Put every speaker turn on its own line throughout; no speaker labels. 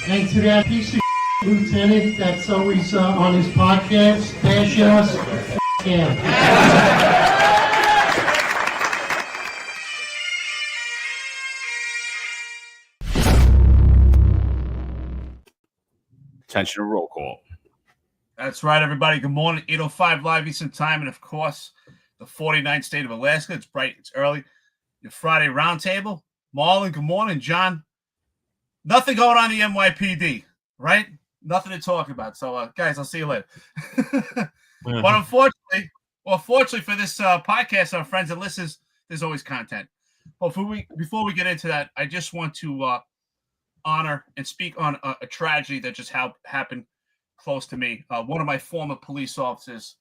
And to that piece of lieutenant that's always on his podcast, bashing us, yeah.
Attention to roll call.
That's right, everybody. Good morning. 8:05 live Eastern time. And, of course, the 49th state of Alaska. It's bright. It's early. Your Friday roundtable. Marlon, good morning. John, nothing going on in the NYPD, right? Nothing to talk about. So, guys, I'll see you later. But fortunately for this podcast, our friends and listeners, there's always content. But before we get into that, I just want to honor and speak on a tragedy that just happened close to me. One of my former police officers,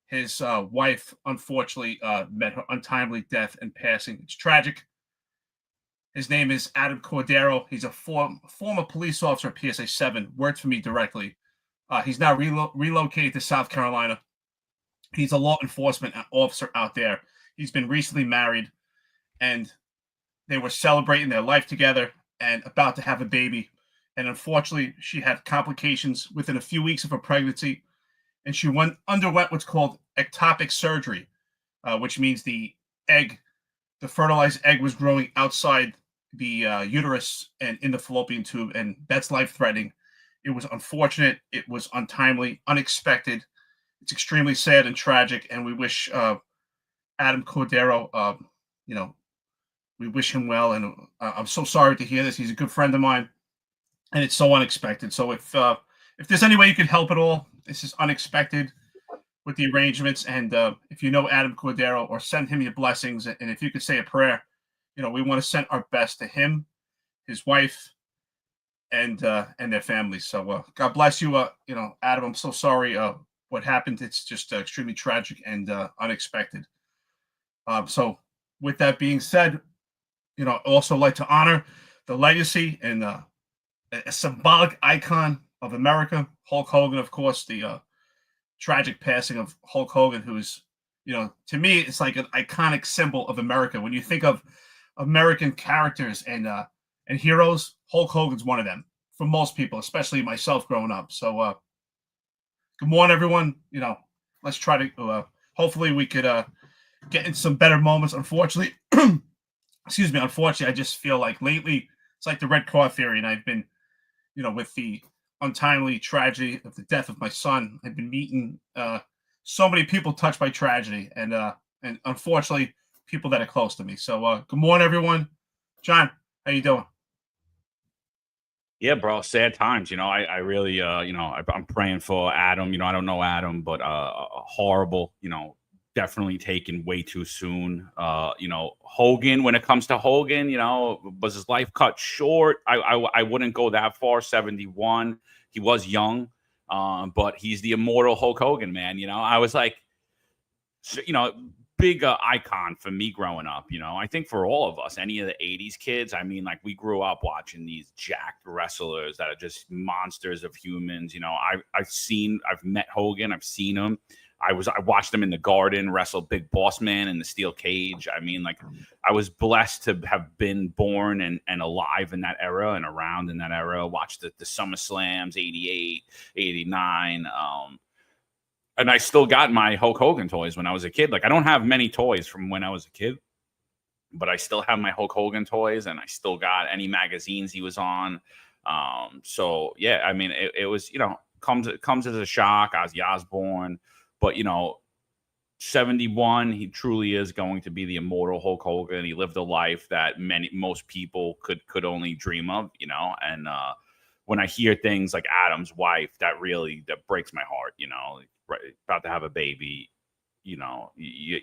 his wife, unfortunately, met her untimely death and passing. It's tragic. His name is Adam Cordero. He's a former police officer at PSA 7, worked for me directly. He's now relocated to South Carolina. He's a law enforcement officer out there. He's been recently married, and they were celebrating their life together and about to have a baby. And unfortunately, she had complications within a few weeks of her pregnancy, and she underwent what's called ectopic surgery, which means the fertilized egg was growing outside the uterus and in the fallopian tube, and that's life-threatening. It was unfortunate. It was untimely, unexpected. It's extremely sad and tragic, and we wish Adam Cordero, we wish him well, and I'm so sorry to hear this. He's a good friend of mine, and it's so unexpected. So if there's any way you could help at all, this is unexpected with the arrangements. And if you know Adam Cordero, or send him your blessings, and if you could say a prayer, we want to send our best to him, his wife, and their families. So God bless you, Adam. I'm so sorry what happened. It's just extremely tragic and unexpected. So with that being said, I also like to honor the legacy and a symbolic icon of America, Hulk Hogan, of course, the tragic passing of Hulk Hogan, who is, to me, it's like an iconic symbol of America. When you think of American characters and heroes, Hulk Hogan's one of them for most people, especially myself growing up. So good morning, everyone. Let's try to, hopefully we could get in some better moments. Unfortunately, I just feel like lately it's like the Red Car theory, and I've been, with the untimely tragedy of the death of my son, I've been meeting so many people touched by tragedy, and unfortunately people that are close to me. So good morning, everyone. John, how you doing?
Yeah, bro. Sad times. I really, I'm praying for Adam. I don't know Adam, but horrible, definitely taken way too soon. Hogan, when it comes to Hogan, was his life cut short? I wouldn't go that far. 71. He was young, but he's the immortal Hulk Hogan, man. I was like, big icon for me growing up. I think for all of us, any of the 80s kids, we grew up watching these jacked wrestlers that are just monsters of humans. I've met Hogan. I've seen him. I watched him in the Garden wrestle Big Boss Man in the steel cage. I was blessed to have been born and alive in that era and around in that era. Watched the SummerSlams, 88, 89. And I still got my Hulk Hogan toys when I was a kid. I don't have many toys from when I was a kid, but I still have my Hulk Hogan toys, and I still got any magazines he was on. So yeah, it was, comes as a shock. Ozzy Osbourne. But, 71, he truly is going to be the immortal Hulk Hogan. He lived a life that most people could only dream of, and when I hear things like Adam's wife, that breaks my heart, right, about to have a baby, you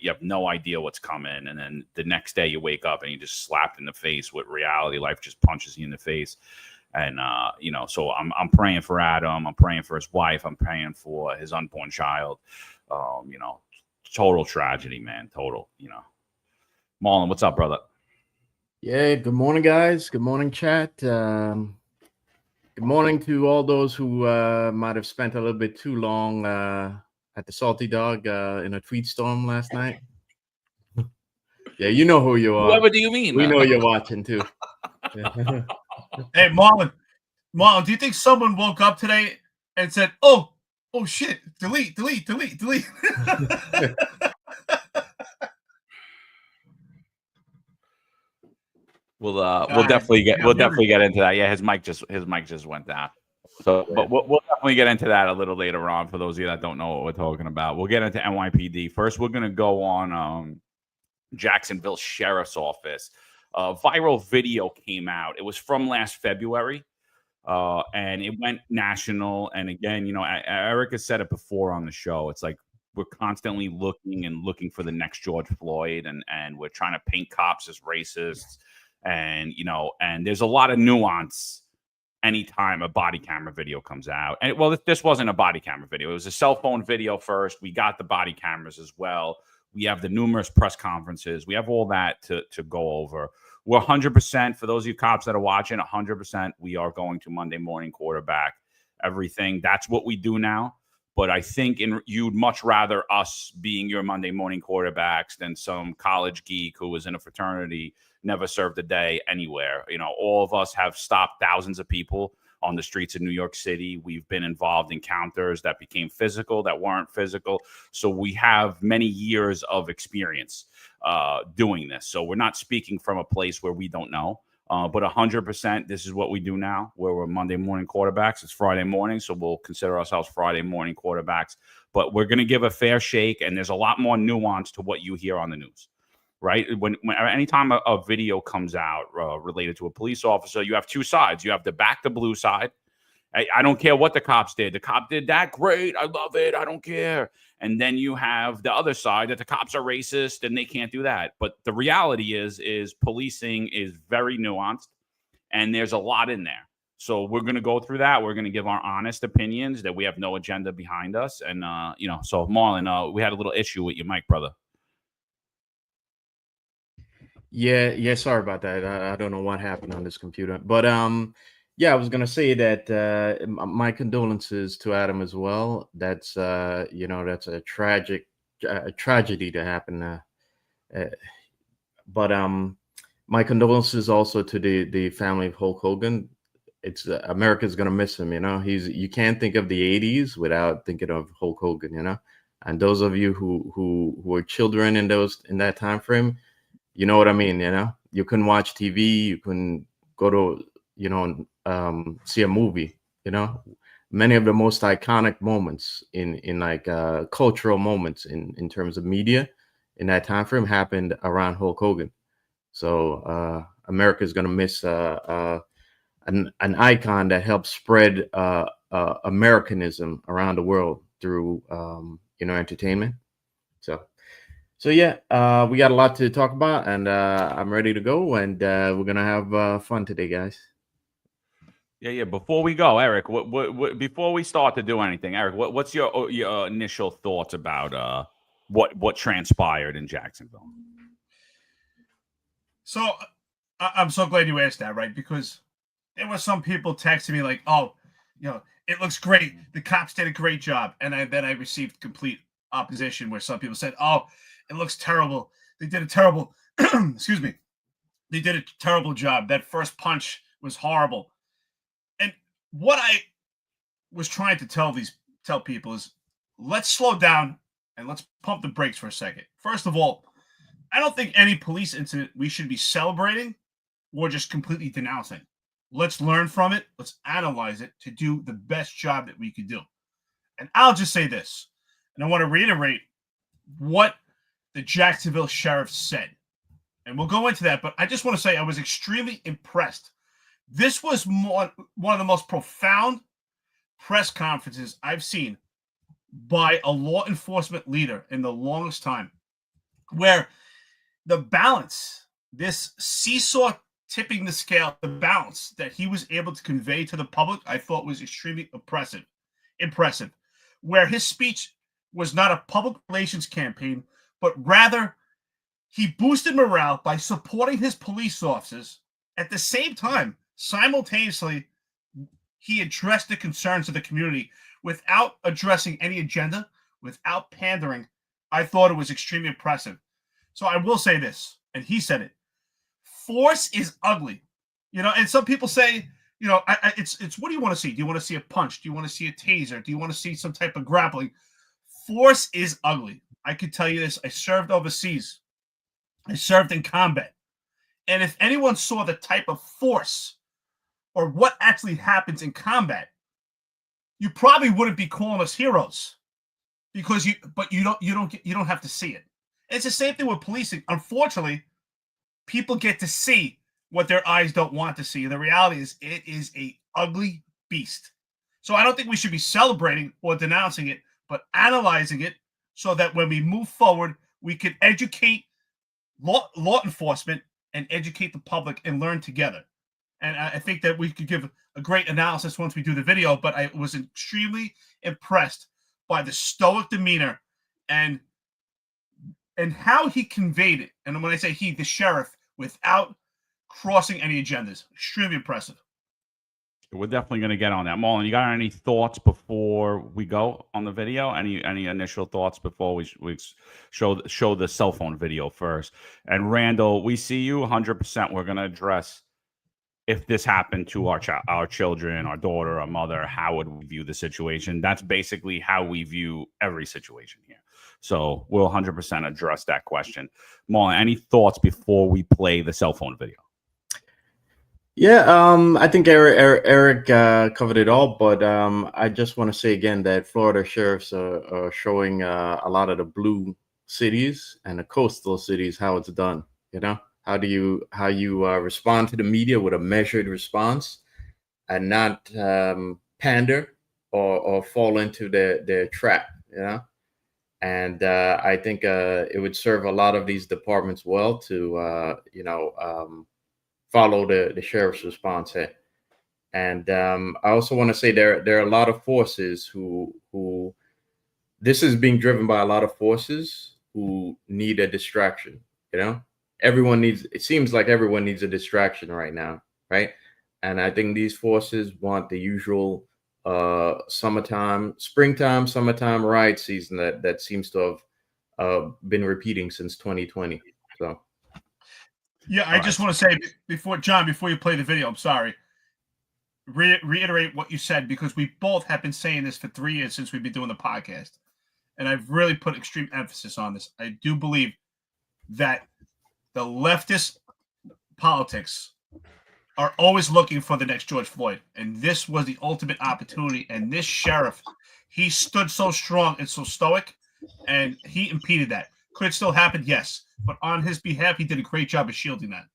have no idea what's coming. And then the next day you wake up and you just slapped in the face with reality. Life just punches you in the face. And, so I'm praying for Adam. I'm praying for his wife. I'm praying for his unborn child. Total tragedy, man. Total, Marlon, what's up, brother?
Yeah. Good morning, guys. Good morning, chat. Good morning to all those who might have spent a little bit too long at the Salty Dog in a tweet storm last night. Yeah, you know who you are.
Whoever do you mean?
We know you're watching too.
Hey, Marlon, Marlon, do you think someone woke up today and said, "Oh shit, delete"?
We'll definitely get into that. Yeah, his mic just went down. So, but we'll definitely get into that a little later on. For those of you that don't know what we're talking about, we'll get into NYPD first. We're gonna go on Jacksonville Sheriff's Office. Viral video came out. It was from last February, and it went national. And again, Eric has said it before on the show. It's like we're constantly looking for the next George Floyd, and we're trying to paint cops as racists. And there's a lot of nuance anytime a body camera video comes out. And this wasn't a body camera video. It was a cell phone video first. We got the body cameras as well. We have the numerous press conferences. We have all that to go over. We're 100%, for those of you cops that are watching, 100%, we are going to Monday morning quarterback everything. That's what we do now. But I think you'd much rather us being your Monday morning quarterbacks than some college geek who was in a fraternity, never served a day anywhere. All of us have stopped thousands of people on the streets of New York City. We've been involved in encounters that became physical, that weren't physical. So we have many years of experience doing this. So we're not speaking from a place where we don't know. But 100%, this is what we do now, where we're Monday morning quarterbacks. It's Friday morning, so we'll consider ourselves Friday morning quarterbacks. But we're going to give a fair shake, and there's a lot more nuance to what you hear on the news, right? When anytime a video comes out related to a police officer, you have two sides. You have the back the blue side. I don't care what the cops did. The cop did that. Great. I love it. I don't care. And then you have the other side that the cops are racist and they can't do that. But the reality is policing is very nuanced and there's a lot in there. So we're going to go through that. We're going to give our honest opinions that we have no agenda behind us. And, so Marlon, we had a little issue with your mic, brother.
Yeah. Sorry about that. I don't know what happened on this computer, but yeah, I was gonna say that my condolences to Adam as well. That's that's a tragedy to happen. But my condolences also to the family of Hulk Hogan. It's America's gonna miss him. You can't think of the '80s without thinking of Hulk Hogan. And those of you who were children in that time frame, you know what I mean. You couldn't watch TV, you couldn't go to see a movie. Many of the most iconic moments in like cultural moments in terms of media in that time frame happened around Hulk Hogan. So America is going to miss an icon that helped spread Americanism around the world through entertainment. So yeah, we got a lot to talk about, and I'm ready to go, and we're gonna have fun today, guys.
Yeah. Before we go, Eric, what before we start to do anything, Eric, what's your initial thoughts about what transpired in Jacksonville?
So I'm so glad you asked that, right? Because there were some people texting me like, "Oh, it looks great. The cops did a great job," and then I received complete opposition, where some people said, "Oh, it looks terrible. They did a terrible, excuse me. They did a terrible job. That first punch was horrible." And what I was trying to tell people is, let's slow down and let's pump the brakes for a second. First of all, I don't think any police incident we should be celebrating or just completely denouncing. Let's learn from it. Let's analyze it to do the best job that we could do. And I'll just say this, and I want to reiterate what the Jacksonville sheriff said. And we'll go into that, but I just want to say I was extremely impressed. This was one of the most profound press conferences I've seen by a law enforcement leader in the longest time, where the balance, this seesaw tipping the scale, the balance that he was able to convey to the public, I thought was extremely impressive, where his speech was not a public relations campaign, but rather he boosted morale by supporting his police officers. At the same time, simultaneously, he addressed the concerns of the community without addressing any agenda, without pandering. I thought it was extremely impressive. So I will say this, and he said it. Force is ugly. And some people say, you know, it's what do you want to see? Do you want to see a punch? Do you want to see a taser? Do you want to see some type of grappling? Force is ugly. I could tell you this. I served overseas. I served in combat. And if anyone saw the type of force or what actually happens in combat, you probably wouldn't be calling us heroes, because you don't have to see it. It's the same thing with policing. Unfortunately, people get to see what their eyes don't want to see. And the reality is, it is a ugly beast. So I don't think we should be celebrating or denouncing it, but analyzing it so that when we move forward, we can educate law enforcement and educate the public and learn together. And I think that we could give a great analysis once we do the video, but I was extremely impressed by the stoic demeanor and how he conveyed it. And when I say he, the sheriff, without crossing any agendas. Extremely impressive.
We're definitely going to get on that. Marlon, you got any thoughts before we go on the video? Any initial thoughts before we show the cell phone video first? And Randall, we see you 100%. We're going to address if this happened to our children, our daughter, our mother, how would we view the situation? That's basically how we view every situation here. So we'll 100% address that question. Marlon, any thoughts before we play the cell phone video?
Yeah, I think Eric covered it all, but I just want to say again that Florida sheriffs are showing a lot of the blue cities and the coastal cities how it's done. You know, how you respond to the media with a measured response and not pander or fall into their trap. You know, and I think it would serve a lot of these departments well to follow the sheriff's response here. And I also want to say there are a lot of forces who this is being driven by a lot of forces who need a distraction. You know, it seems like everyone needs a distraction right now, right? And I think these forces want the usual springtime, summertime riot season that seems to have been repeating since 2020. So.
Yeah, I just want to say before you play the video, I'm sorry, reiterate what you said, because we both have been saying this for 3 years since we've been doing the podcast. And I've really put extreme emphasis on this. I do believe that the leftist politics are always looking for the next George Floyd. And this was the ultimate opportunity. And this sheriff, he stood so strong and so stoic, and he impeded that. Could it still happen? Yes. But on his behalf, he did a great job of shielding that.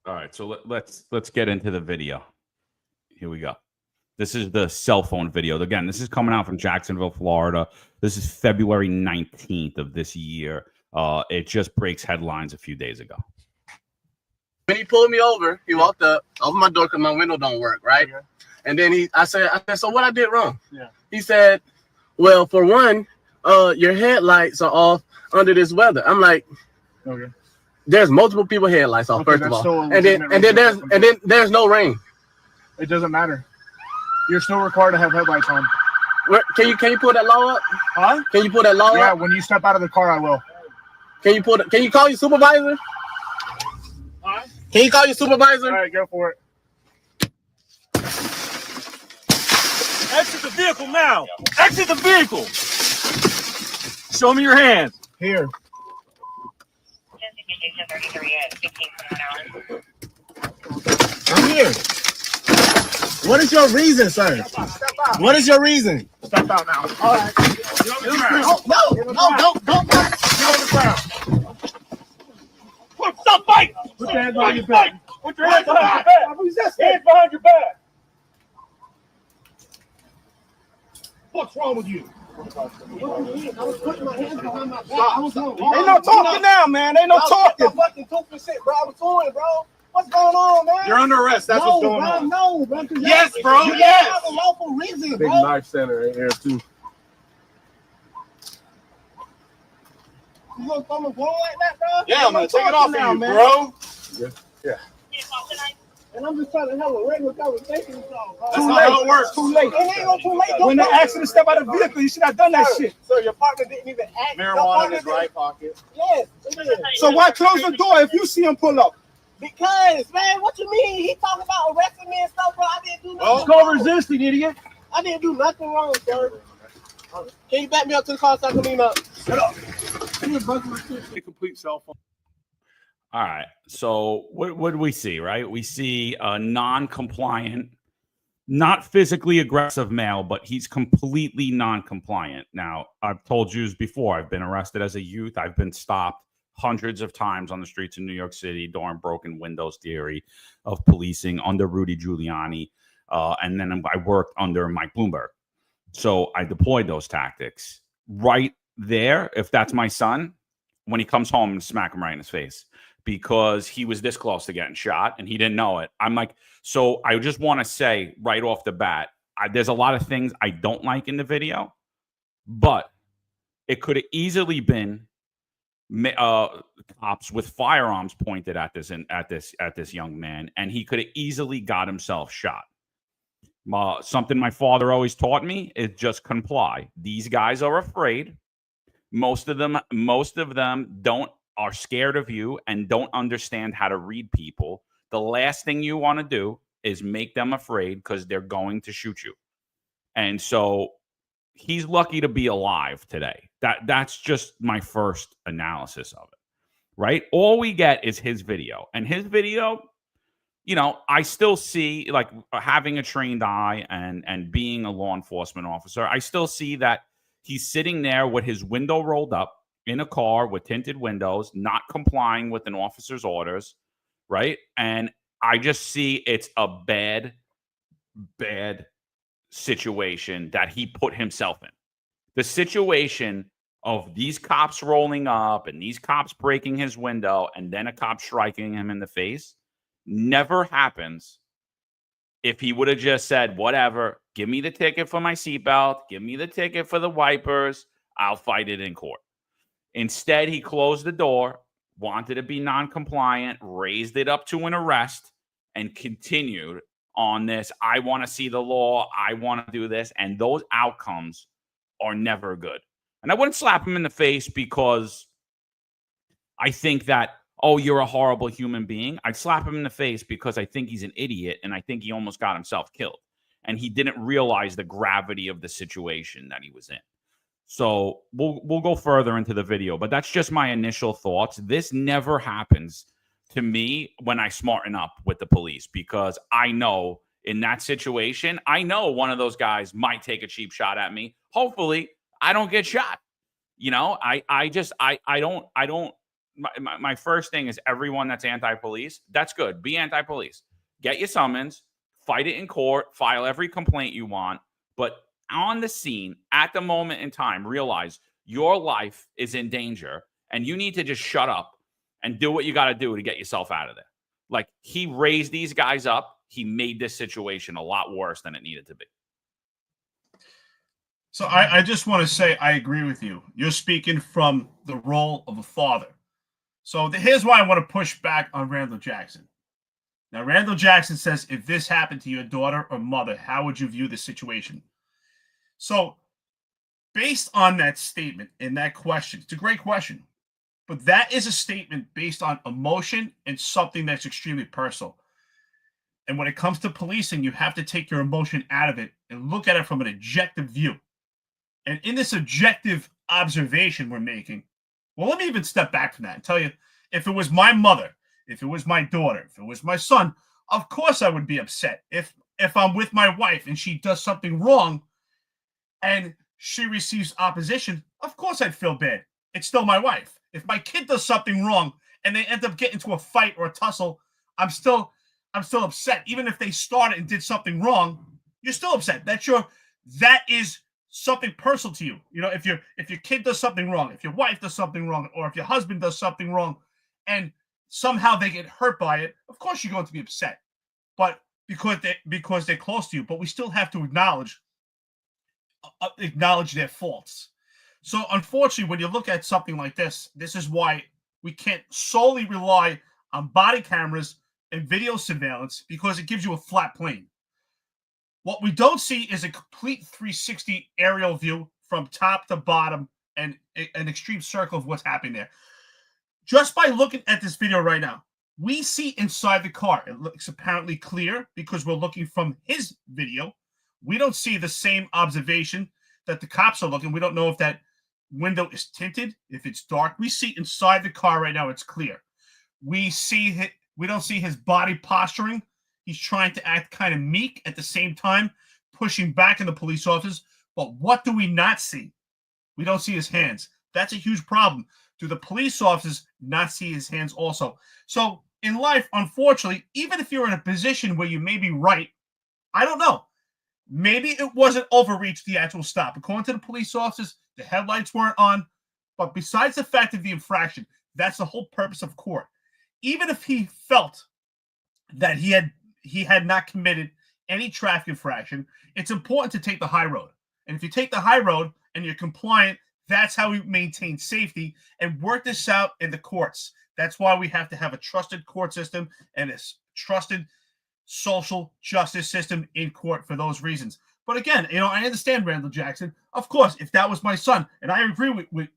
All right, so let's get into the video. Here we go. This is the cell phone video. Again, this is coming out from Jacksonville, Florida. This is February 19th of this year. It just breaks headlines a few days ago.
When he pulled me over, he walked up, opened my door because my window don't work, right? Okay. And then I said, so what I did wrong? Yeah. He said, well, for one, your headlights are off under this weather. I'm like, okay. There's multiple people headlights off, okay, first of all. And then there's no rain.
It doesn't matter. You're still required to have headlights on.
Can you pull that law up?
Huh?
Can you pull that law up?
Yeah, when you step out of the car, I will.
Can you call your supervisor?
Huh?
Can you call your supervisor?
All right, go for it.
Exit the vehicle now. Exit the vehicle. Show me your hands.
Here.
I'm here. What is your reason, sir?
Step out.
What is your reason?
Step out now. All right.
No, don't.
Get on the ground.
Stop fighting.
Put your hands behind your back.
Put your hands behind your back. Hands behind your back.
What's wrong with you?
I was putting my hands behind my back.
Ain't no talking now, man. Ain't no talking.
I'm fucking 2%, bro. I was doing, bro. What's going on, man?
You're under arrest. That's what's going on.
No, bro.
Yes, bro.
You
Yes.
have a lawful reason,
Big
bro.
knife center in here too.
You gonna throw me phone like that, bro?
Yeah, I'm gonna take it off
now,
of you,
man.
bro. Yeah.
And I'm just trying to have a regular conversation with y'all, bro.
That's not how it works.
Too late. It ain't no too late.
When they asked you to step out of the vehicle, you should have done that shit.
Sir, your partner didn't even ask.
Marijuana in his right pocket.
Yes.
So why close the door if you see him pull up?
Because, man, what you mean? He talking about arresting me and stuff, bro. I didn't do nothing.
It's called resisting, idiot.
I didn't do nothing wrong, sir. Can you back me up to the car so I can lean up? Shut up.
A complete cell phone.
All right. So what do we see, right? We see a non-compliant, not physically aggressive male, but he's completely non-compliant. Now, I've told you before, I've been arrested as a youth. I've been stopped hundreds of times on the streets of New York City during broken windows theory of policing under Rudy Giuliani. And then I worked under Mike Bloomberg. So I deployed those tactics right there. If that's my son, when he comes home, and smack him right in his face because he was this close to getting shot and he didn't know it. I'm like, so I just want to say right off the bat, there's a lot of things I don't like in the video, but it could have easily been cops with firearms pointed at this young man, and he could have easily got himself shot. Something my father always taught me is just comply. These guys are afraid. Most of them are scared of you and don't understand how to read people. The last thing you want to do is make them afraid because they're going to shoot you. And so he's lucky to be alive today. That's just my first analysis of it, right? All we get is his video. And his video, you know, I still see, like, having a trained eye and being a law enforcement officer, I still see that he's sitting there with his window rolled up in a car with tinted windows, not complying with an officer's orders, right? And I just see it's a bad situation that he put himself in. The situation of these cops rolling up and these cops breaking his window and then a cop striking him in the face never happens if he would have just said, whatever, give me the ticket for my seatbelt, give me the ticket for the wipers, I'll fight it in court. Instead, he closed the door, wanted to be non-compliant, raised it up to an arrest, and continued on this. I want to see the law. I want to do this. And those outcomes are never good. And I wouldn't slap him in the face because I think that, oh, you're a horrible human being. I'd slap him in the face because I think he's an idiot and I think he almost got himself killed. And he didn't realize the gravity of the situation that he was in. So we'll go further into the video, but that's just my initial thoughts. This never happens to me when I smarten up with the police because I know in that situation, I know one of those guys might take a cheap shot at me. Hopefully, I don't get shot. You know, my first thing is everyone that's anti-police, that's good. Be anti-police. Get your summons, fight it in court, file every complaint you want, but on the scene at the moment in time, realize your life is in danger and you need to just shut up and do what you got to do to get yourself out of there. Like, he raised these guys up. He made this situation a lot worse than it needed to be.
So I just want to say I agree with you. You're speaking from the role of a father. So here's why I want to push back on Randall Jackson. Now, Randall Jackson says, if this happened to your daughter or mother, how would you view the situation? So based on that statement and that question, it's a great question, but that is a statement based on emotion and something that's extremely personal. And when it comes to policing, you have to take your emotion out of it and look at it from an objective view. And in this objective observation we're making, well, let me even step back from that and tell you, if it was my mother, if it was my daughter, if it was my son, of course I would be upset. If I'm with my wife and she does something wrong and she receives opposition, of course I'd feel bad. It's still my wife. If my kid does something wrong and they end up getting into a fight or a tussle, I'm still upset. Even if they started and did something wrong, you're still upset. That is something personal to you. You know, if your kid does something wrong, if your wife does something wrong, or if your husband does something wrong, and somehow they get hurt by it, of course you're going to be upset. But because they're close to you, but we still have to acknowledge their faults. So unfortunately, when you look at something like this is why we can't solely rely on body cameras and video surveillance, because it gives you a flat plane. What we don't see is a complete 360 aerial view from top to bottom and an extreme circle of what's happening there. Just by looking at this video right now, We see inside the car. It looks apparently clear because we're looking from his video. We don't see the same observation that the cops are looking. We don't know if that window is tinted, if it's dark. We see inside the car right now. It's clear. We don't see his body posturing. He's trying to act kind of meek at the same time, pushing back in the police officers. But what do we not see? We don't see his hands. That's a huge problem. Do the police officers not see his hands also? So in life, unfortunately, even if you're in a position where you may be right, I don't know. Maybe it wasn't overreach, the actual stop. According to the police officers, the headlights weren't on. But besides the fact of the infraction, that's the whole purpose of court. Even if he felt that he had not committed any traffic infraction, it's important to take the high road. And if you take the high road and you're compliant, that's how we maintain safety and work this out in the courts. That's why we have to have a trusted court system and a trusted social justice system in court for those reasons. But again, I understand Randall Jackson. Of course, if that was my son, and I agree with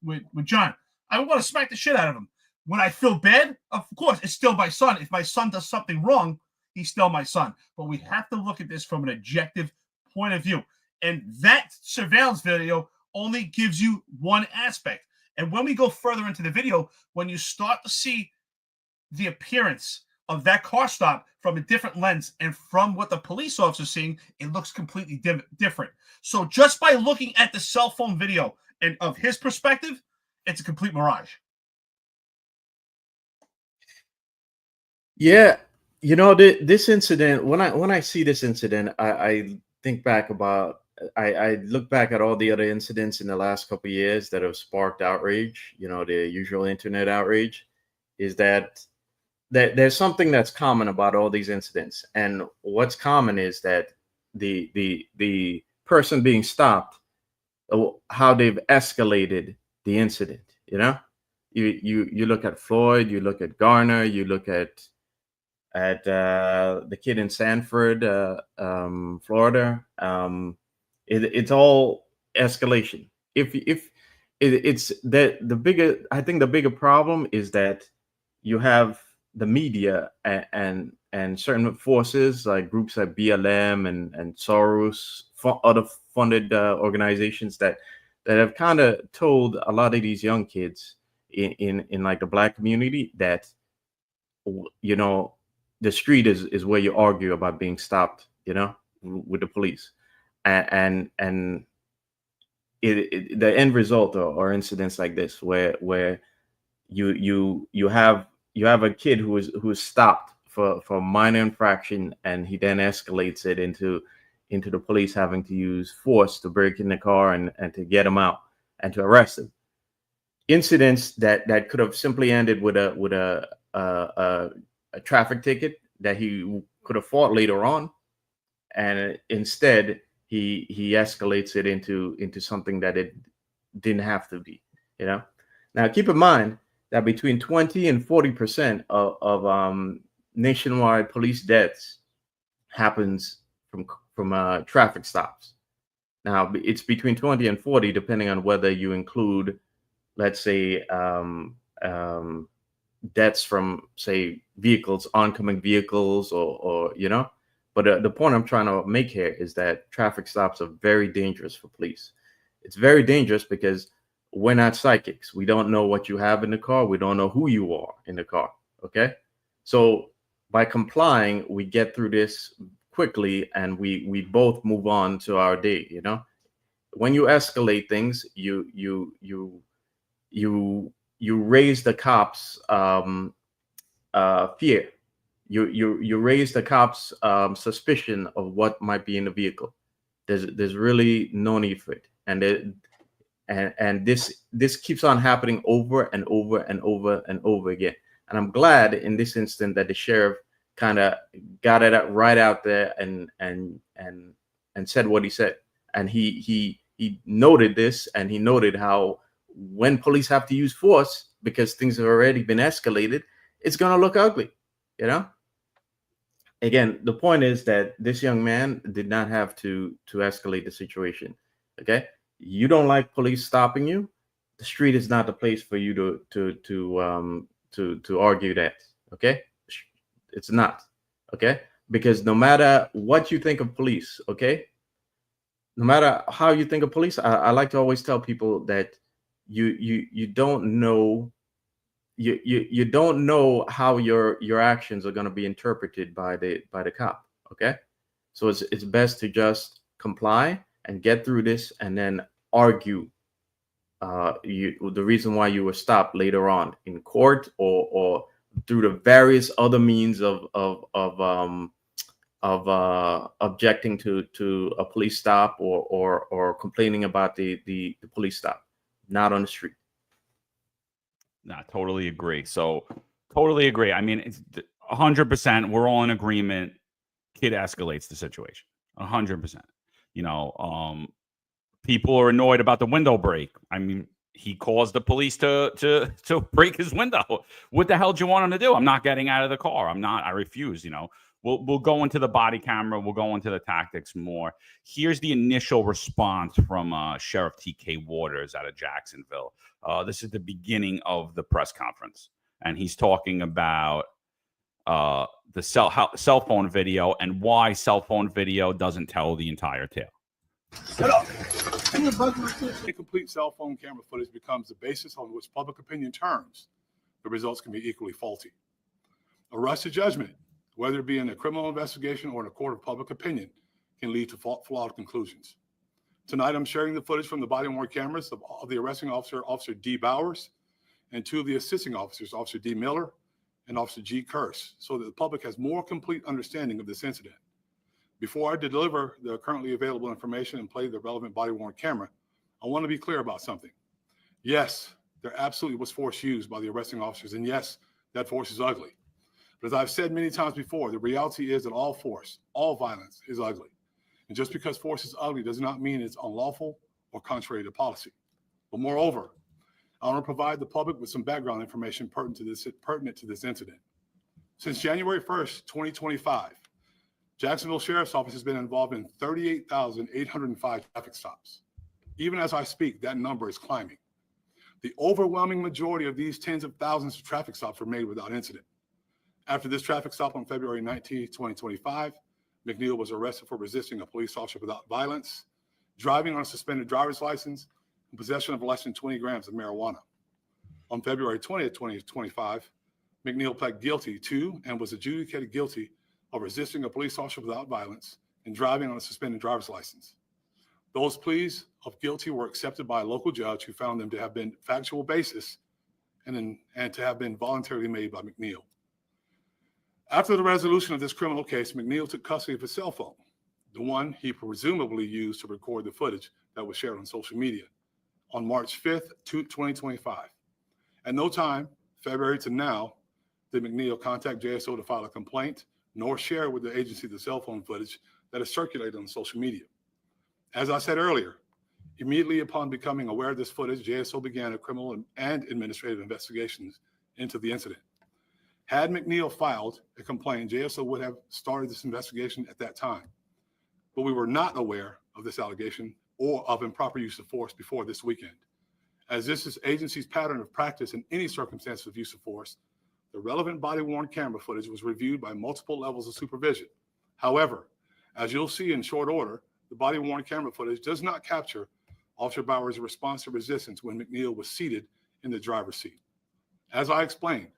John, I would want to smack the shit out of him. When I feel bad, of course, it's still my son. If my son does something wrong, he's still my son. But we have to look at this from an objective point of view. And that surveillance video only gives you one aspect. And when we go further into the video, when you start to see the appearance of that car stop from a different lens and from what the police officer is seeing, it looks completely different. So just by looking at the cell phone video and of his perspective, it's a complete mirage.
Yeah, this incident. When I see this incident, I think back about. I look back at all the other incidents in the last couple of years that have sparked outrage. The usual internet outrage is that there's something that's common about all these incidents, and what's common is that the person being stopped, how they've escalated the incident. You look at Floyd, you look at Garner, you look at the kid in Sanford, Florida. It's all escalation. If it's that I think the bigger problem is that you have the media and certain forces like groups like BLM and Soros, other funded organizations that have kind of told a lot of these young kids in like the Black community that the street is where you argue about being stopped, with the police, and the end result are incidents like this where you have a kid who is stopped for minor infraction, and he then escalates it into the police having to use force to break in the car and to get him out and to arrest him. Incidents that could have simply ended with a traffic ticket that he could have fought later on, and instead he escalates it into something that it didn't have to be. Now keep in mind that between 20 and 40% of nationwide police deaths happens from traffic stops. Now it's between 20 and 40 depending on whether you include, let's say, deaths from, say, vehicles, oncoming vehicles, or But the point I'm trying to make here is that traffic stops are very dangerous for police. It's very dangerous because we're not psychics. We don't know what you have in the car. We don't know who you are in the car. Okay. So by complying, we get through this quickly and we both move on to our day. When you escalate things, you raise the cops' fear. You raise the cops' suspicion of what might be in the vehicle. There's really no need for it, and this keeps on happening over and over and over and over again. And I'm glad in this instant that the sheriff kind of got it right out there and said what he said, and he noted this, and he noted how when police have to use force because things have already been escalated, it's going to look ugly. Again, the point is that this young man did not have to escalate the situation. Okay, you don't like police stopping you. The street is not the place for you to argue that. Okay, the It's not. Okay. Because no matter what you think of police, okay, no matter how you think of police, I like to always tell people that you don't know you don't know how your actions are going to be interpreted by the cop. Okay, so it's best to just comply and get through this, and then argue the reason why you were stopped later on in court, or through the various other means of objecting to a police stop, or complaining about the police stop, not on the street.
No, totally agree. So totally agree. I mean, it's 100%. We're all in agreement. Kid escalates the situation 100%. You know, people are annoyed about the window break. I mean, he caused the police to break his window. What the hell do you want him to do? I'm not getting out of the car. I refuse, you know. We'll go into the body camera. We'll go into the tactics more. Here's the initial response from Sheriff T.K. Waters out of Jacksonville. This is the beginning of the press conference, and he's talking about the cell phone video and why cell phone video doesn't tell the entire tale.
Incomplete cell phone camera footage becomes the basis on which public opinion turns. The results can be equally faulty. A rush to judgment, whether it be in a criminal investigation or in a court of public opinion, can lead to flawed conclusions. Tonight, I'm sharing the footage from the body-worn cameras of the arresting officer, Officer D. Bowers, and two of the assisting officers, Officer D. Miller and Officer G. Curse, so that the public has more complete understanding of this incident. Before I deliver the currently available information and play the relevant body-worn camera, I want to be clear about something. Yes, there absolutely was force used by the arresting officers, and yes, that force is ugly. But as I've said many times before, the reality is that all force, all violence is ugly. And just because force is ugly does not mean it's unlawful or contrary to policy. But moreover, I want to provide the public with some background information pertinent to this incident. Since January 1st, 2025, Jacksonville Sheriff's Office has been involved in 38,805 traffic stops. Even as I speak, that number is climbing. The overwhelming majority of these tens of thousands of traffic stops were made without incident. After this traffic stop on February 19, 2025, McNeil was arrested for resisting a police officer without violence, driving on a suspended driver's license, and possession of less than 20 grams of marijuana. On February 20, 2025, McNeil pled guilty to and was adjudicated guilty of resisting a police officer without violence and driving on a suspended driver's license. Those pleas of guilty were accepted by a local judge who found them to have been factual basis and to have been voluntarily made by McNeil. After the resolution of this criminal case, McNeil took custody of his cell phone, the one he presumably used to record the footage that was shared on social media, on March 5th, 2025. At no time, February to now, did McNeil contact JSO to file a complaint, nor share with the agency the cell phone footage that is circulated on social media. As I said earlier, immediately upon becoming aware of this footage, JSO began a criminal and administrative investigations into the incident. Had McNeil filed a complaint, JSO would have started this investigation at that time. But we were not aware of this allegation or of improper use of force before this weekend. As this is agency's pattern of practice in any circumstance of use of force, the relevant body-worn camera footage was reviewed by multiple levels of supervision. However, as you'll see in short order, the body-worn camera footage does not capture Officer Bowers' response to resistance when McNeil was seated in the driver's seat. As I explained,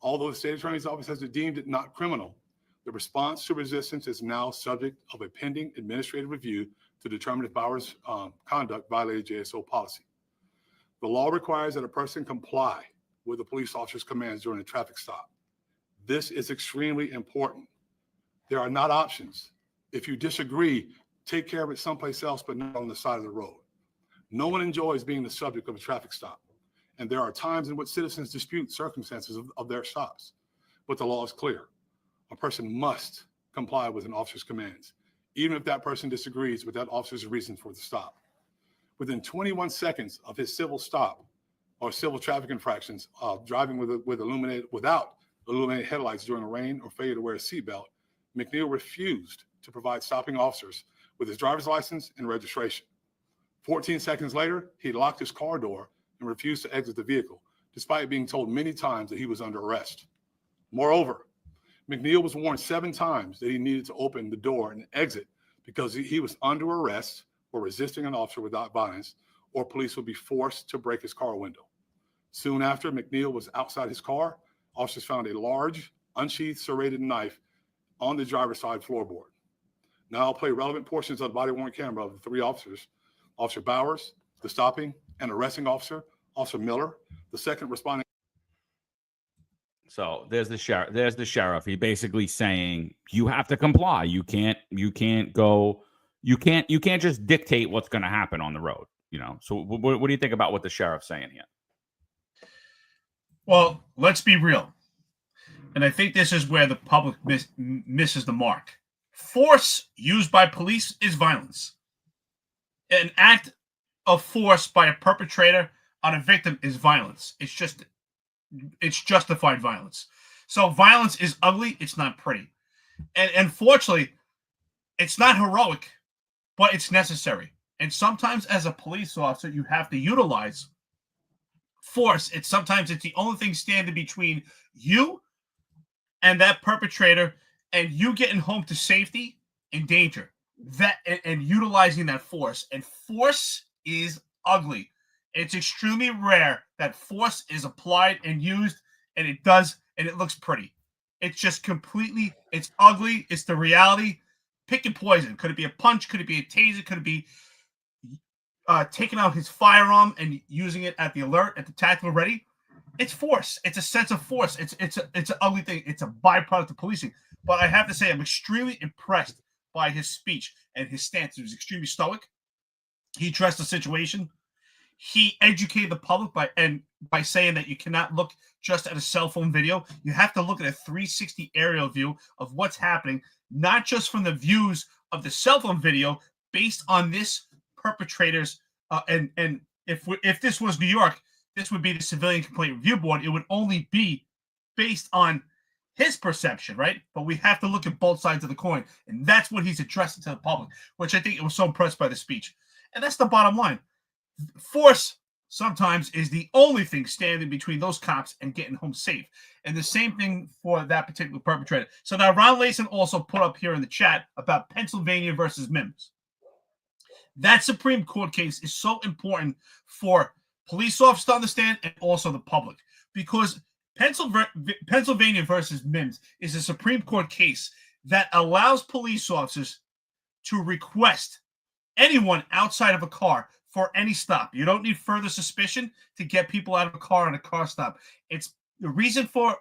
although the state attorney's office has deemed it not criminal, the response to resistance is now subject of a pending administrative review to determine if Bowers' conduct violated JSO policy. The law requires that a person comply with the police officer's commands during a traffic stop. This is extremely important. There are not options. If you disagree, take care of it someplace else, but not on the side of the road. No one enjoys being the subject of a traffic stop. And there are times in which citizens dispute circumstances of their stops. But the law is clear. A person must comply with an officer's commands, even if that person disagrees with that officer's reason for the stop. Within 21 seconds of his civil stop or civil traffic infractions, driving without illuminated headlights during the rain or failure to wear a seatbelt, McNeil refused to provide stopping officers with his driver's license and registration. 14 seconds later, he locked his car door and refused to exit the vehicle, despite being told many times that he was under arrest. Moreover, McNeil was warned 7 times that he needed to open the door and exit because he was under arrest or resisting an officer without violence, or police would be forced to break his car window. Soon after McNeil was outside his car, officers found a large, unsheathed, serrated knife on the driver's side floorboard. Now I'll play relevant portions of the body-worn camera of the 3 officers: Officer Bowers, the stopping and arresting officer; Officer Miller, the second responding.
So there's the sheriff. There's the sheriff. He basically saying you have to comply. You can't just dictate what's going to happen on the road. You know. So what do you think about what the sheriff's saying here?
Well, let's be real. And I think this is where the public misses the mark. Force used by police is violence. An act of force by a perpetrator on a victim is violence. It's justified violence. So violence is ugly. It's not pretty. And unfortunately, it's not heroic, but it's necessary. And sometimes as a police officer, you have to utilize force. Sometimes it's the only thing standing between you and that perpetrator and you getting home to safety and danger. And utilizing that force. And force is ugly. It's extremely rare that force is applied and used, and it looks pretty. It's just completely, it's ugly. It's the reality. Pick your poison. Could it be a punch? Could it be a taser? Could it be taking out his firearm and using it at the alert, at the tactical ready? It's force. It's a sense of force. It's an ugly thing. It's a byproduct of policing. But I have to say, I'm extremely impressed by his speech and his stance. He was extremely stoic. He addressed the situation. He educated the public by saying that you cannot look just at a cell phone video. You have to look at a 360 aerial view of what's happening, not just from the views of the cell phone video based on this perpetrator's. And if this was New York, this would be the Civilian Complaint Review Board. It would only be based on his perception, right? But we have to look at both sides of the coin. And that's what he's addressing to the public, which I think I was so impressed by the speech. And that's the bottom line. Force sometimes is the only thing standing between those cops and getting home safe. And the same thing for that particular perpetrator. So now Ron Layson also put up here in the chat about Pennsylvania versus Mims. That Supreme Court case is so important for police officers to understand and also the public, because Pennsylvania versus Mims is a Supreme Court case that allows police officers to request anyone outside of a car for any stop. You don't need further suspicion to get people out of a car on a car stop. It's the reason for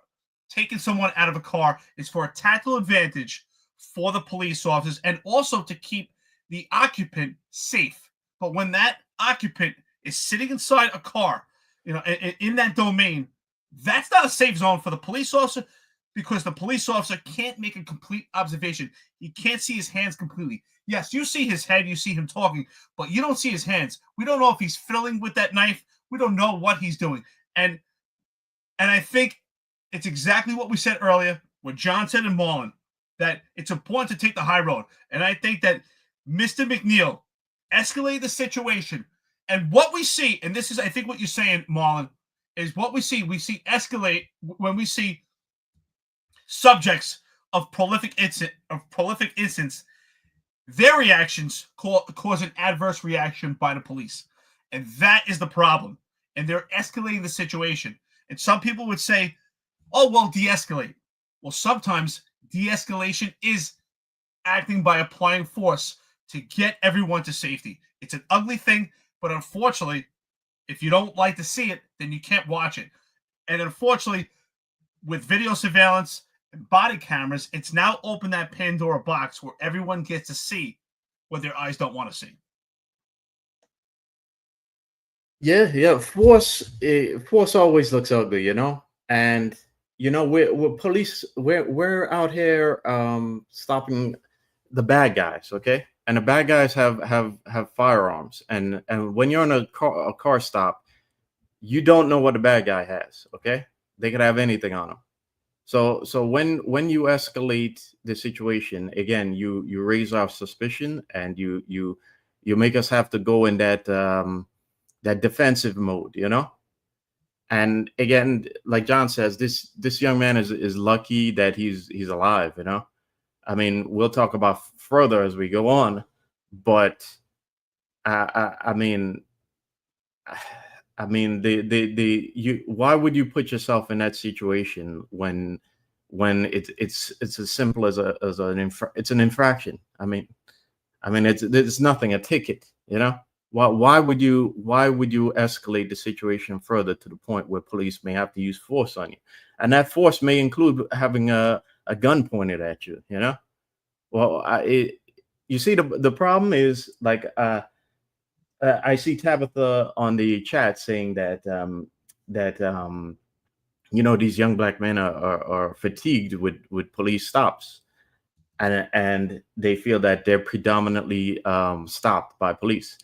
taking someone out of a car is for a tactical advantage for the police officers and also to keep the occupant safe. But when that occupant is sitting inside a car, in that domain, that's not a safe zone for the police officer, because the police officer can't make a complete observation. He can't see his hands completely. Yes, you see his head, you see him talking, but you don't see his hands. We don't know if he's fiddling with that knife. We don't know what he's doing. And I think it's exactly what we said earlier, what John said in Marlon, that it's important to take the high road. And I think that Mr. McNeil escalated the situation. And what we see, and this is, I think, what you're saying, Marlon, is what we see escalate when we see subjects of prolific incidents, their reactions cause an adverse reaction by the police. And that is the problem. And they're escalating the situation. And some people would say, oh, well, de-escalate. Well, sometimes de-escalation is acting by applying force to get everyone to safety. It's an ugly thing, but unfortunately, if you don't like to see it, then you can't watch it. And unfortunately, with video surveillance and body cameras, it's now opened that Pandora box where everyone gets to see what their eyes don't want to see.
Yeah. Force always looks ugly, and we're police. We're out here stopping the bad guys, okay? And the bad guys have firearms, and when you're on a car stop, you don't know what the bad guy has, okay? They could have anything on them. So when you escalate the situation, again, you raise our suspicion, and you make us have to go in that defensive mode, And again, like John says, this young man is lucky that he's alive. You know, I mean, we'll talk about further as we go on, but I mean, why would you put yourself in that situation when it's as simple as it's an infraction? I mean, it's nothing, a ticket, you know. Why would you escalate the situation further to the point where police may have to use force on you, and that force may include having a gun pointed at you, you know? Well, you see, the problem is, like, I see Tabitha on the chat saying that you know, these young black men are fatigued with police stops, and they feel that they're predominantly stopped by police.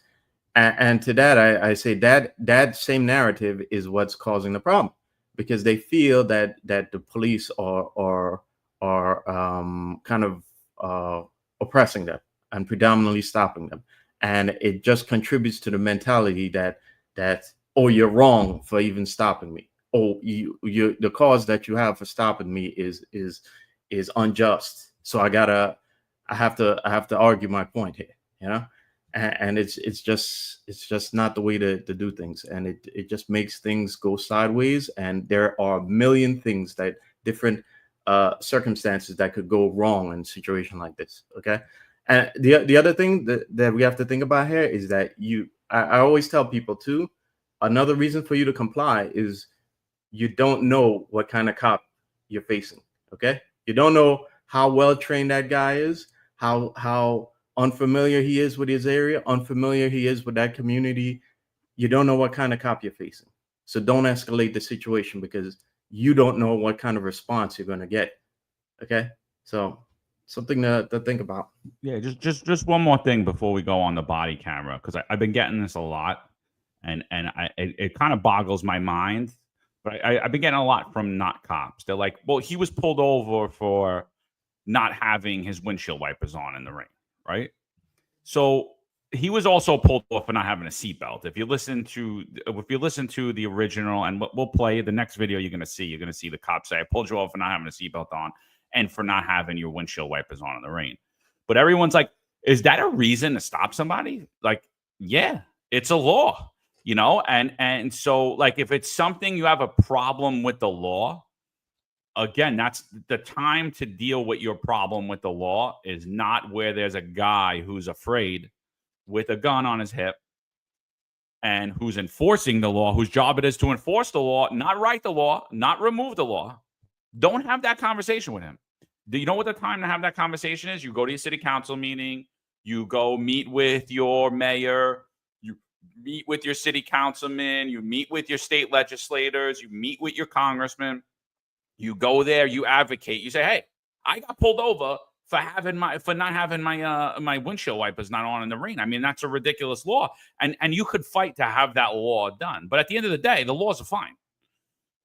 And to that, I say that same narrative is what's causing the problem, because they feel that the police are kind of oppressing them and predominantly stopping them, and it just contributes to the mentality that oh, you're wrong for even stopping me. Oh, you the cause that you have for stopping me is unjust. So I have to argue my point here, you know. And it's just not the way to do things, and it just makes things go sideways. And there are a million things, that different circumstances that could go wrong in a situation like this. Okay, and the other thing that we have to think about here is that I always tell people too, another reason for you to comply is you don't know what kind of cop you're facing. Okay, you don't know how well trained that guy is, how unfamiliar he is with his area, unfamiliar he is with that community. You don't know what kind of cop you're facing. So don't escalate the situation, because you don't know what kind of response you're going to get. Okay? So something to think about.
Yeah, just one more thing before we go on the body camera, because I've been getting this a lot, and it kind of boggles my mind. But I've been getting a lot from not cops. They're like, well, he was pulled over for not having his windshield wipers on in the rain. Right. So he was also pulled off for not having a seatbelt. If you listen to the original, and we'll play the next video, you're going to see the cops say, I pulled you off for not having a seatbelt on and for not having your windshield wipers on in the rain. But everyone's like, is that a reason to stop somebody? Like, yeah, it's a law, you know? And so, like, if it's something you have a problem with the law, again, that's the time to deal with your problem with the law, is not where there's a guy who's afraid with a gun on his hip and who's enforcing the law, whose job it is to enforce the law, not write the law, not remove the law. Don't have that conversation with him. Do you know what the time to have that conversation is? You go to your city council meeting, you go meet with your mayor, you meet with your city councilman, you meet with your state legislators, you meet with your congressman. You go there, you advocate, you say, hey, I got pulled over for not having my windshield wipers not on in the rain. I mean, that's a ridiculous law. And you could fight to have that law done. But at the end of the day, the laws are fine.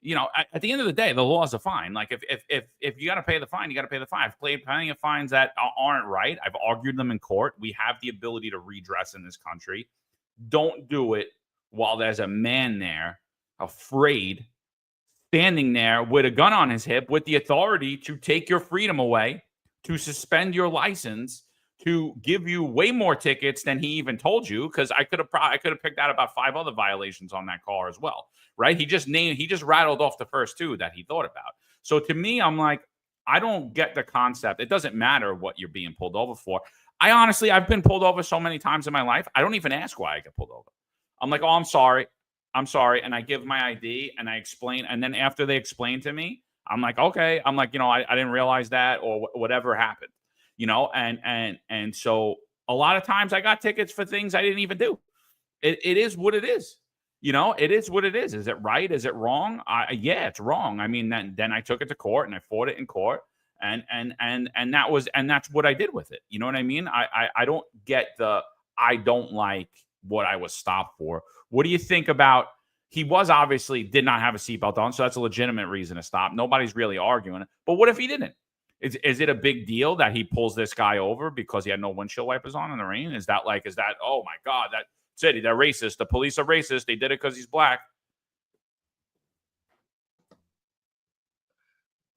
You know, at the end of the day, the laws are fine. Like, if you got to pay the fine, you got to pay the fine. I've played plenty of fines that aren't right. I've argued them in court. We have the ability to redress in this country. Don't do it while there's a man there afraid, standing there with a gun on his hip, with the authority to take your freedom away, to suspend your license, to give you way more tickets than he even told you. Because I could have picked out about 5 other violations on that car as well, right? He just rattled off the first 2 that he thought about. So to me, I'm like, I don't get the concept. It doesn't matter what you're being pulled over for. I've been pulled over so many times in my life, I don't even ask why I get pulled over. I'm like, oh, I'm sorry. And I give my ID and I explain. And then after they explain to me, I'm like, okay. I'm like, you know, I didn't realize that, or whatever happened, you know? And so a lot of times I got tickets for things I didn't even do. It is what it is. You know, it is what it is. Is it right? Is it wrong? Yeah, it's wrong. I mean, then I took it to court and I fought it in court. And that's what I did with it. You know what I mean? I don't get I don't like what I was stopped for. What do you think about, he obviously did not have a seatbelt on, so that's a legitimate reason to stop. Nobody's really arguing it. But what if he didn't? Is it a big deal that he pulls this guy over because he had no windshield wipers on in the rain? Is that, oh my God, that's it, they're racist. The police are racist. They did it because he's black.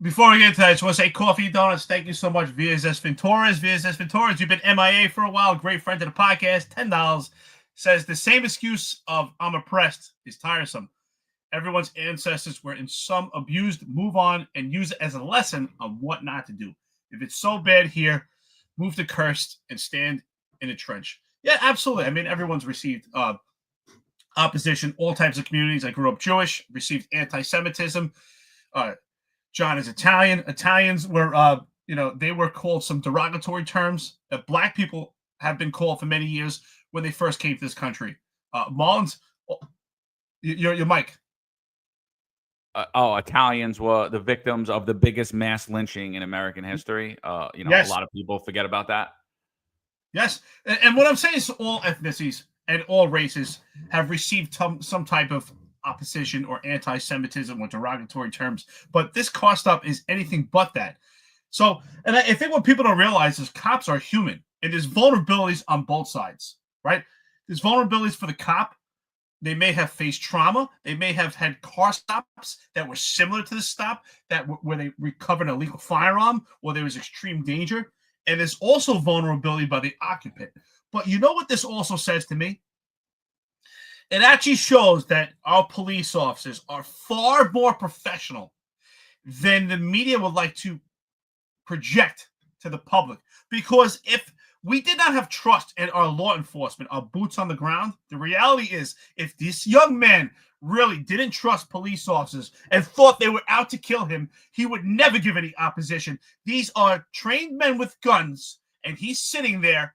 Before we get into that, I just want to say Coffee Donuts, thank you so much. VSS Ventores, you've been MIA for a while. Great friend to the podcast. $10 says the same excuse of I'm oppressed is tiresome. Everyone's ancestors were in some abused. Move on and use it as a lesson on what not to do. If it's so bad here, move to cursed and stand in a trench. Yeah, absolutely. I mean, everyone's received opposition. All types of communities. I grew up Jewish, received anti-Semitism. John is Italian. Italians were, they were called some derogatory terms that black people have been called for many years when they first came to this country. Marlon's, your mic.
Italians were the victims of the biggest mass lynching in American history.
Yes.
A lot of people forget about that.
Yes. And what I'm saying is all ethnicities and all races have received some type of opposition or anti-Semitism or derogatory terms. But this car stop is anything but that. So, and I think what people don't realize is cops are human. And there's vulnerabilities on both sides, right? There's vulnerabilities for the cop. They may have faced trauma. They may have had car stops that were similar to this stop, where they recovered an illegal firearm or there was extreme danger. And there's also vulnerability by the occupant. But you know what this also says to me? It actually shows that our police officers are far more professional than the media would like to project to the public. Because if we did not have trust in our law enforcement, our boots on the ground, the reality is if this young man really didn't trust police officers and thought they were out to kill him, he would never give any opposition. These are trained men with guns, and he's sitting there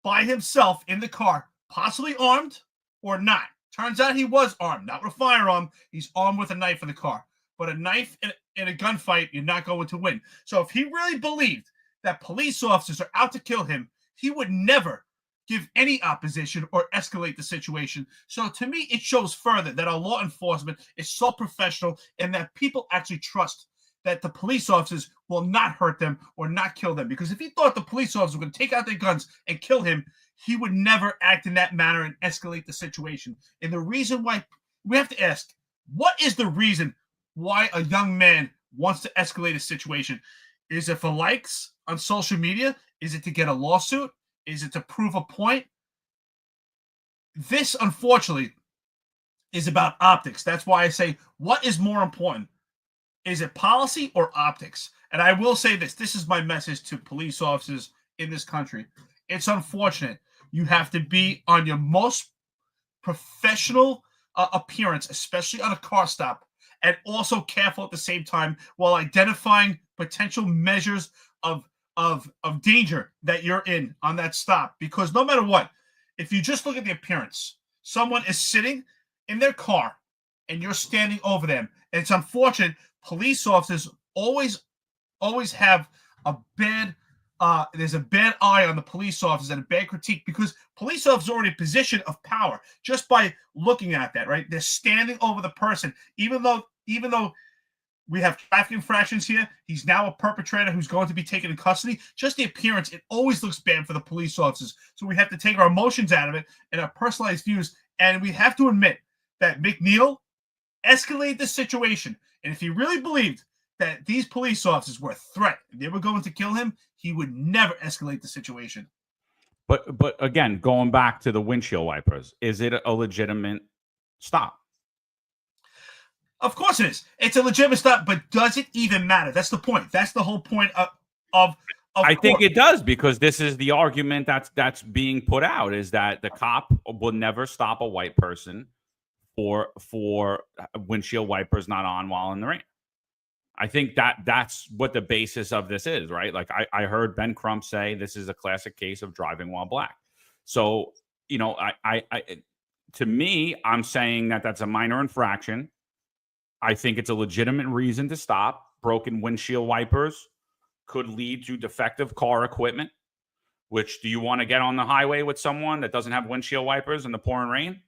by himself in the car, possibly armed or not. Turns out he was armed, not with a firearm. He's armed with a knife in the car. But a knife in a gunfight, you're not going to win. So if he really believed that police officers are out to kill him, he would never give any opposition or escalate the situation. So to me, it shows further that our law enforcement is so professional and that people actually trust that the police officers will not hurt them or not kill them. Because if he thought the police officers were going to take out their guns and kill him, he would never act in that manner and escalate the situation. And the reason why we have to ask, what is the reason why a young man wants to escalate a situation? Is it for likes on social media? Is it to get a lawsuit? Is it to prove a point? This, unfortunately, is about optics. That's why I say, what is more important? Is it policy or optics? And I will say this. This is my message to police officers in this country. It's unfortunate. You have to be on your most professional appearance, especially on a car stop, and also careful at the same time while identifying potential measures of danger that you're in on that stop. Because no matter what, if you just look at the appearance, someone is sitting in their car and you're standing over them. And it's unfortunate. Police officers always have a bad there's a bad eye on the police officers and a bad critique because police officers are already in a position of power just by looking at that, right? They're standing over the person, even though we have traffic infractions here. He's now a perpetrator who's going to be taken in custody. Just the appearance, it always looks bad for the police officers. So we have to take our emotions out of it and our personalized views. And we have to admit that McNeil escalated the situation. And if he really believed that these police officers were a threat and they were going to kill him, he would never escalate the situation.
But again, going back to the windshield wipers, is it a legitimate stop?
Of course it is. It's a legitimate stop, but does it even matter? That's the point. That's the whole point of
I think it does, because this is the argument that's being put out, is that the cop will never stop a white person for windshield wipers not on while in the rain. I think that's what the basis of this is, right? Like I heard Ben Crump say this is a classic case of driving while black. So, I to me, I'm saying that's a minor infraction. I think it's a legitimate reason to stop. Broken windshield wipers could lead to defective car equipment, which, do you want to get on the highway with someone that doesn't have windshield wipers in the pouring rain?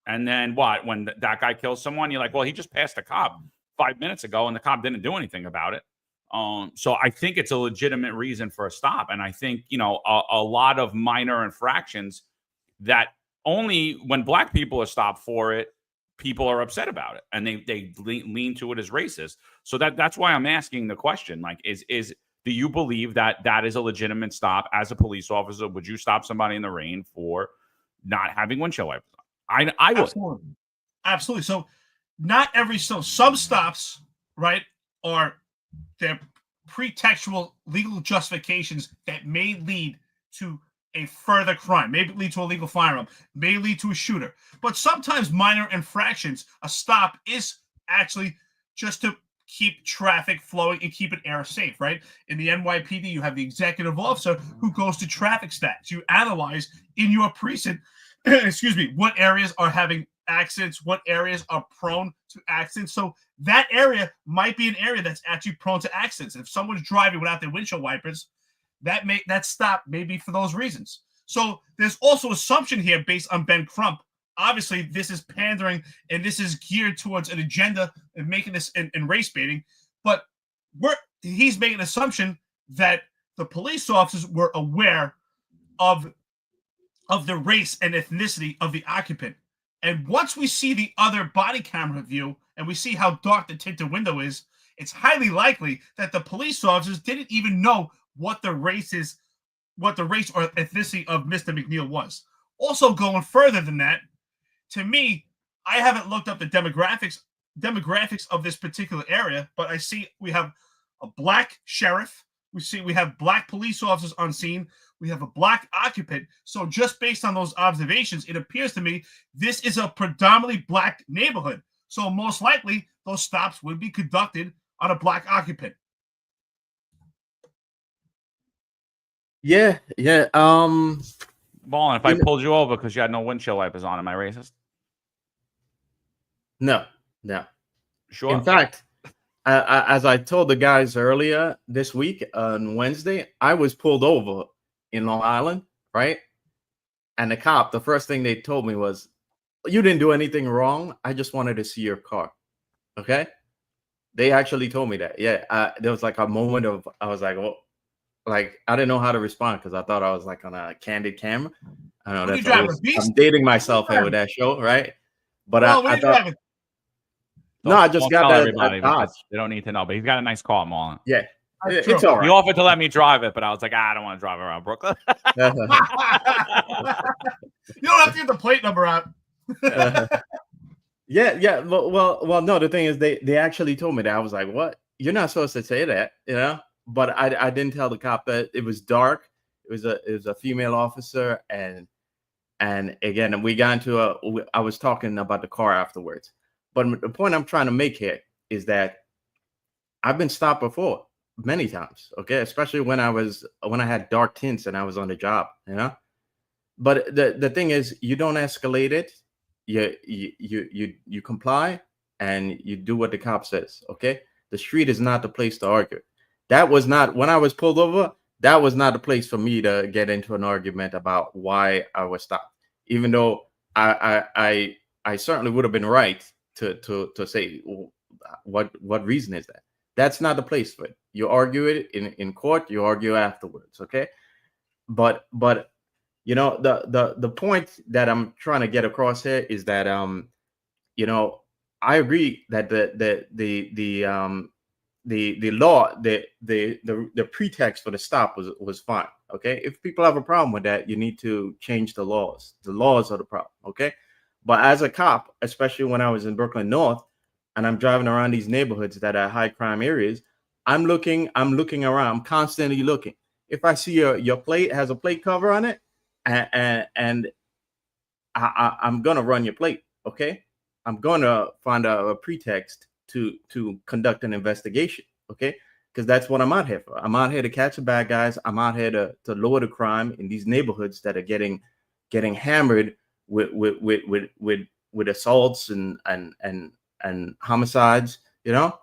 And then what? When that guy kills someone, you're like, well, he just passed a cop 5 minutes ago and the cop didn't do anything about it. So I think it's a legitimate reason for a stop. And I think, a lot of minor infractions that only when black people are stopped for it, people are upset about it and they lean to it as racist. So that's why I'm asking the question. Like, do you believe that is a legitimate stop as a police officer? Would you stop somebody in the rain for not having windshield wipers on? I would.
Absolutely. So some stops, right, are they're pretextual legal justifications that may lead to a further crime, may lead to a legal firearm, may lead to a shooter. But sometimes minor infractions, a stop is actually just to keep traffic flowing and keep an area safe, right? In the NYPD, you have the executive officer who goes to traffic stats. You analyze in your precinct, what areas are having accidents, what areas are prone to accidents. So that area might be an area that's actually prone to accidents. If someone's driving without their windshield wipers, that stop may be for those reasons. So there's also assumption here based on Ben Crump. Obviously, this is pandering and this is geared towards an agenda and making this in race baiting. But he's making an assumption that the police officers were aware of the race and ethnicity of the occupant. And once we see the other body camera view and we see how dark the tinted window is, it's highly likely that the police officers didn't even know what the race or ethnicity of Mr. McNeil was. Also, going further than that, to me, I haven't looked up the demographics of this particular area, but I see we have a black sheriff. We have black police officers on scene. We have a black occupant. So just based on those observations, it appears to me this is a predominantly black neighborhood. So most likely those stops would be conducted on a black occupant.
Yeah.
Marlon, if I pulled you over because you had no windshield wipers on, am I racist?
No.
Sure.
In fact, as I told the guys earlier this week on Wednesday, I was pulled over in Long Island, right? And the cop, the first thing they told me was, "You didn't do anything wrong. I just wanted to see your car." Okay? They actually told me that. Yeah, there was like a moment of, I was like, "Oh," like I didn't know how to respond because I thought I was like on a candid camera. I know that's I'm dating myself here with that show, right? But I thought. No, I just got
everybody because they don't need to know. But he's got a nice car, Marlon.
Yeah, it's all right.
He offered to let me drive it, but I was like, I don't want to drive around Brooklyn.
You don't have to get the plate number out.
Yeah. Well. No, the thing is, they actually told me that. I was like, "What? You're not supposed to say that," you know. But I didn't tell the cop that it was dark. It was a female officer, and again, we got into I was talking about the car afterwards. But the point I'm trying to make here is that I've been stopped before many times, okay? Especially when I had dark tints and I was on the job, you know? But the thing is, you don't escalate it. You comply and you do what the cop says, okay? The street is not the place to argue. That was not, when I was pulled over, that was not the place for me to get into an argument about why I was stopped. Even though I certainly would have been right to say what reason is that. That's not the place for it. You argue it in court, you argue afterwards, okay? But you know, the point that I'm trying to get across here is that you know, I agree that the law, the pretext for the stop was fine, okay? If people have a problem with that, you need to change the laws. The laws are the problem, okay? But as a cop, especially when I was in Brooklyn North and I'm driving around these neighborhoods that are high crime areas, I'm looking around, I'm constantly looking. If I see your plate has a plate cover on it, and I'm gonna run your plate, okay? I'm gonna find a pretext to conduct an investigation, okay? Because that's what I'm out here for. I'm out here to catch the bad guys. I'm out here to lower the crime in these neighborhoods that are getting hammered with assaults and homicides, you know.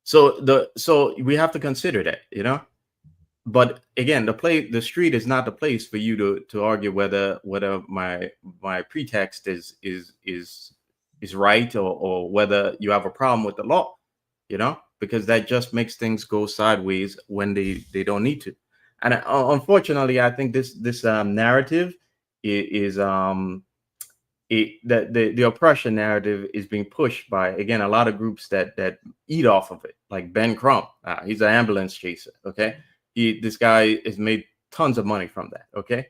So we have to consider that, you know. But again, the street is not the place for you to argue whether my pretext is right or whether you have a problem with the law, you know, because that just makes things go sideways when they don't need to. And unfortunately, I think this narrative is the oppression narrative is being pushed by, again, a lot of groups that eat off of it, like Ben Crump. He's an ambulance chaser. Okay, this guy has made tons of money from that. Okay,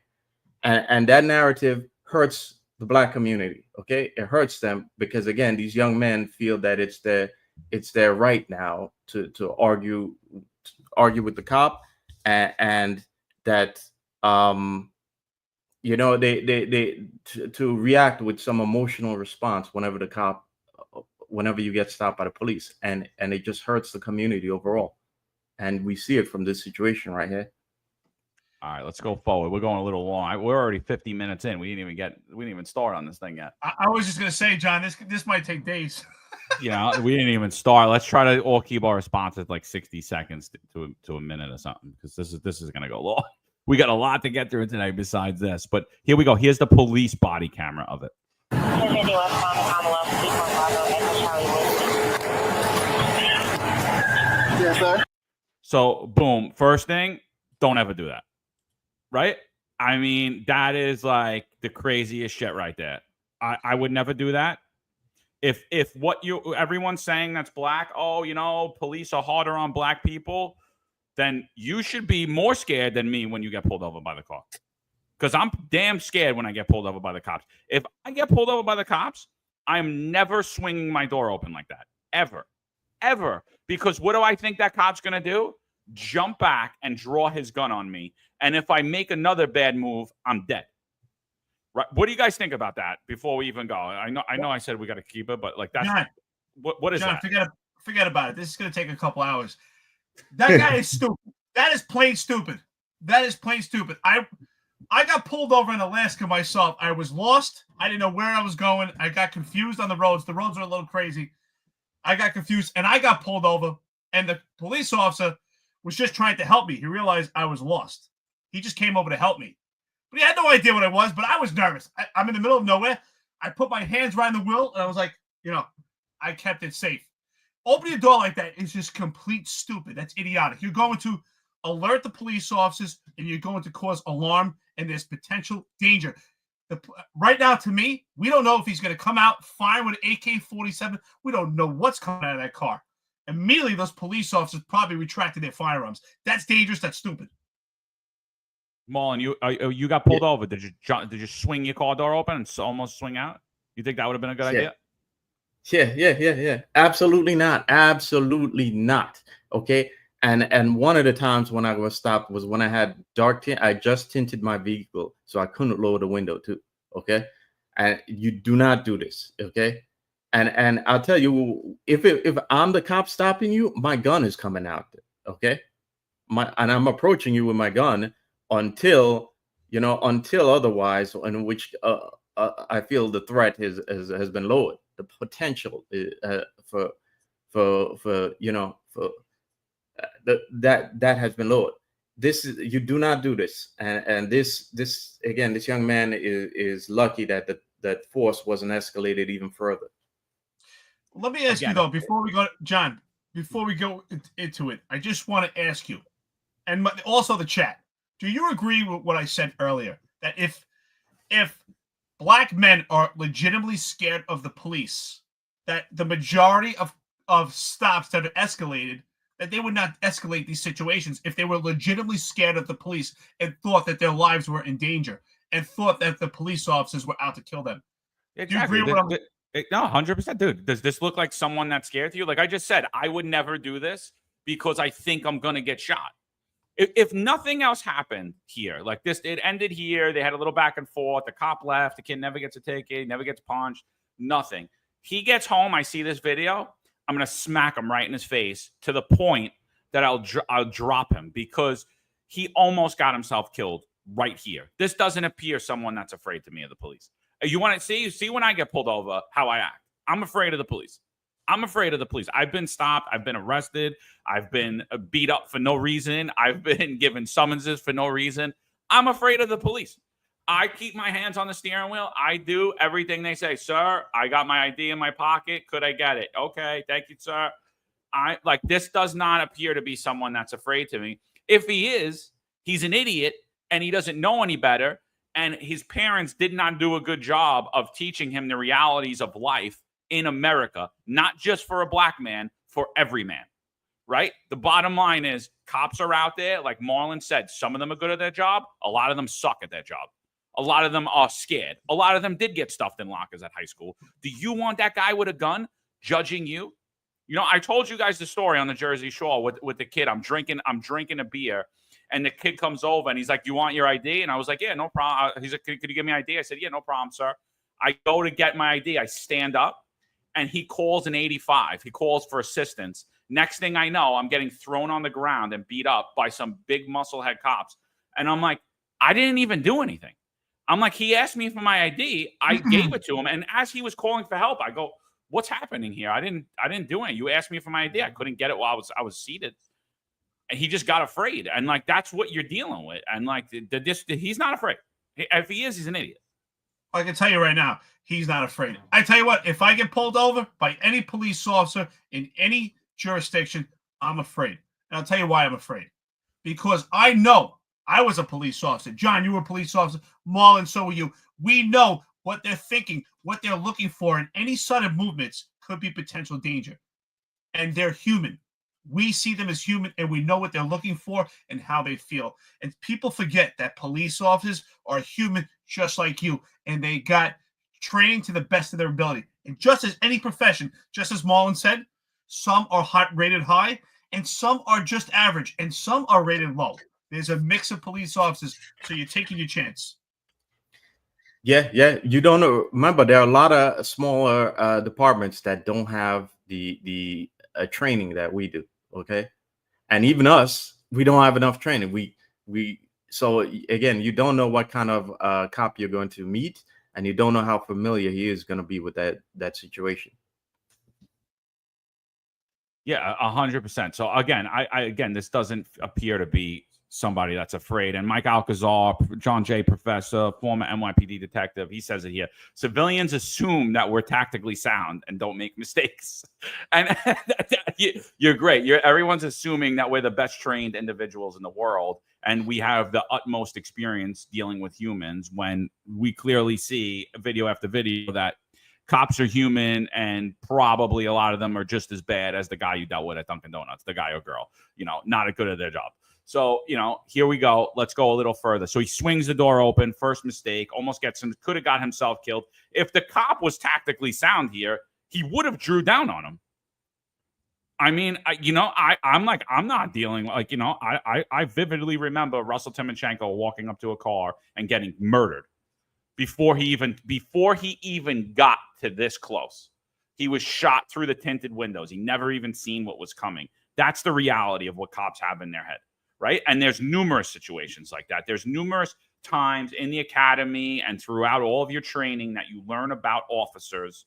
and that narrative hurts the Black community. Okay, it hurts them because, again, these young men feel that it's their right now to argue with the cop, and that they to react with some emotional response whenever you get stopped by the police, and it just hurts the community overall, and we see it from this situation right here.
All right, let's go forward. We're going a little long. We're already 50 minutes in. We didn't even start on this thing yet.
I was just gonna say, John, this might take days.
Yeah, we didn't even start. Let's try to all keep our responses like 60 seconds to a minute or something, because this is gonna go long. We got a lot to get through today besides this, but here we go. Here's the police body camera of it.
Yes, sir.
So, boom. First thing, don't ever do that. Right? I mean, that is like the craziest shit right there. I would never do that. If what everyone's saying that's Black, police are harder on Black people, then you should be more scared than me when you get pulled over by the car. Because I'm damn scared when I get pulled over by the cops. If I get pulled over by the cops, I'm never swinging my door open like that. Ever. Ever. Because what do I think that cop's going to do? Jump back and draw his gun on me. And if I make another bad move, I'm dead. Right? What do you guys think about that before we even go? I know I said we got to keep it, but like that's
John,
what is
John,
that?
Forget about it. This is going to take a couple hours. That guy is stupid. That is plain stupid. That is plain stupid. I got pulled over in Alaska myself. I was lost. I didn't know where I was going. I got confused on the roads. The roads are a little crazy. I got confused, and I got pulled over, and the police officer was just trying to help me. He realized I was lost. He just came over to help me. But he had no idea what I was, but I was nervous. I'm in the middle of nowhere. I put my hands right on the wheel, and I was like, I kept it safe. Opening a door like that is just complete stupid. That's idiotic. You're going to alert the police officers, and you're going to cause alarm, and there's potential danger. Right now, to me, we don't know if he's going to come out firing with an AK-47. We don't know what's coming out of that car. Immediately, those police officers probably retracted their firearms. That's dangerous. That's stupid.
Marlon, you got pulled over. Did you swing your car door open and almost swing out? You think that would have been a good idea?
Yeah. Absolutely not. Absolutely not. Okay. And one of the times when I was stopped was when I had dark tint. I just tinted my vehicle, so I couldn't lower the window too. Okay. And you do not do this. Okay. And I'll tell you, if I'm the cop stopping you, my gun is coming out. Okay. And I'm approaching you with my gun until otherwise, in which I feel the threat has been lowered. The potential for that has been lowered. You do not do this, and this again, this young man is lucky that that force wasn't escalated even further.
Let me ask you though, before we go, John, before we go into it, I just want to ask you, and also the chat, do you agree with what I said earlier, that if Black men are legitimately scared of the police, that the majority of stops that are escalated, that they would not escalate these situations if they were legitimately scared of the police and thought that their lives were in danger and thought that the police officers were out to kill them?
Exactly.
Do you agree with
No, 100%, dude. Does this look like someone that's scared to you? Like I just said, I would never do this because I think I'm going to get shot. If nothing else happened here, like this, it ended here. They had a little back and forth. The cop left. The kid never gets a ticket. He never gets punched. Nothing. He gets home. I see this video. I'm going to smack him right in his face to the point that I'll drop him because he almost got himself killed right here. This doesn't appear someone that's afraid to me of the police. You want to see when I get pulled over, how I act. I'm afraid of the police. I'm afraid of the police. I've been stopped. I've been arrested. I've been beat up for no reason. I've been given summonses for no reason. I'm afraid of the police. I keep my hands on the steering wheel. I do everything they say. Sir, I got my ID in my pocket. Could I get it? Okay. Thank you, sir. This does not appear to be someone that's afraid to me. If he is, he's an idiot and he doesn't know any better. And his parents did not do a good job of teaching him the realities of life in America, not just for a black man, for every man, right? The bottom line is cops are out there. Like Marlon said, some of them are good at their job. A lot of them suck at their job. A lot of them are scared. A lot of them did get stuffed in lockers at high school. Do you want that guy with a gun judging you? You know, I told you guys the story on the Jersey Shore with the kid. I'm drinking a beer. And the kid comes over and he's like, "You want your ID?" And I was like, "Yeah, no problem." He's like, "Could you give me ID?" I said, "Yeah, no problem, sir." I go to get my ID. I stand up and he calls an 85. He calls for assistance. Next thing I know, I'm getting thrown on the ground and beat up by some big musclehead cops. And I'm like, I didn't even do anything. I'm like, he asked me for my ID. I gave it to him. And as he was calling for help, I go, "What's happening here? I didn't do anything. You asked me for my ID. I couldn't get it while I was seated." And he just got afraid. And like, that's what you're dealing with. And like, he's not afraid. If he is, he's an idiot.
I can tell you right now, he's not afraid. I tell you what, if I get pulled over by any police officer in any jurisdiction, I'm afraid. And I'll tell you why I'm afraid. Because I know I was a police officer. John, you were a police officer. Marlon, so were you. We know what they're thinking, what they're looking for, and any sudden movements could be potential danger. And they're human. We see them as human, and we know what they're looking for and how they feel. And people forget that police officers are human just like you, and they got training to the best of their ability. And just as any profession, just as Marlon said, some are rated high, and some are just average, and some are rated low. There's a mix of police officers, so you're taking your chance.
Yeah. You don't know. Remember, there are a lot of smaller departments that don't have the training that we do. Okay, and even us, we don't have enough training. So again, you don't know what kind of cop you're going to meet, and you don't know how familiar he is going to be with that situation.
Yeah, 100%. So again, I this doesn't appear to be somebody that's afraid. And Mike Alcazar, John Jay professor, former NYPD detective, he says it here. Civilians assume that we're tactically sound and don't make mistakes. And you're great. Everyone's assuming that we're the best trained individuals in the world and we have the utmost experience dealing with humans, when we clearly see video after video that cops are human, and probably a lot of them are just as bad as the guy you dealt with at Dunkin' Donuts, the guy or girl, not as good at their job. So, here we go. Let's go a little further. So he swings the door open. First mistake. Almost could have got himself killed. If the cop was tactically sound here, he would have drew down on him. I mean, I'm not dealing like, I vividly remember Russell Timoshenko walking up to a car and getting murdered before he even got to this close. He was shot through the tinted windows. He never even seen what was coming. That's the reality of what cops have in their head. Right. And there's numerous situations like that. There's numerous times in the academy and throughout all of your training that you learn about officers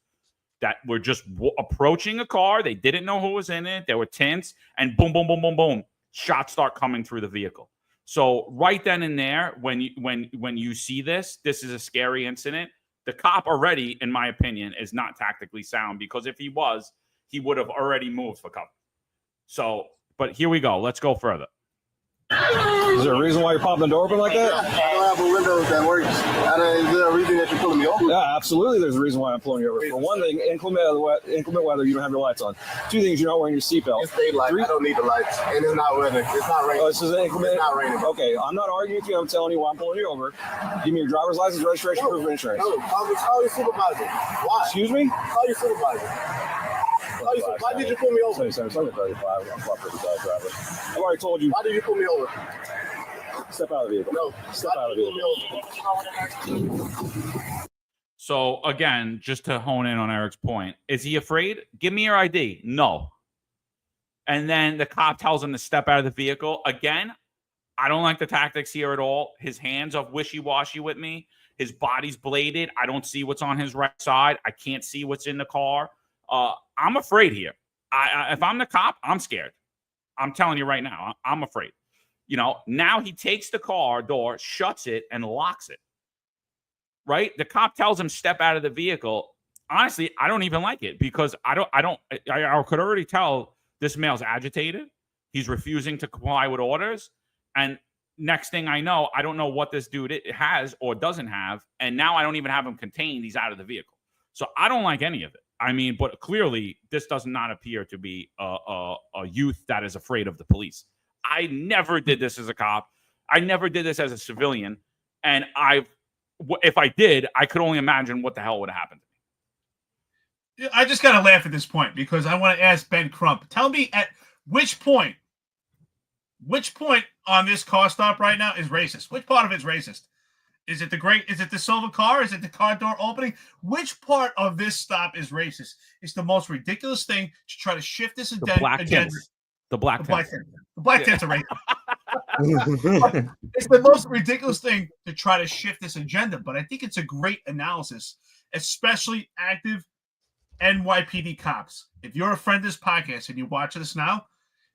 that were just approaching a car. They didn't know who was in it. There were tints, and boom, boom, boom, boom, boom. Shots start coming through the vehicle. So right then and there, when you see this is a scary incident. The cop already, in my opinion, is not tactically sound, because if he was, he would have already moved for cover. So, but here we go. Let's go further.
Is there a reason why you're popping the door open like that?
I don't have a window that works. Is there a reason that you're pulling me over?
Yeah, absolutely. There's a reason why I'm pulling you over. For one thing, inclement weather, you don't have your lights on. Two things, you're not wearing your seatbelt.
It's daylight. I don't need the lights. And it's not weather. It's not raining.
Oh, this is inclement?
It's not raining.
Okay, I'm not arguing with you. I'm telling you why I'm pulling you over. Give me your driver's license, registration, proof of insurance.
No, call your supervisor. Why?
Excuse me?
Call your supervisor. Why did you pull me over?
2735. I'm cooperative driver. I've already told you.
Why did you pull me over?
Step out of the vehicle.
No.
Step out of the vehicle.
So again, just to hone in on Eric's point, is he afraid? Give me your ID. No. And then the cop tells him to step out of the vehicle. Again, I don't like the tactics here at all. His hands are wishy-washy with me. His body's bladed. I don't see what's on his right side. I can't see what's in the car. I'm afraid here. If I'm the cop, I'm scared. I'm telling you right now, I'm afraid. Now he takes the car door, shuts it, and locks it. Right? The cop tells him step out of the vehicle. Honestly, I don't even like it, because I could already tell this male's agitated. He's refusing to comply with orders. And next thing I know, I don't know what this dude has or doesn't have. And now I don't even have him contained. He's out of the vehicle. So I don't like any of it. I mean, but clearly this does not appear to be a youth that is afraid of the police. I never did this as a cop. I never did this as a civilian. And if I did, I could only imagine what the hell would have happened to me.
I just got to laugh at this point because I want to ask Ben Crump. Tell me at which point on this car stop right now is racist? Which part of it's racist? Is it the silver car? Is it the car door opening? Which part of this stop is racist? It's the most ridiculous thing to try to shift this agenda.
The black tents.
The black tents are racist. It's the most ridiculous thing to try to shift this agenda, but I think it's a great analysis, especially active NYPD cops. If you're a friend of this podcast and you watch this now,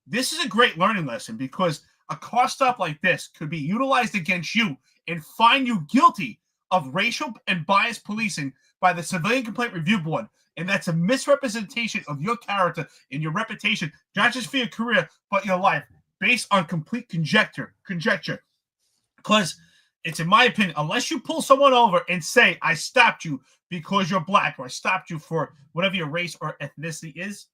this is a great learning lesson because a car stop like this could be utilized against you and find you guilty of racial and biased policing by the Civilian Complaint Review Board. And that's a misrepresentation of your character and your reputation, not just for your career, but your life, based on complete conjecture. Because it's, in my opinion, unless you pull someone over and say, I stopped you because you're black, or I stopped you for whatever your race or ethnicity is,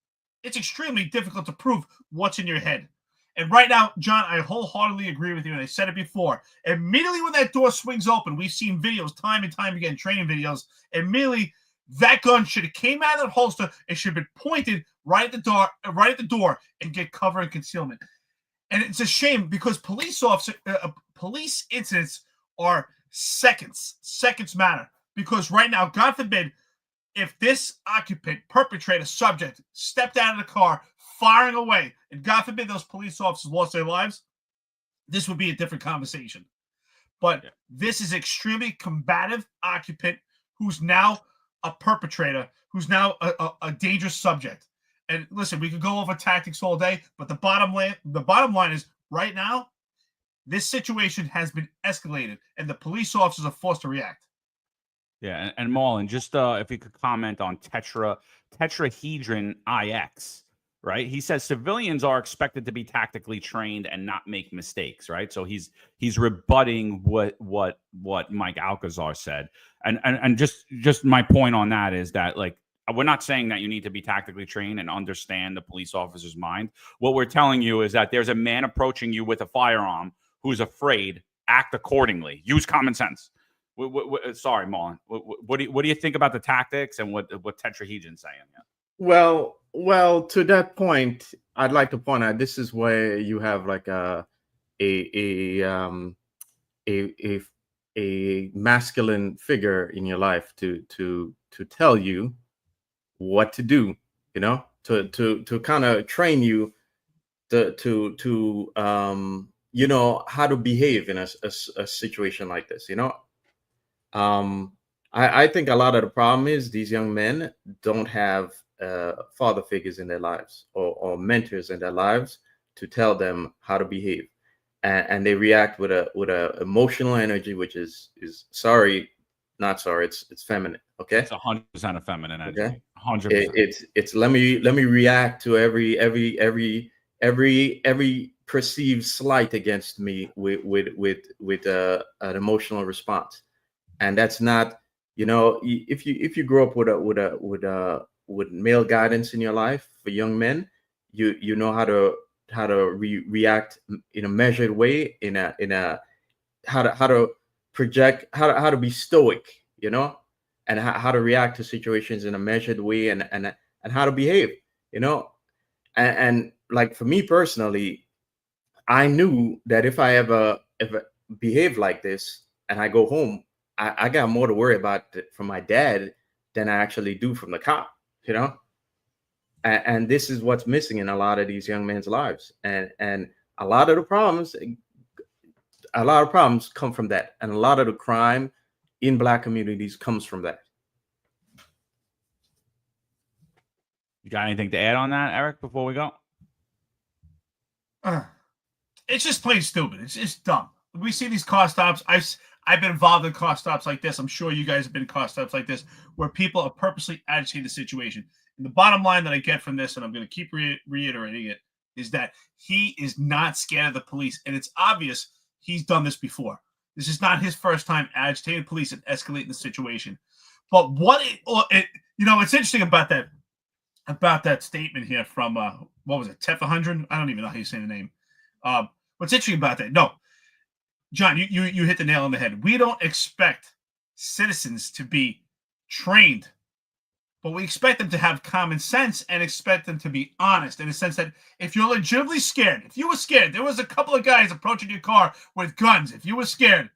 it's extremely difficult to prove what's in your head. And right now, John, I wholeheartedly agree with you, and I said it before. Immediately when that door swings open, we've seen videos time and time again, training videos, immediately that gun should have came out of the holster. It should have been pointed right at the door and get cover and concealment. And it's a shame because police incidents are seconds. Seconds matter. Because right now, God forbid, if this occupant, perpetrator, subject stepped out of the car, firing away, and God forbid those police officers lost their lives, this would be a different conversation. But this is extremely combative occupant who's now a perpetrator, who's now a dangerous subject. And listen, we could go over tactics all day, but the bottom line is right now, this situation has been escalated, and the police officers are forced to react.
Yeah, and Marlon, just if you could comment on tetrahedron IX, right? He says civilians are expected to be tactically trained and not make mistakes, right? So he's rebutting what Mike Alcazar said, and just my point on that is that, like, we're not saying that you need to be tactically trained and understand the police officer's mind. What we're telling you is that there's a man approaching you with a firearm who's afraid. Act accordingly. Use common sense. Sorry, Marlon. What do you think about the tactics and what tetrahedron's saying? Yeah.
Well, to that point, I'd like to point out this is where you have like a masculine figure in your life to tell you what to do, you know, to kind of train you to you know, how to behave in a situation like this, you know. I think a lot of the problem is these young men don't have father figures in their lives or mentors in their lives to tell them how to behave, and they react with a emotional energy, which is not sorry, it's feminine. Okay,
it's 100% a feminine energy.
Okay,
100%.
It's let me react to every perceived slight against me with an emotional response. And that's not, you know, if you grow up with male guidance in your life for young men, you know how to react in a measured way, in a how to project, how to be stoic, you know, and how to react to situations in a measured way, and how to behave, you know, and like for me personally, I knew that if I ever behave like this and I go home, I got more to worry about from my dad than I actually do from the cop, you know? And this is what's missing in a lot of these young men's lives. And a lot of problems come from that. And a lot of the crime in Black communities comes from that.
You got anything to add on that, Eric, before we go?
It's just plain stupid. It's just dumb. We see these car stops. I've been involved in car stops like this. I'm sure you guys have been in car stops like this, where people are purposely agitating the situation. And the bottom line that I get from this, and I'm going to keep reiterating it, is that he is not scared of the police. And it's obvious he's done this before. This is not his first time agitating police and escalating the situation. But it's interesting about that statement here from what was it, Tef 100? I don't even know how you say the name. What's interesting about that? No, John, you hit the nail on the head. We don't expect citizens to be trained, but we expect them to have common sense and expect them to be honest in the sense that if you're legitimately scared, if you were scared, there was a couple of guys approaching your car with guns. If you were scared,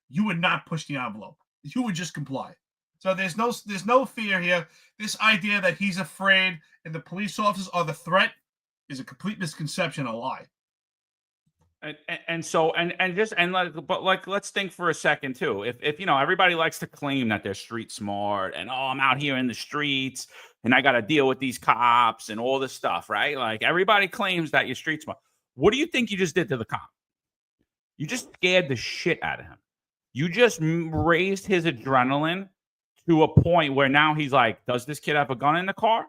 you would not push the envelope. You would just comply. So there's no fear here. This idea that he's afraid and the police officers are the threat is a complete misconception, a lie.
Let's think for a second too. If everybody likes to claim that they're street smart and I'm out here in the streets and I got to deal with these cops and all this stuff, right? Like everybody claims that you're street smart. What do you think you just did to the cop? You just scared the shit out of him. You just raised his adrenaline to a point where now he's like, does this kid have a gun in the car?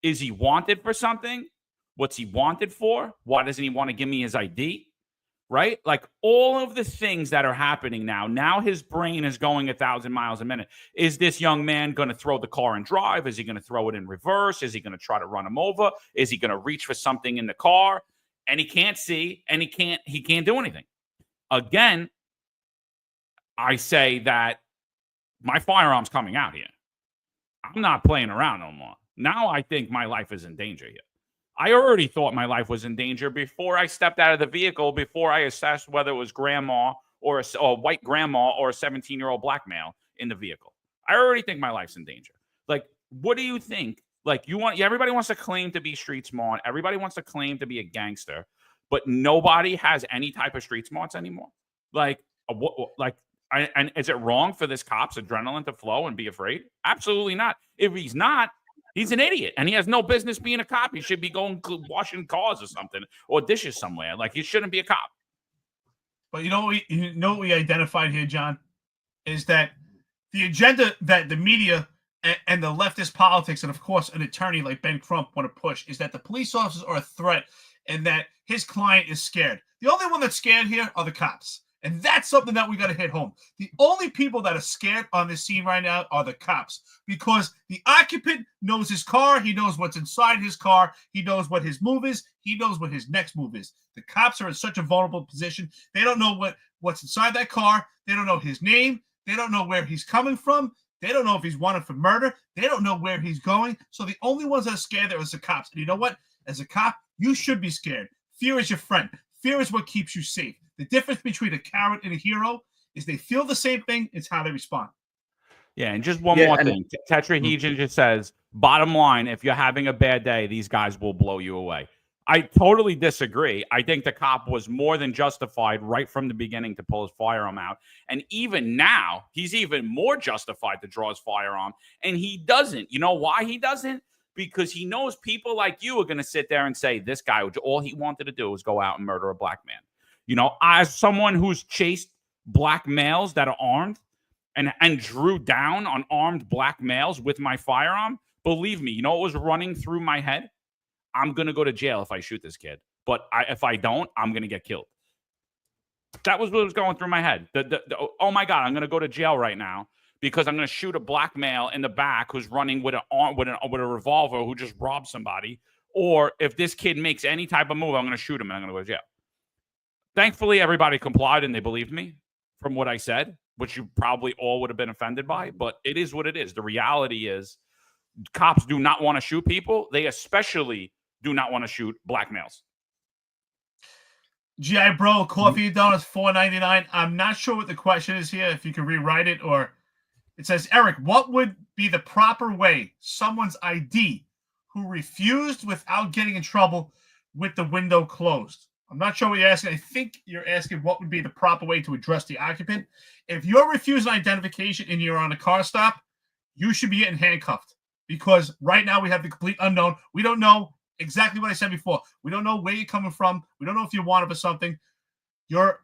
Is he wanted for something? What's he wanted for? Why doesn't he want to give me his ID? Right? Like all of the things that are happening now his brain is going 1,000 miles a minute. Is this young man going to throw the car and drive? Is he going to throw it in reverse? Is he going to try to run him over? Is he going to reach for something in the car? And he can't see and he can't do anything. Again, I say that my firearm's coming out here. I'm not playing around no more. Now I think my life is in danger here. I already thought my life was in danger before I stepped out of the vehicle, before I assessed whether it was grandma or a white grandma or a 17-year-old black male in the vehicle. I already think my life's in danger. Like, what do you think? Like, everybody wants to claim to be street smart. Everybody wants to claim to be a gangster, but nobody has any type of street smarts anymore. And is it wrong for this cop's adrenaline to flow and be afraid? Absolutely not. If he's not, he's an idiot, and he has no business being a cop. He should be going washing cars or something, or dishes somewhere. Like, he shouldn't be a cop.
But you know what we identified here, John, is that the agenda that the media and the leftist politics, and of course an attorney like Ben Crump want to push, is that the police officers are a threat and that his client is scared. The only one that's scared here are the cops. And that's something that we got to hit home. The only people that are scared on this scene right now are the cops, because the occupant knows his car. He knows what's inside his car. He knows what his move is. He knows what his next move is. The cops are in such a vulnerable position. They don't know what's inside that car. They don't know his name. They don't know where he's coming from. They don't know if he's wanted for murder. They don't know where he's going. So the only ones that are scared there is the cops. And you know what? As a cop, you should be scared. Fear is your friend. Fear is what keeps you safe. The difference between a coward and a hero is they feel the same thing. It's how they respond.
Yeah, and just one more thing. Tetrahedron just says, bottom line, if you're having a bad day, these guys will blow you away. I totally disagree. I think the cop was more than justified right from the beginning to pull his firearm out. And even now, he's even more justified to draw his firearm. And he doesn't. You know why he doesn't? Because he knows people like you are going to sit there and say, this guy, all he wanted to do was go out and murder a black man. You know, as someone who's chased black males that are armed and drew down on armed black males with my firearm, believe me, you know what was running through my head? I'm going to go to jail if I shoot this kid. But if I don't, I'm going to get killed. That was what was going through my head. Oh, my God, I'm going to go to jail right now because I'm going to shoot a black male in the back who's running with a revolver who just robbed somebody. Or if this kid makes any type of move, I'm going to shoot him and I'm going to go to jail. Thankfully, everybody complied and they believed me from what I said, which you probably all would have been offended by. But it is what it is. The reality is cops do not want to shoot people. They especially do not want to shoot black males.
GI Bro, coffee donuts, $4.99. I'm not sure what the question is here. If you can rewrite it, or it says, Eric, what would be the proper way someone's ID who refused without getting in trouble with the window closed? I'm not sure what you're asking. I think you're asking what would be the proper way to address the occupant. If you're refusing identification and you're on a car stop, you should be getting handcuffed, because right now we have the complete unknown. We don't know exactly what I said before. We don't know where you're coming from. We don't know if you're wanted for something. You've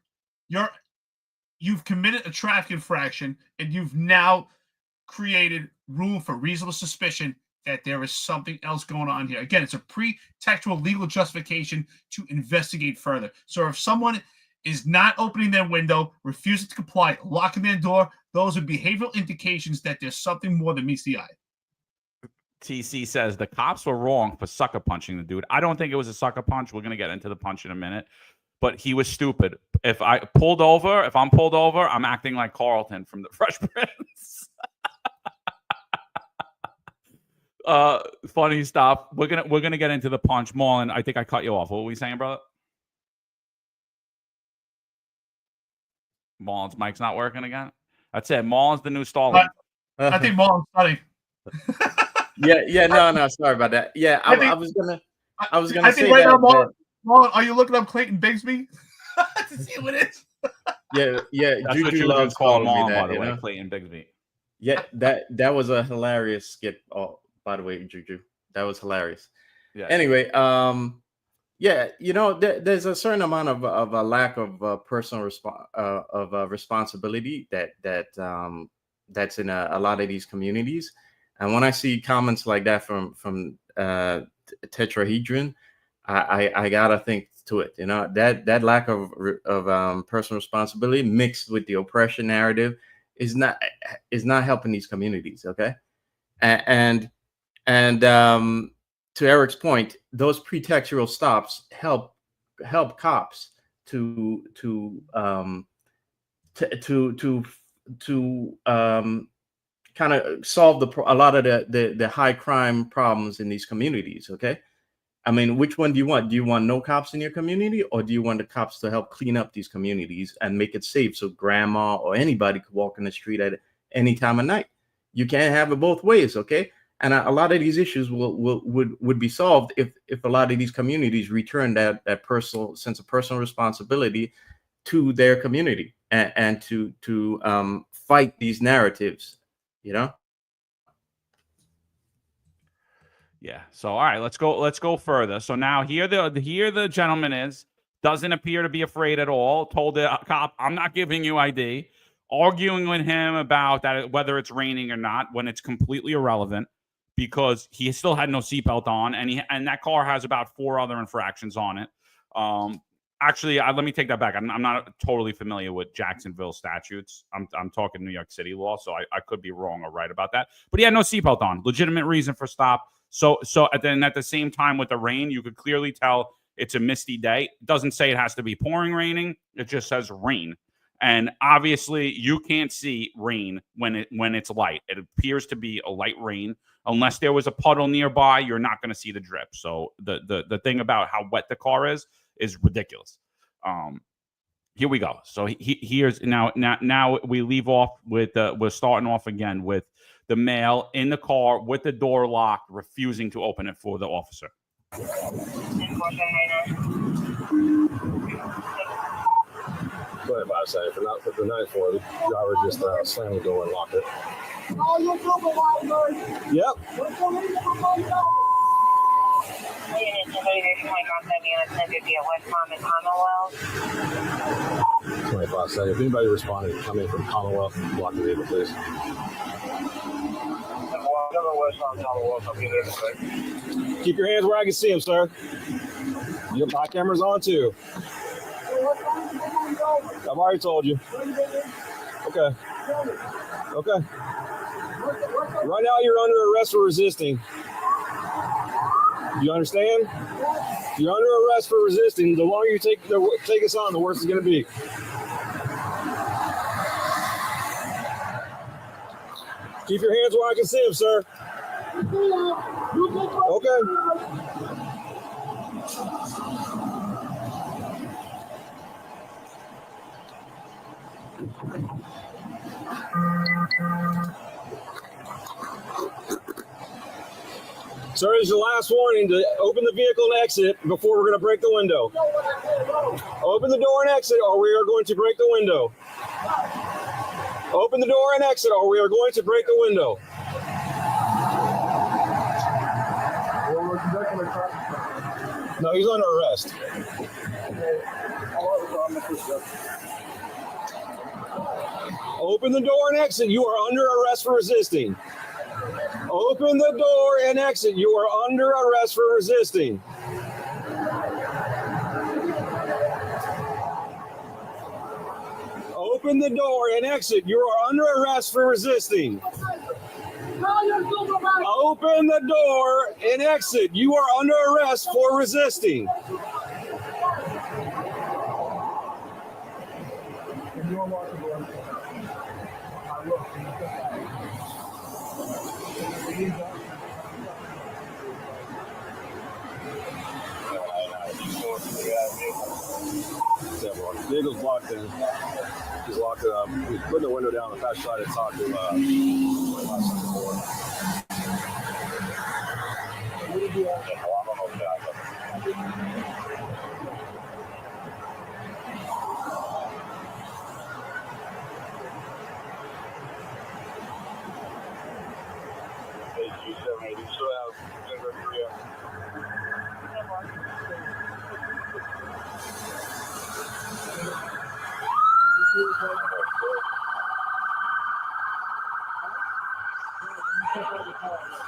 committed a traffic infraction, and you've now created room for reasonable suspicion that there is something else going on here. Again, it's a pretextual legal justification to investigate further. So if someone is not opening their window, refusing to comply, locking their door. Those are behavioral indications that there's something more than meets the eye.
TC says the cops were wrong for sucker punching the dude. I don't think it was a sucker punch. We're going to get into the punch in a minute. But he was stupid. If I'm pulled over, I'm acting like Carlton from the Fresh Prince. Funny stuff. We're gonna get into the punch. Marlon, I think I cut you off. What were we saying, brother? Marlon's mic's not working again. That's it. Marlon's the new Starlink.
I think Marlon's funny.
No, sorry about that. Yeah, I was gonna say
right
that.
Now, Marlon, are you looking up Clayton Bigsby to see what it is?
Yeah.
That's
Juju
what you
loves
call
calling me
Marlon,
that,
by the way,
know?
Clayton Bigsby.
Yeah, that was a hilarious skit. Oh, by the way, Juju, that was hilarious.
Yeah.
Anyway, there's a certain amount of a lack of personal responsibility that's in a lot of these communities, and when I see comments like that from Tetrahedron, I gotta think to it. That lack of personal responsibility mixed with the oppression narrative is not helping these communities. Okay, and to Eric's point, those pretextual stops help cops to kind of solve a lot of the high crime problems in these communities. Okay, I mean, which one do you want? Do you want no cops in your community, or do you want the cops to help clean up these communities and make it safe so grandma or anybody could walk in the street at any time of night? You can't have it both ways. Okay. And a lot of these issues would be solved if a lot of these communities return that personal sense of personal responsibility to their community and to fight these narratives,
Yeah. So all right, let's go further. So now here the gentleman doesn't appear to be afraid at all. Told the cop, "I'm not giving you ID." Arguing with him about that whether it's raining or not when it's completely irrelevant. Because he still had no seatbelt on, and that car has about 4 other infractions on it. Actually, let me take that back. I'm not totally familiar with Jacksonville statutes. I'm talking New York City law, so I could be wrong or right about that. But he had no seatbelt on. Legitimate reason for stop. So at the same time with the rain, you could clearly tell it's a misty day. It doesn't say it has to be pouring raining. It just says rain. And obviously, you can't see rain when it's light. It appears to be a light rain. Unless there was a puddle nearby, you're not going to see the drip. So the thing about how wet the car is ridiculous. Here we go. So here's now we leave off with we're starting off again with the male in the car with the door locked, refusing to open it for the officer.
25 seconds. For not the 9-4, the driver just slammed the door and locked it. Yep. 25 seconds. If anybody responded, come in from Commonwealth, block the vehicle, please. Keep your hands where I can see them, sir. Yep, my camera's on too. I've already told you. Okay. Right now you're under arrest for resisting. You understand? You're under arrest for resisting. The longer you take us on, the worse it's going to be. Keep your hands where I can see them, sir. Okay. Sir, this is your last warning to open the vehicle and exit before we're going to break the window. Open the door and exit or we are going to break the window. Open the door and exit or we are going to break the window. No, he's under arrest. Open the door and exit. You are under arrest for resisting. Open the door and exit. You are under arrest for resisting. Open the door and exit. You are under arrest for resisting. Open the door and exit. You are under arrest for resisting. Vehicle's blocked in. He's locked it up. He's putting the window down. The fast try to talk to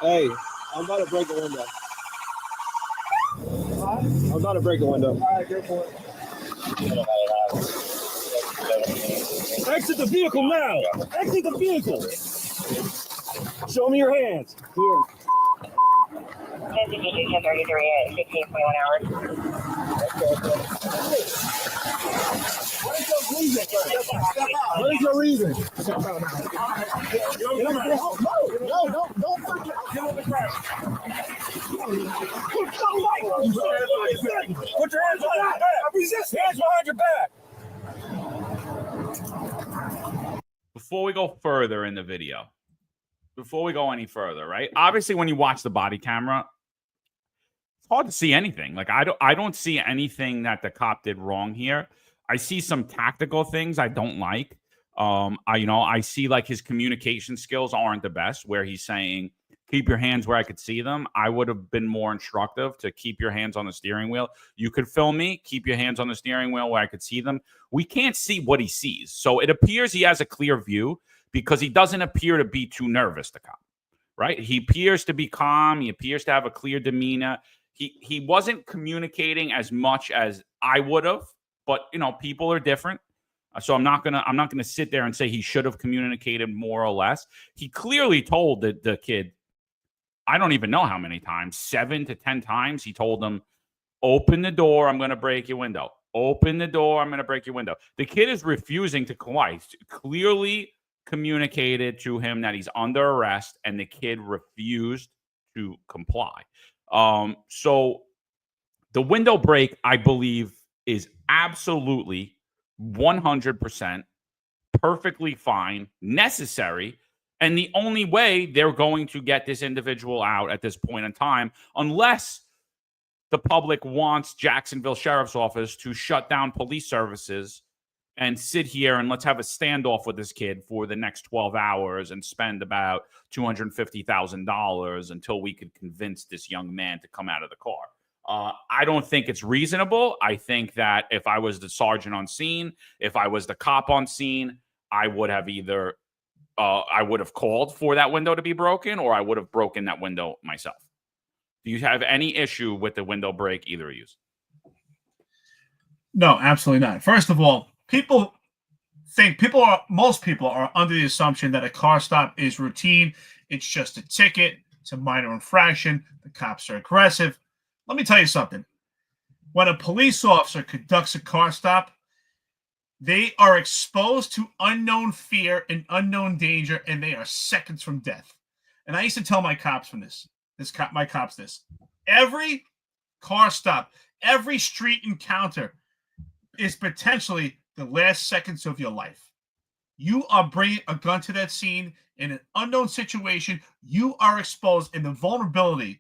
Hey, I'm about to break the window. I'm about to break the window. All right, go for it. Exit the vehicle now. Exit the vehicle. Show me your hands. Here.
Investigation 33 at 15.1 hours.
What is your reason?
Get on the ground. Put your hands behind your back. Resist. Hands behind your back.
Before we go further in the video, before we go any further, right? Obviously, when you watch the body camera, it's hard to see anything. Like I don't see anything that the cop did wrong here. I see some tactical things I don't like. I see like his communication skills aren't the best, where he's saying, keep your hands where I could see them. I would have been more instructive to keep your hands on the steering wheel. You could film me, keep your hands on the steering wheel where I could see them. We can't see what he sees. So it appears he has a clear view because he doesn't appear to be too nervous, the cop, right? He appears to be calm. He appears to have a clear demeanor. He wasn't communicating as much as I would have, but people are different. So I'm not gonna sit there and say he should have communicated more or less. He clearly told the kid, I don't even know how many times, 7 to 10 times, he told him, open the door, I'm gonna break your window. Open the door, I'm gonna break your window. The kid is refusing to comply. Clearly communicated to him that he's under arrest, and the kid refused to comply. So the window break, I believe, is absolutely 100% perfectly fine, necessary, and the only way they're going to get this individual out at this point in time, unless the public wants Jacksonville Sheriff's Office to shut down police services and sit here and let's have a standoff with this kid for the next 12 hours and spend about $250,000 until we could convince this young man to come out of the car. I don't think it's reasonable. I think that if I was the sergeant on scene, if I was the cop on scene, I would have either I would have called for that window to be broken, or I would have broken that window myself. Do you have any issue with the window break, either of you?
No, absolutely not. First of all, most people are under the assumption that a car stop is routine. It's just a ticket. It's a minor infraction. The cops are aggressive. Let me tell you something. When a police officer conducts a car stop, they are exposed to unknown fear and unknown danger, and they are seconds from death. And I used to tell my cops this. Every car stop, every street encounter is potentially the last seconds of your life. You are bringing a gun to that scene in an unknown situation. You are exposed, and the vulnerability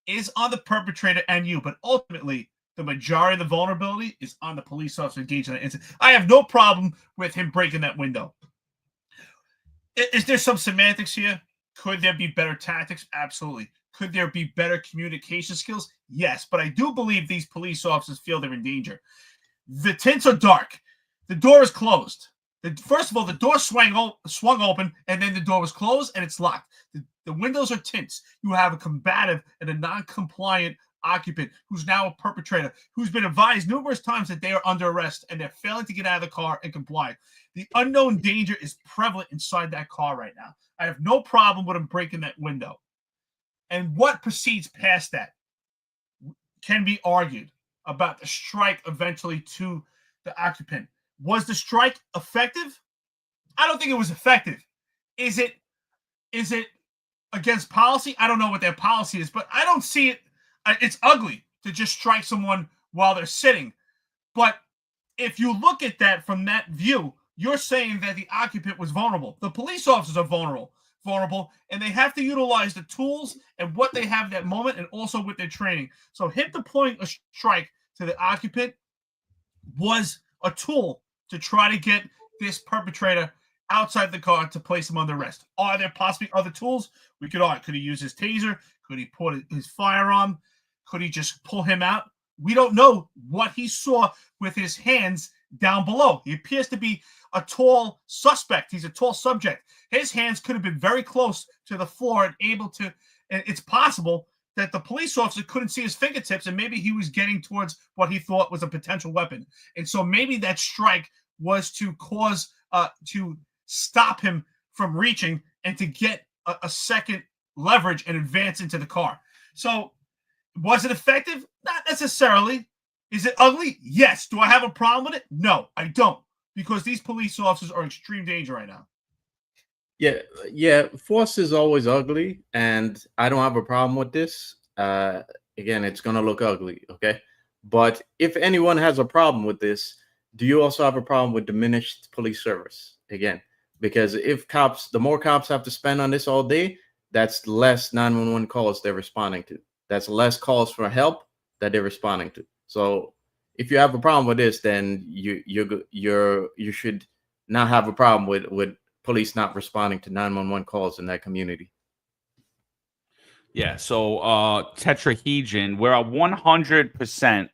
is on the perpetrator and you, but ultimately the majority of the vulnerability is on the police officer engaged in that incident. I have no problem with him breaking that window. Is there some semantics here? Could there be better tactics? Absolutely. Could there be better communication skills? Yes, but I do believe these police officers feel they're in danger. The tints are dark. The door is closed. First of all, the door swung open, and then the door was closed, and it's locked. The windows are tints. You have a combative and a non-compliant occupant who's now a perpetrator, who's been advised numerous times that they are under arrest and they're failing to get out of the car and comply. The unknown danger is prevalent inside that car right now. I have no problem with him breaking that window. And what proceeds past that can be argued about the strike eventually to the occupant. Was the strike effective? I don't think it was effective. Is it against policy? I don't know what their policy is, but I don't see it. It's ugly to just strike someone while they're sitting. But if you look at that from that view, you're saying that the occupant was vulnerable. The police officers are vulnerable, and they have to utilize the tools and what they have at that moment, and also with their training. So deploying a strike to the occupant was a tool to try to get this perpetrator outside the car to place him under arrest. Are there possibly other tools? We could argue. Could he use his taser? Could he put his firearm? Could he just pull him out? We don't know what he saw with his hands down below. He appears to be a tall suspect. He's a tall subject. His hands could have been very close to the floor and able to, and it's possible that the police officer couldn't see his fingertips, and maybe he was getting towards what he thought was a potential weapon. And so maybe that strike was to cause, to stop him from reaching and to get a second leverage and advance into the car. So was it effective? Not necessarily. Is it ugly? Yes. Do I have a problem with it? No, I don't, because these police officers are in extreme danger right now.
Yeah. Force is always ugly, and I don't have a problem with this. Again, it's gonna look ugly, okay? But if anyone has a problem with this, do you also have a problem with diminished police service? Again, because if the more cops have to spend on this all day, that's less 911 calls they're responding to. That's less calls for help that they're responding to. So if you have a problem with this, then you should not have a problem with police not responding to 911 calls in that community.
Yeah. So tetrahedron, we're 100%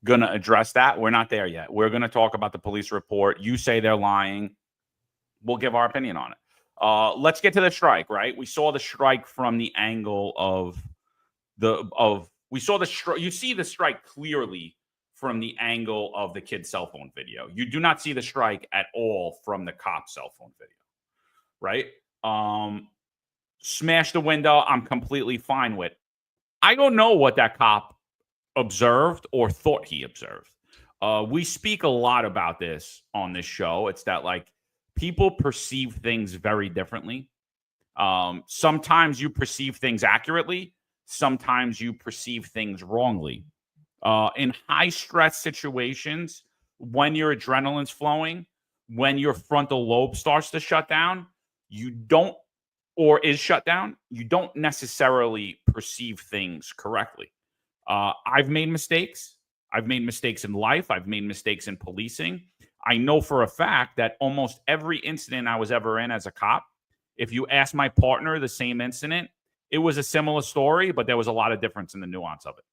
gonna address that. We're not there yet. We're gonna talk about the police report. You say they're lying. We'll give our opinion on it. Let's get to the strike, right? We saw the strike from the angle of we saw the strike. You see the strike clearly from the angle of the kid's cell phone video. You do not see the strike at all from the cop's cell phone video, right? Smash the window, I'm completely fine with. I don't know what that cop observed or thought he observed. We speak a lot about this on this show. It's that, like, people perceive things very differently. Sometimes you perceive things accurately. Sometimes you perceive things wrongly. In high stress situations, when your adrenaline's flowing, when your frontal lobe starts to shut down, is shut down, you don't necessarily perceive things correctly. I've made mistakes. I've made mistakes in life. I've made mistakes in policing. I know for a fact that almost every incident I was ever in as a cop, if you ask my partner the same incident, it was a similar story, but there was a lot of difference in the nuance of it.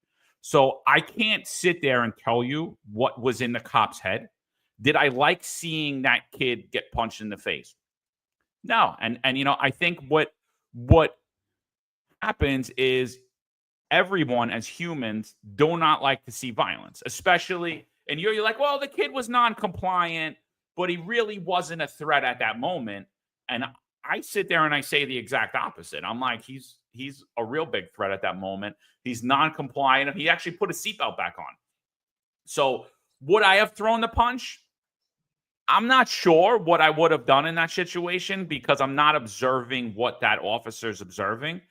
So I can't sit there and tell you what was in the cop's head. Did I like seeing that kid get punched in the face? No. And you know, I think what happens is everyone as humans do not like to see violence, especially, and you're like, well, the kid was non-compliant, but he really wasn't a threat at that moment. And I sit there and I say the exact opposite. I'm like, he's a real big threat at that moment. He's non-compliant. He actually put his seatbelt back on. So would I have thrown the punch? I'm not sure what I would have done in that situation because I'm not observing what that officer's observing.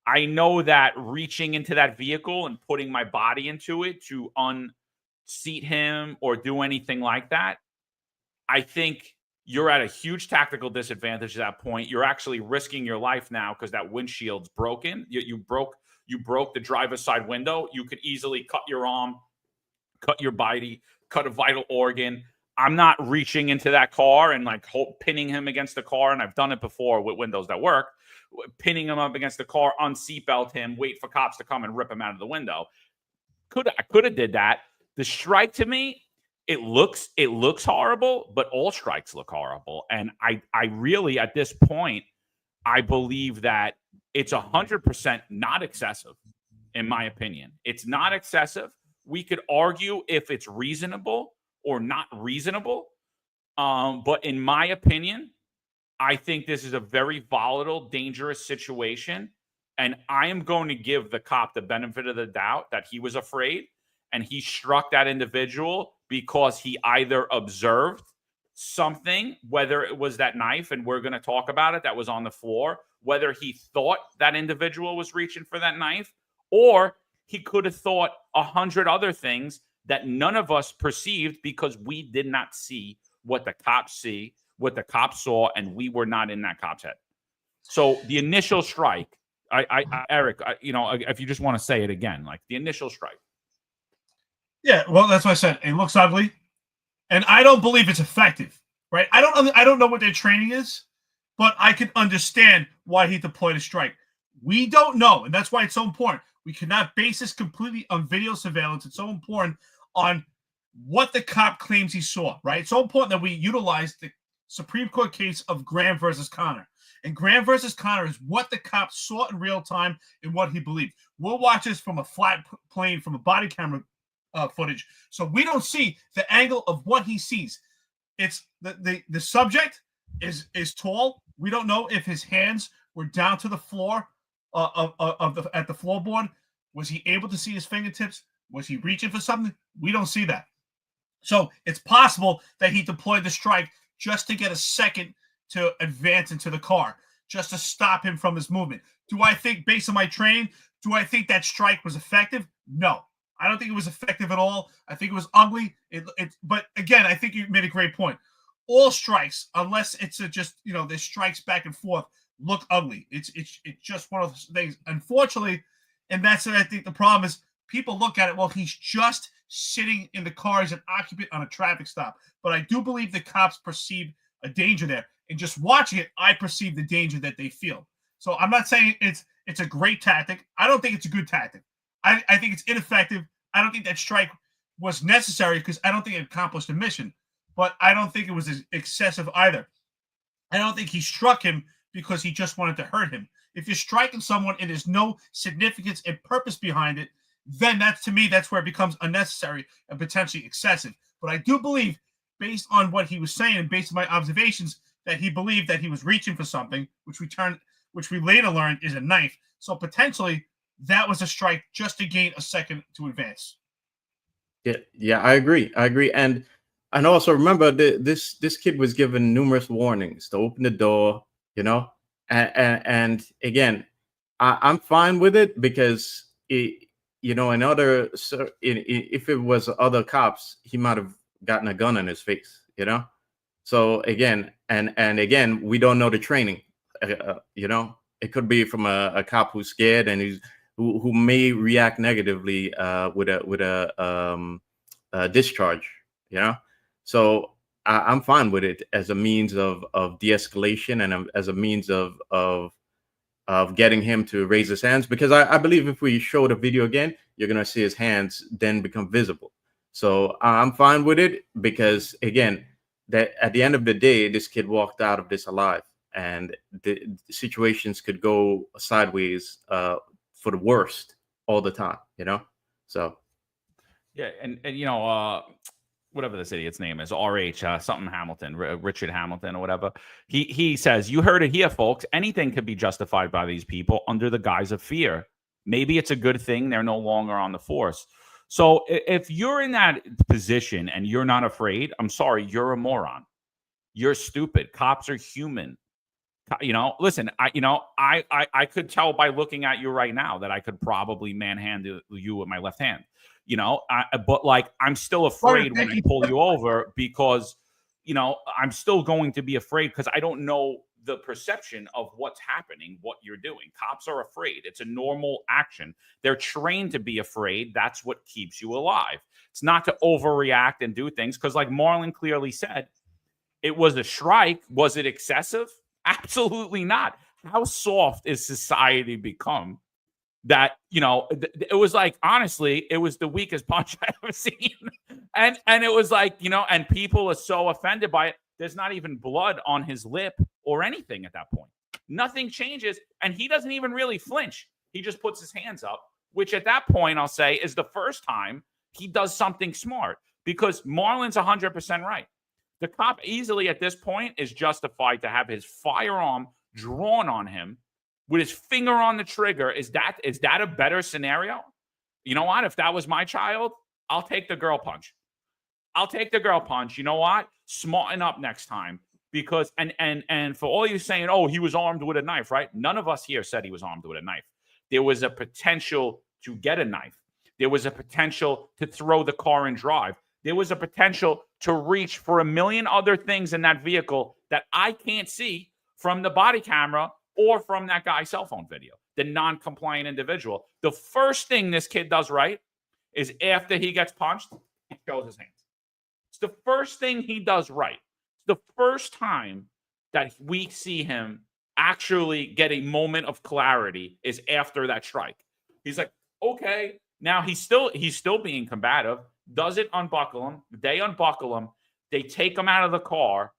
I know that reaching into that vehicle and putting my body into it to unseat him or do anything like that, I think you're at a huge tactical disadvantage at that point. You're actually risking your life now because that windshield's broken. You broke the driver's side window. You could easily cut your arm, cut your body, cut a vital organ. I'm not reaching into that car and like pinning him against the car. And I've done it before with windows that work, pinning him up against the car, unseatbelt him, wait for cops to come and rip him out of the window. I could have did that. The strike to me, it looks horrible, but all strikes look horrible. And I really, at this point, I believe that it's 100% not excessive. in my opinion. It's not excessive. We could argue if it's reasonable or not reasonable. But in my opinion, I think this is a very volatile, dangerous situation. And I am going to give the cop the benefit of the doubt that he was afraid and he struck that individual because he either observed something, whether it was that knife, and we're going to talk about it, that was on the floor, whether he thought that individual was reaching for that knife, or he could have thought 100 other things that none of us perceived because we did not see what the cops saw, and we were not in that cop's head. So the initial strike, Eric, if you just want to say it again, like the initial strike.
Yeah, well, that's what I said. It looks ugly, and I don't believe it's effective, right? I don't know what their training is, but I can understand why he deployed a strike. We don't know, and that's why it's so important. We cannot base this completely on video surveillance. It's so important on what the cop claims he saw, right? It's so important that we utilize the Supreme Court case of Graham versus Connor. And Graham versus Connor is what the cop saw in real time and what he believed. We'll watch this from a flat plane, from a body camera footage, so we don't see the angle of what he sees. It's the subject is tall. We don't know if his hands were down to the floor at the floorboard. Was he able to see his fingertips? Was he reaching for something? We don't see that. So it's possible that he deployed the strike just to get a second to advance into the car, just to stop him from his movement. Do I think, based on my training, do I think that strike was effective? No. I don't think it was effective at all. I think it was ugly. But again, I think you made a great point. All strikes, unless it's there's strikes back and forth, look ugly. It's just one of those things. Unfortunately, and that's what I think the problem is. People look at it, well, he's just sitting in the car as an occupant on a traffic stop. But I do believe the cops perceive a danger there. And just watching it, I perceive the danger that they feel. So I'm not saying it's a great tactic. I don't think it's a good tactic. I think it's ineffective. I don't think that strike was necessary because I don't think it accomplished the mission. But I don't think it was excessive either. I don't think he struck him because he just wanted to hurt him. If you're striking someone and there's no significance and purpose behind it, then that's where it becomes unnecessary and potentially excessive. But I do believe, based on what he was saying and based on my observations, that he believed that he was reaching for something, which we later learned is a knife. So potentially that was a strike just to gain a second to advance.
Yeah, I agree. And also remember this kid was given numerous warnings to open the door, and again, I'm fine with it because if it was other cops, he might have gotten a gun in his face, So again, and again, we don't know the training. It could be from a cop who's scared and who may react negatively with a discharge. So I'm fine with it as a means of de-escalation and as a means of getting him to raise his hands, because I believe if we show the video again, you're gonna see his hands then become visible. So I'm fine with it because again, that at the end of the day, this kid walked out of this alive, and the situations could go sideways for the worst all the time, So
yeah, and whatever this idiot's name is, something Hamilton, Richard Hamilton or whatever. He says, you heard it here, folks. Anything could be justified by these people under the guise of fear. Maybe it's a good thing they're no longer on the force. So if you're in that position and you're not afraid, I'm sorry, you're a moron. You're stupid. Cops are human. Listen, I could tell by looking at you right now that I could probably manhandle you with my left hand. But I'm still afraid when I pull you over because, I'm still going to be afraid because I don't know the perception of what's happening, what you're doing. Cops are afraid. It's a normal action. They're trained to be afraid. That's what keeps you alive. It's not to overreact and do things because, like Marlon clearly said, it was a strike. Was it excessive? Absolutely not. How soft is society become that, it was like, honestly, it was the weakest punch I've ever seen. And it was like, and people are so offended by it. There's not even blood on his lip or anything at that point. Nothing changes. And he doesn't even really flinch. He just puts his hands up which at that point I'll say is the first time he does something smart, because Marlon's 100% right. The cop easily at this point is justified to have his firearm drawn on him with his finger on the trigger. Is that a better scenario? You know what? If that was my child, I'll take the girl punch. You know what? Smarten up next time, because and for all you saying, oh, he was armed with a knife, right? None of us here said he was armed with a knife. There was a potential to get a knife. There was a potential to throw the car and drive. There was a potential to reach for a million other things in that vehicle that I can't see from the body camera or from that guy's cell phone video, the non-compliant individual. The first thing this kid does right is after he gets punched, he shows his hands. It's the first thing he does right. It's the first time that we see him actually get a moment of clarity is after that strike. He's like, okay, now he's still being combative. Doesn't unbuckle him. They unbuckle him. They take him out of the car.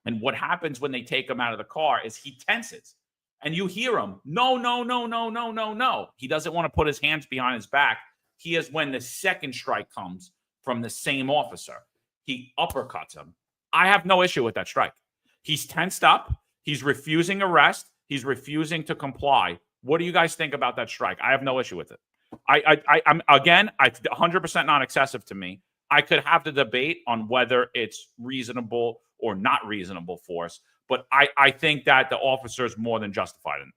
And what happens when they take him out of the car is he tenses. And you hear him, no, no, no, no, no, no, no. He doesn't want to put his hands behind his back. He is when the second strike comes from the same officer. He uppercuts him. I have no issue with that strike. He's tensed up. He's refusing arrest. He's refusing to comply. What do you guys think about that strike? I have no issue with it. I'm 100% not excessive to me. I could have the debate on whether it's reasonable or not reasonable force, but I think that the officer is more than justified in it.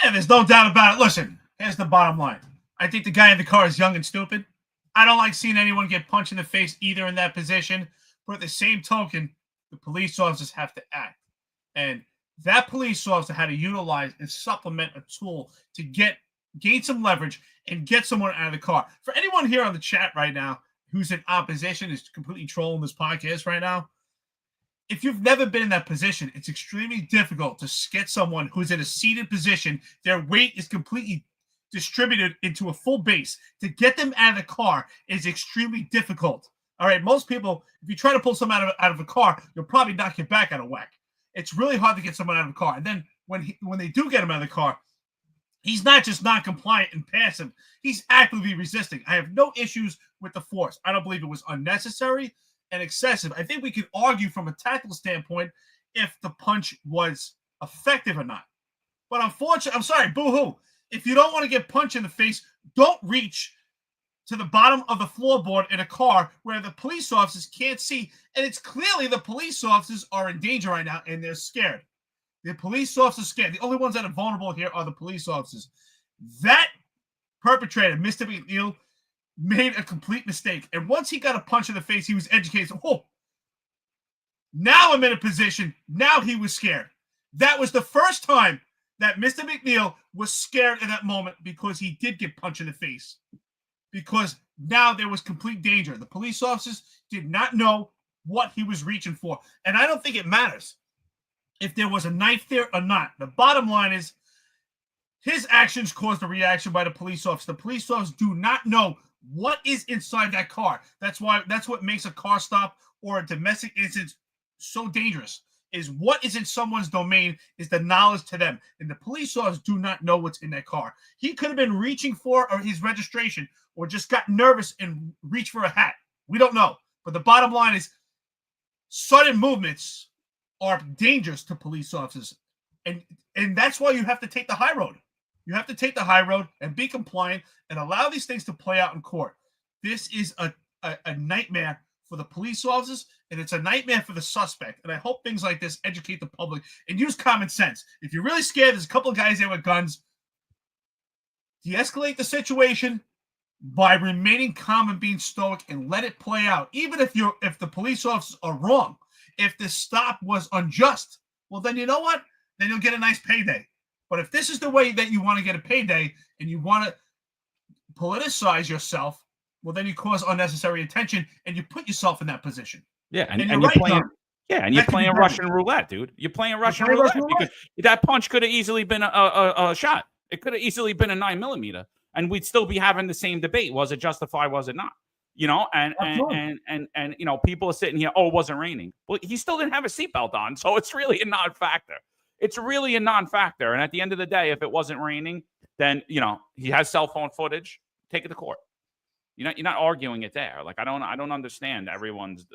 Yeah, there's no doubt about it. Listen, here's the bottom line. I think the guy in the car is young and stupid. I don't like seeing anyone get punched in the face either in that position, but at the same token, the police officers have to act. And that police officer had to utilize and supplement a tool to gain some leverage and get someone out of the car. For anyone here on the chat right now who's in opposition, is completely trolling this podcast right now, if you've never been in that position, it's extremely difficult to get someone who's in a seated position. Their weight is completely distributed into a full base. To get them out of the car is extremely difficult. All right, most people, if you try to pull someone out of a car, you'll probably knock your back out of whack. It's really hard to get someone out of the car. And then when they do get him out of the car, he's not just non-compliant and passive. He's actively resisting. I have no issues with the force. I don't believe it was unnecessary and excessive. I think we could argue from a tactical standpoint if the punch was effective or not. But unfortunately, I'm sorry, boo-hoo. If you don't want to get punched in the face, don't reach to the bottom of the floorboard in a car where the police officers can't see. And it's clearly the police officers are in danger right now, and they're scared. The police officers are scared. The only ones that are vulnerable here are the police officers. That perpetrator, Mr. McNeil, made a complete mistake. And once he got a punch in the face, he was educated. Oh, now I'm in a position. Now he was scared. That was the first time that Mr. McNeil was scared in that moment, because he did get punched in the face. Because now there was complete danger. The police officers did not know what he was reaching for. And I don't think it matters if there was a knife there or not. The bottom line is his actions caused a reaction by the police officer. The police officers do not know what is inside that car. That's what makes a car stop or a domestic incident so dangerous, is what is in someone's domain is the knowledge to them. And the police officers do not know what's in that car. He could have been reaching for his registration or just got nervous and reached for a hat. We don't know. But the bottom line is sudden movements are dangerous to police officers. And that's why you have to take the high road. You have to take the high road and be compliant and allow these things to play out in court. This is a nightmare for the police officers, and it's a nightmare for the suspect. And I hope things like this educate the public and use common sense. If you're really scared, there's a couple of guys there with guns. De-escalate the situation by remaining calm and being stoic and let it play out. Even if the police officers are wrong, if the stop was unjust, well, then you know what? Then you'll get a nice payday. But if this is the way that you want to get a payday and you want to politicize yourself, well, then you cause unnecessary attention and you put yourself in that position.
Yeah, and
you're
you're
right,
playing.
Tom.
Yeah, and you're playing Russian roulette, dude. You're playing Russian roulette because that punch could have easily been a shot. It could have easily been a 9mm, and we'd still be having the same debate: was it justified? Was it not? You know, and you know, people are sitting here. Oh, it wasn't raining. Well, he still didn't have a seatbelt on, so it's really a non-factor. It's really a non-factor. And at the end of the day, if it wasn't raining, then, you know, he has cell phone footage, take it to court. You're not arguing it there. Like, I don't understand everyone's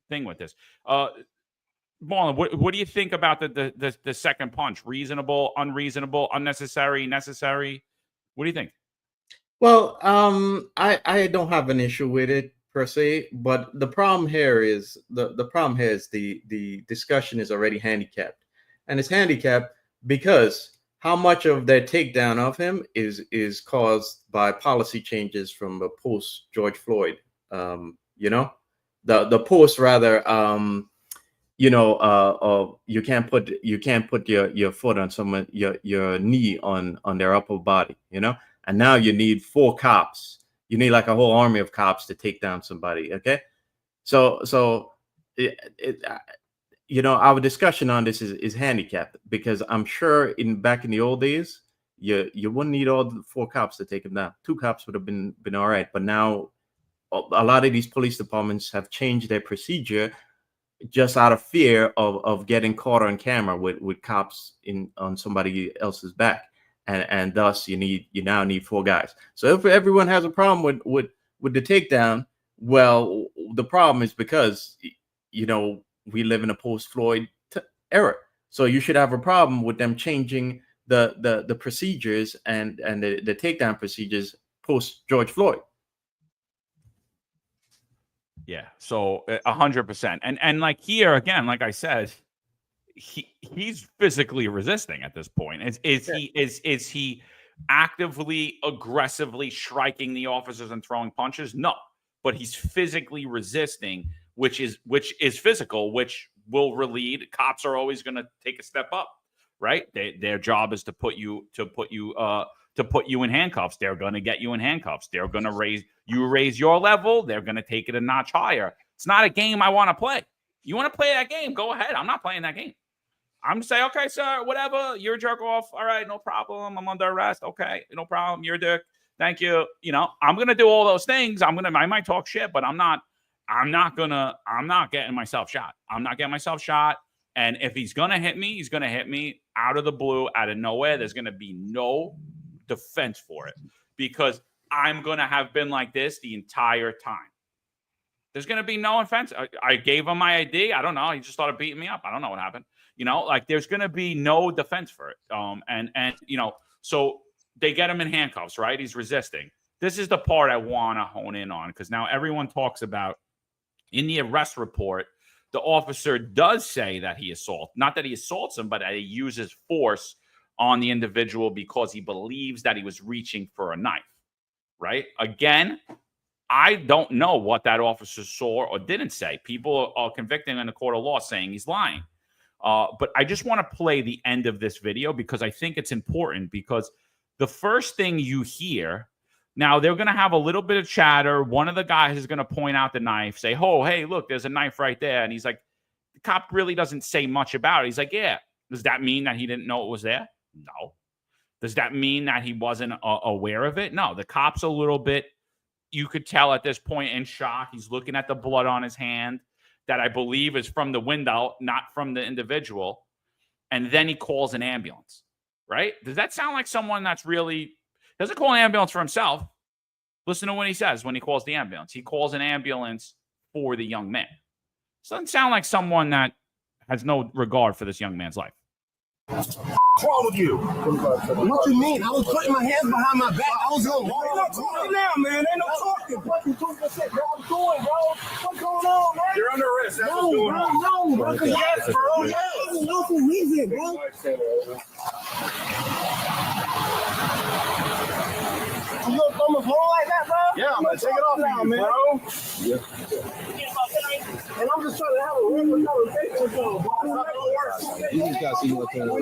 thing with this. Marlon, what do you think about the second punch? Reasonable, unreasonable, unnecessary, necessary? What do you think?
Well, I don't have an issue with it per se, but the problem here is the discussion is already handicapped, and it's handicapped because how much of their takedown of him is caused by policy changes from the post George Floyd. You know, the post rather. You can't put your foot on someone, your knee on their upper body, you know, and now you need 4 cops. You need like a whole army of cops to take down somebody. Okay. So our discussion on this is handicapped because I'm sure back in the old days, you wouldn't need all the 4 cops to take him down. 2 cops would have been all right. But now a lot of these police departments have changed their procedure just out of fear of getting caught on camera with cops on somebody else's back, and thus you now need 4 guys. So if everyone has a problem with the takedown, well, the problem is because we live in a post-Floyd era. So you should have a problem with them changing the procedures and the takedown procedures post George Floyd.
Yeah, so 100%, and like here again, like I said, he's physically resisting at this point. Is he actively, aggressively striking the officers and throwing punches? No, but he's physically resisting, which is physical, which will lead. Cops are always going to take a step up, right? Their job is to put you in handcuffs. They're going to get you in handcuffs. They're going to raise your level. They're going to take it a notch higher. It's not a game I want to play. You want to play that game? Go ahead. I'm not playing that game. I'm just saying, okay, sir, whatever. You're a jerk off. All right, no problem. I'm under arrest. Okay, no problem. You're a dick. Thank you. I'm going to do all those things. I might talk shit, but I'm not getting myself shot. I'm not getting myself shot. And if he's going to hit me, he's going to hit me out of the blue, out of nowhere. There's going to be no defense for it because I'm going to have been like this the entire time. There's going to be no offense. I gave him my ID. I don't know. He just started beating me up. I don't know what happened. There's going to be no defense for it. So they get him in handcuffs, right? He's resisting. This is the part I want to hone in on because now everyone talks about in the arrest report, the officer does say that not that he assaults him, but that he uses force on the individual because he believes that he was reaching for a knife, right? Again, I don't know what that officer saw or didn't say. People are convicting in the court of law saying he's lying. But I just want to play the end of this video because I think it's important because the first thing you hear, now they're going to have a little bit of chatter. One of the guys is going to point out the knife, say, oh, hey, look, there's a knife right there. And he's like, the cop really doesn't say much about it. He's like, yeah. Does that mean that he didn't know it was there? No. Does that mean that he wasn't aware of it? No. The cop's a little bit, you could tell at this point, in shock. He's looking at the blood on his hand that I believe is from the window, not from the individual. And then he calls an ambulance, right? Does that sound like someone that's really, doesn't call an ambulance for himself? Listen to what he says when he calls the ambulance. He calls an ambulance for the young man. This doesn't sound like someone that has no regard for this young man's life.
What's wrong with you?
What you mean? I was putting my hands behind my back. I was going to walk.
Ain't no talking now, man. Ain't no talking. Fucking 2%, bro. I'm doing, bro. What's going on, man? You're under arrest. That's what's going on.
No, bro. Yes, bro. Yes. No for reason, bro. You gonna throw my phone like that, bro?
Yeah, I'm gonna take it off now, man. Bro. Yeah.
And I'm just trying to have a regular conversation with y'all, bro.
You just got to see what's going on.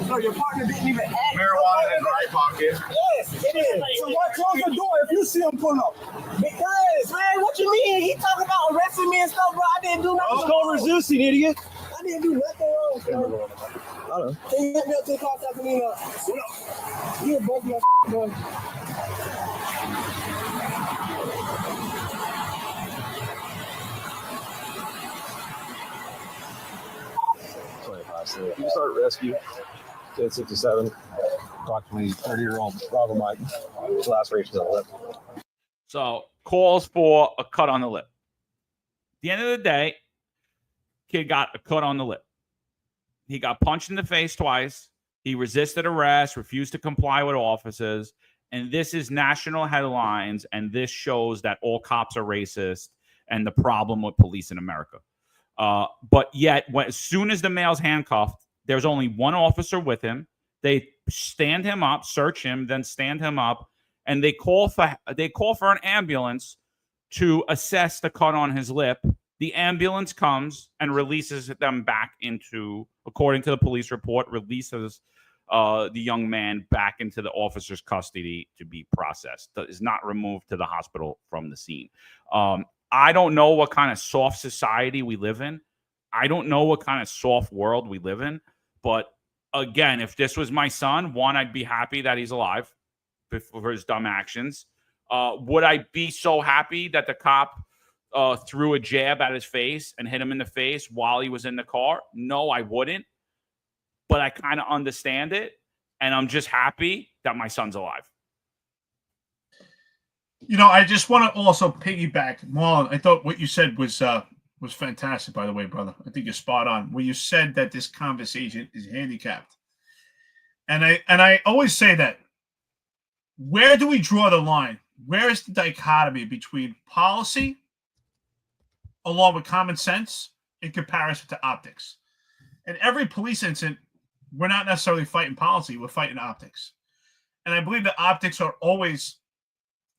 So your partner didn't even ask.
Marijuana in his right pocket.
Yes, it is.
So why close the door if you see him pull up?
Because, man, what you mean? He talking about arresting me and stuff, bro. I didn't do nothing.
It's called resisting, idiot.
I didn't do nothing wrong, bro. Can you get me up to the car talking to me now? What up? You broke my bro.
You start rescue.
at 67. Approximately 30-year-old Bravo Mike. Lacerations on the lip.
So calls for a cut on the lip. At the end of the day, kid got a cut on the lip. He got punched in the face twice. He resisted arrest, refused to comply with officers. And this is national headlines. And this shows that all cops are racist and the problem with police in America. But yet, as soon as the male's handcuffed, there's only one officer with him. They stand him up, search him, then stand him up, and they call for an ambulance to assess the cut on his lip. The ambulance comes and releases them back into, according to the police report, releases the young man back into the officer's custody to be processed. Is not removed to the hospital from the scene. I don't know what kind of soft society we live in. I don't know what kind of soft world we live in. But again, if this was my son, one, I'd be happy that he's alive for his dumb actions. Would I be so happy that the cop threw a jab at his face and hit him in the face while he was in the car? No, I wouldn't. But I kind of understand it. And I'm just happy that my son's alive.
You know, I just want to also piggyback, Marlon. I thought what you said was fantastic, by the way, brother. I think you're spot on. Where you said that this conversation is handicapped. And I always say that. Where do we draw the line? Where is the dichotomy between policy along with common sense in comparison to optics? In every police incident, we're not necessarily fighting policy, we're fighting optics. And I believe the optics are always,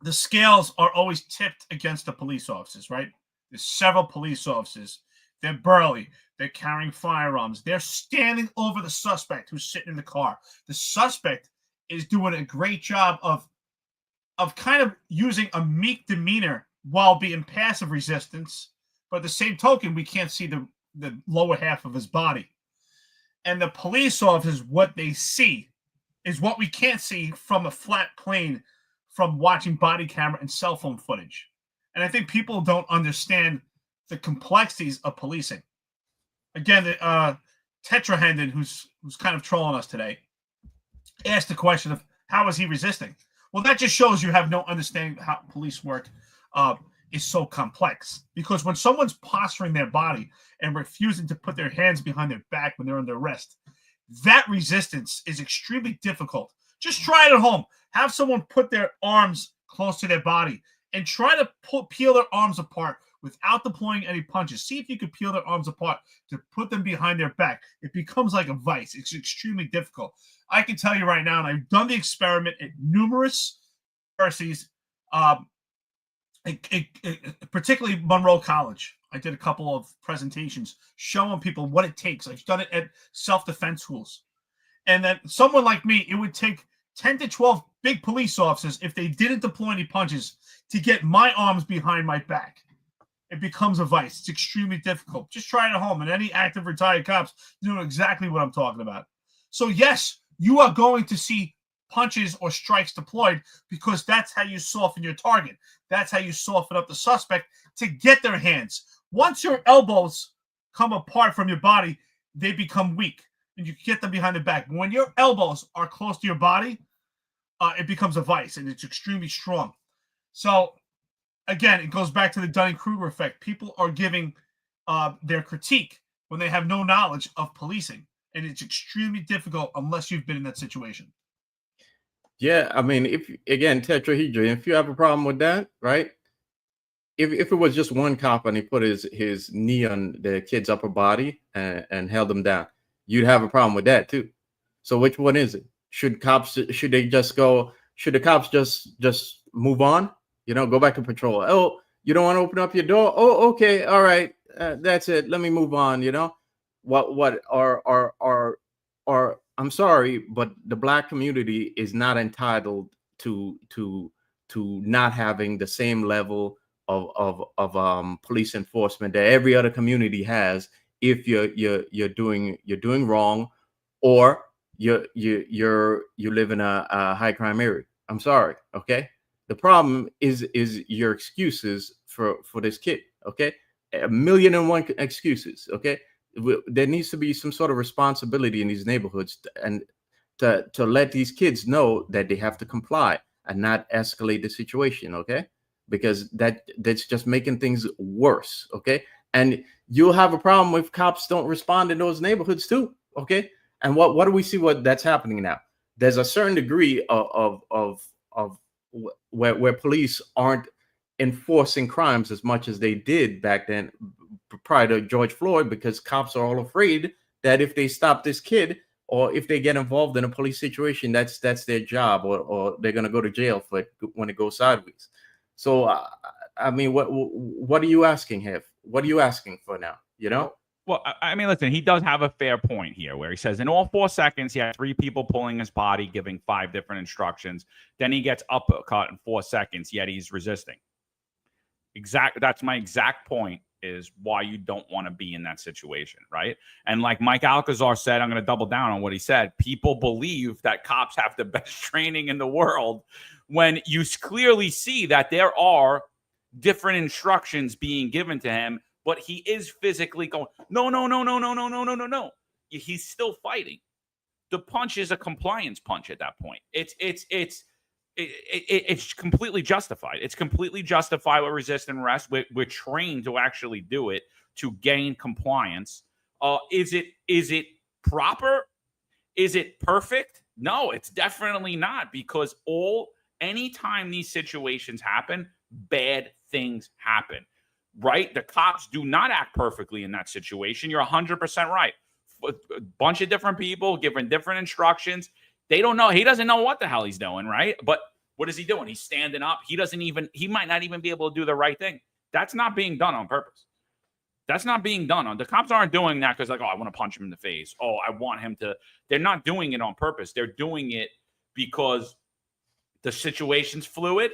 the scales are always tipped against the police officers, right? There's several police officers. They're burly. They're carrying firearms. They're standing over the suspect who's sitting in the car. The suspect is doing a great job of kind of using a meek demeanor while being passive resistance. But at the same token, we can't see the lower half of his body. And the police officers, what they see is what we can't see from a flat plane from watching body camera and cell phone footage. And I think people don't understand the complexities of policing. Again, Tetrahendon, who's kind of trolling us today, asked the question of how is he resisting? Well, that just shows you have no understanding of how police work is so complex. Because when someone's posturing their body and refusing to put their hands behind their back when they're under arrest, that resistance is extremely difficult. Just try it at home. Have someone put their arms close to their body and try to peel their arms apart without deploying any punches. See if you can peel their arms apart to put them behind their back. It becomes like a vice. It's extremely difficult. I can tell you right now, and I've done the experiment at numerous universities, particularly Monroe College. I did a couple of presentations showing people what it takes. I've done it at self-defense schools. And then someone like me, it would take 10 to 12 big police officers, if they didn't deploy any punches, to get my arms behind my back. It becomes a vice. It's extremely difficult. Just try it at home. And any active retired cops know exactly what I'm talking about. So yes, you are going to see punches or strikes deployed because that's how you soften your target. That's how you soften up the suspect to get their hands. Once your elbows come apart from your body, they become weak and you get them behind the back. When your elbows are close to your body, it becomes a vice and it's extremely strong. So again, it goes back to the Dunning-Kruger effect. People are giving their critique when they have no knowledge of policing. And it's extremely difficult unless you've been in that situation.
Yeah, I mean, if tetrahedron, if you have a problem with that, right? If it was just one cop and he put his knee on the kid's upper body and held him down, you'd have a problem with that too. So which one is it? Should the cops just move on? You know, go back to patrol. Oh, you don't want to open up your door? Oh, okay, all right, that's it. Let me move on. You know, I'm sorry, but the Black community is not entitled to not having the same level of police enforcement that every other community has. If you're doing wrong, or you live in a high crime area. I'm sorry, okay. The problem is your excuses for this kid, okay? 1,000,001 excuses, okay? There needs to be some sort of responsibility in these neighborhoods, and to let these kids know that they have to comply and not escalate the situation, okay? Because that's just making things worse, okay? And you'll have a problem if cops don't respond in those neighborhoods too, okay? And what do we see what that's happening now? There's a certain degree of where police aren't enforcing crimes as much as they did back then prior to George Floyd, because cops are all afraid that if they stop this kid or if they get involved in a police situation, that's their job, or they're going to go to jail for it when it goes sideways. So, I mean, what are you asking here? What are you asking for now? You know?
Well, I mean, listen, he does have a fair point here where he says in all 4 seconds, he had 3 people pulling his body, giving 5 different instructions. Then he gets uppercut in 4 seconds, yet he's resisting. That's my exact point, is why you don't want to be in that situation, right? And like Mike Alcazar said, I'm going to double down on what he said. People believe that cops have the best training in the world when you clearly see that there are different instructions being given to him, but he is physically going, no. He's still fighting. The punch is a compliance punch at that point. It's completely justified. It's completely justified with resist and arrest. We're trained to actually do it to gain compliance. Is it proper? Is it perfect? No, it's definitely not, because anytime these situations happen, bad things happen, right? The cops do not act perfectly in that situation. You're 100% right. A bunch of different people giving different instructions. They don't know. He doesn't know what the hell he's doing, right? But what is he doing? He's standing up. He might not even be able to do the right thing. That's not being done on purpose. That's not being done. The cops aren't doing that because, like, oh, I want to punch him in the face. Oh, I want him to. They're not doing it on purpose. They're doing it because the situation's fluid.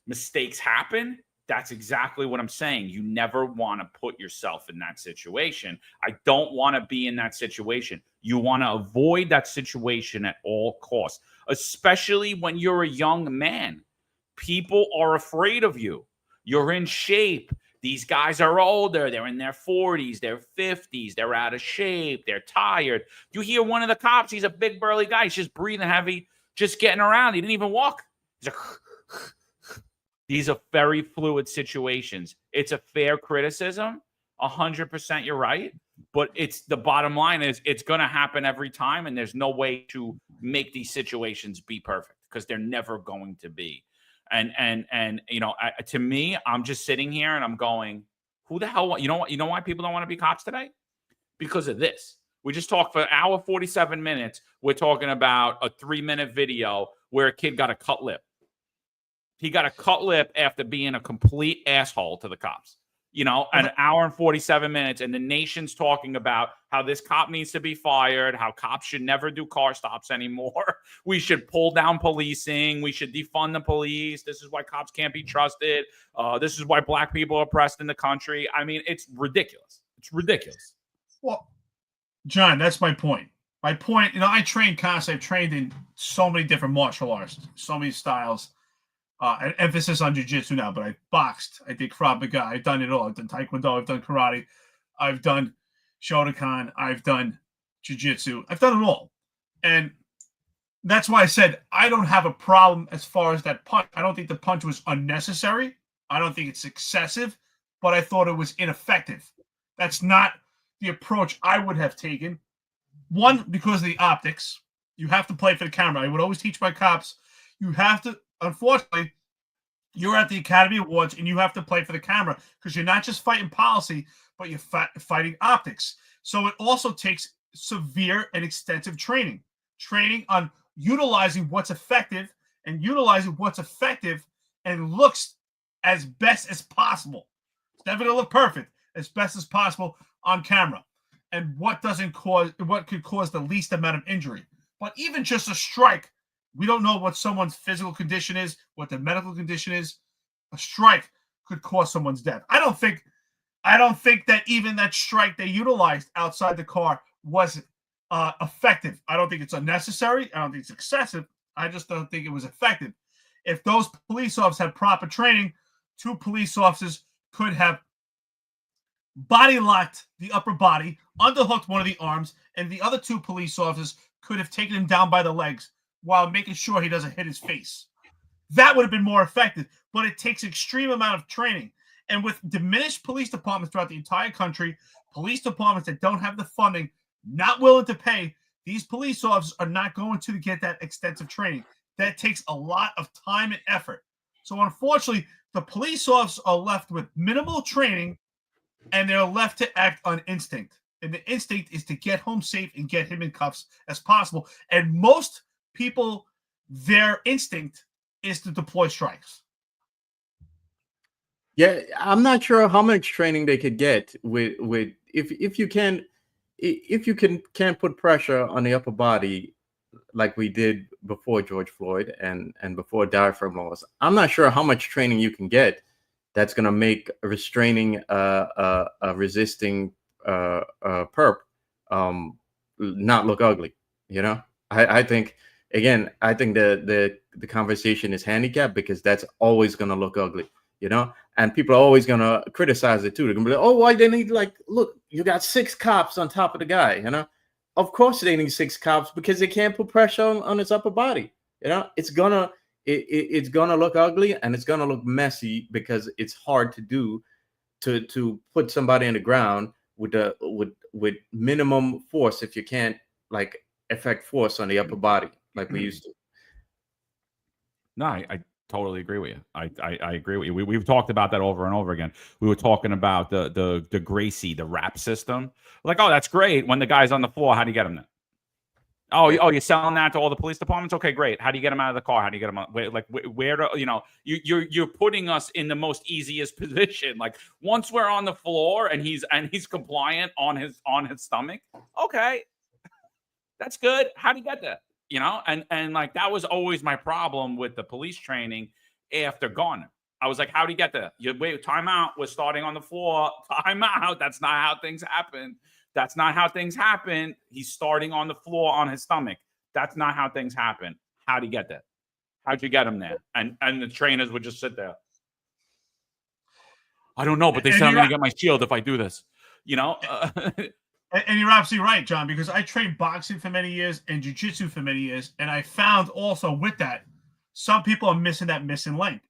Mistakes happen. That's exactly what I'm saying. You never want to put yourself in that situation. I don't want to be in that situation. You want to avoid that situation at all costs, especially when you're a young man. People are afraid of you. You're in shape. These guys are older. They're in their 40s, their 50s. They're out of shape. They're tired. You hear one of the cops, he's a big burly guy. He's just breathing heavy, just getting around. He didn't even walk. He's like, these are very fluid situations. It's a fair criticism. 100% you're right. But it's the bottom line is it's going to happen every time. And there's no way to make these situations be perfect, because they're never going to be. And you know, to me, I'm just sitting here and I'm going, who the hell, you know why people don't want to be cops today? Because of this. We just talked for an hour, 47 minutes. We're talking about a 3-minute video where a kid got a cut lip. He got a cut lip after being a complete asshole to the cops. You know, an hour and 47 minutes, and the nation's talking about how this cop needs to be fired, how cops should never do car stops anymore. We should pull down policing. We should defund the police. This is why cops can't be trusted. This is why black people are oppressed in the country. I mean, it's ridiculous. It's ridiculous.
Well, John, that's my point. My point, you know, I train constantly. I've trained in so many different martial arts, so many styles. An emphasis on jiu-jitsu now, but I boxed, I did Krav Maga, I've done it all. I've done Taekwondo, I've done karate, I've done Shotokan, I've done jiu-jitsu, I've done it all. And that's why I said I don't have a problem as far as that punch. I don't think the punch was unnecessary. I don't think it's excessive, but I thought it was ineffective. That's not the approach I would have taken. One, because of the optics. You have to play for the camera. I would always teach my cops, you have to, unfortunately, you're at the Academy Awards and you have to play for the camera, because you're not just fighting policy, but you're fighting optics. So it also takes severe and extensive training on utilizing what's effective and looks as best as possible. It's never going to look perfect, as best as possible on camera. And what could cause the least amount of injury. But even just a strike, we don't know what someone's physical condition is, what their medical condition is. A strike could cause someone's death. I don't think that even that strike they utilized outside the car was effective. I don't think it's unnecessary. I don't think it's excessive. I just don't think it was effective. If those police officers had proper training, 2 police officers could have body locked the upper body, underhooked one of the arms, and the other 2 police officers could have taken him down by the legs while making sure he doesn't hit his face. That would have been more effective, but it takes extreme amount of training. And with diminished police departments throughout the entire country, police departments that don't have the funding, not willing to pay, these police officers are not going to get that extensive training. That takes a lot of time and effort. So unfortunately, the police officers are left with minimal training, and they're left to act on instinct. And the instinct is to get home safe and get him in cuffs as possible. And most people, their instinct is to deploy strikes.
Yeah, I'm not sure how much training they could get with if you can't put pressure on the upper body like we did before George Floyd and before diaphragm laws. I'm not sure how much training you can get that's going to make restraining a resisting perp not look ugly. You know, I think the conversation is handicapped because that's always going to look ugly. You know, and people are always going to criticize it too. They're going to be like, oh, why they need, like, look, you got 6 cops on top of the guy, you know? Of course they need 6 cops because they can't put pressure on his upper body. You know, it's gonna look ugly and it's gonna look messy because it's hard to do to put somebody on the ground with minimum force if you can't, like, affect force on the upper body like we used to.
No, I totally agree with you. I agree with you. We've talked about that over and over again. We were talking about the Gracie, the rap system. Like, oh, that's great. When the guy's on the floor, how do you get him there? Oh, you're selling that to all the police departments? Okay, great. How do you get him out of the car? How do you get him out? Where do you know? You're putting us in the most easiest position. Like, once we're on the floor and he's compliant on his stomach, okay, that's good. How do you get there? You know, and like that was always my problem with the police training after Garner. I was like, how do you get there? You wait, time out. We're starting on the floor. Time out. That's not how things happen. That's not how things happen. He's starting on the floor on his stomach. That's not how things happen. How do you get there? How'd you get him there? And the trainers would just sit there. I don't know, but they said I'm going to get my shield if I do this. You know?
And you're absolutely right, John, because I trained boxing for many years and jiu-jitsu for many years, and I found also with that, some people are missing that missing link,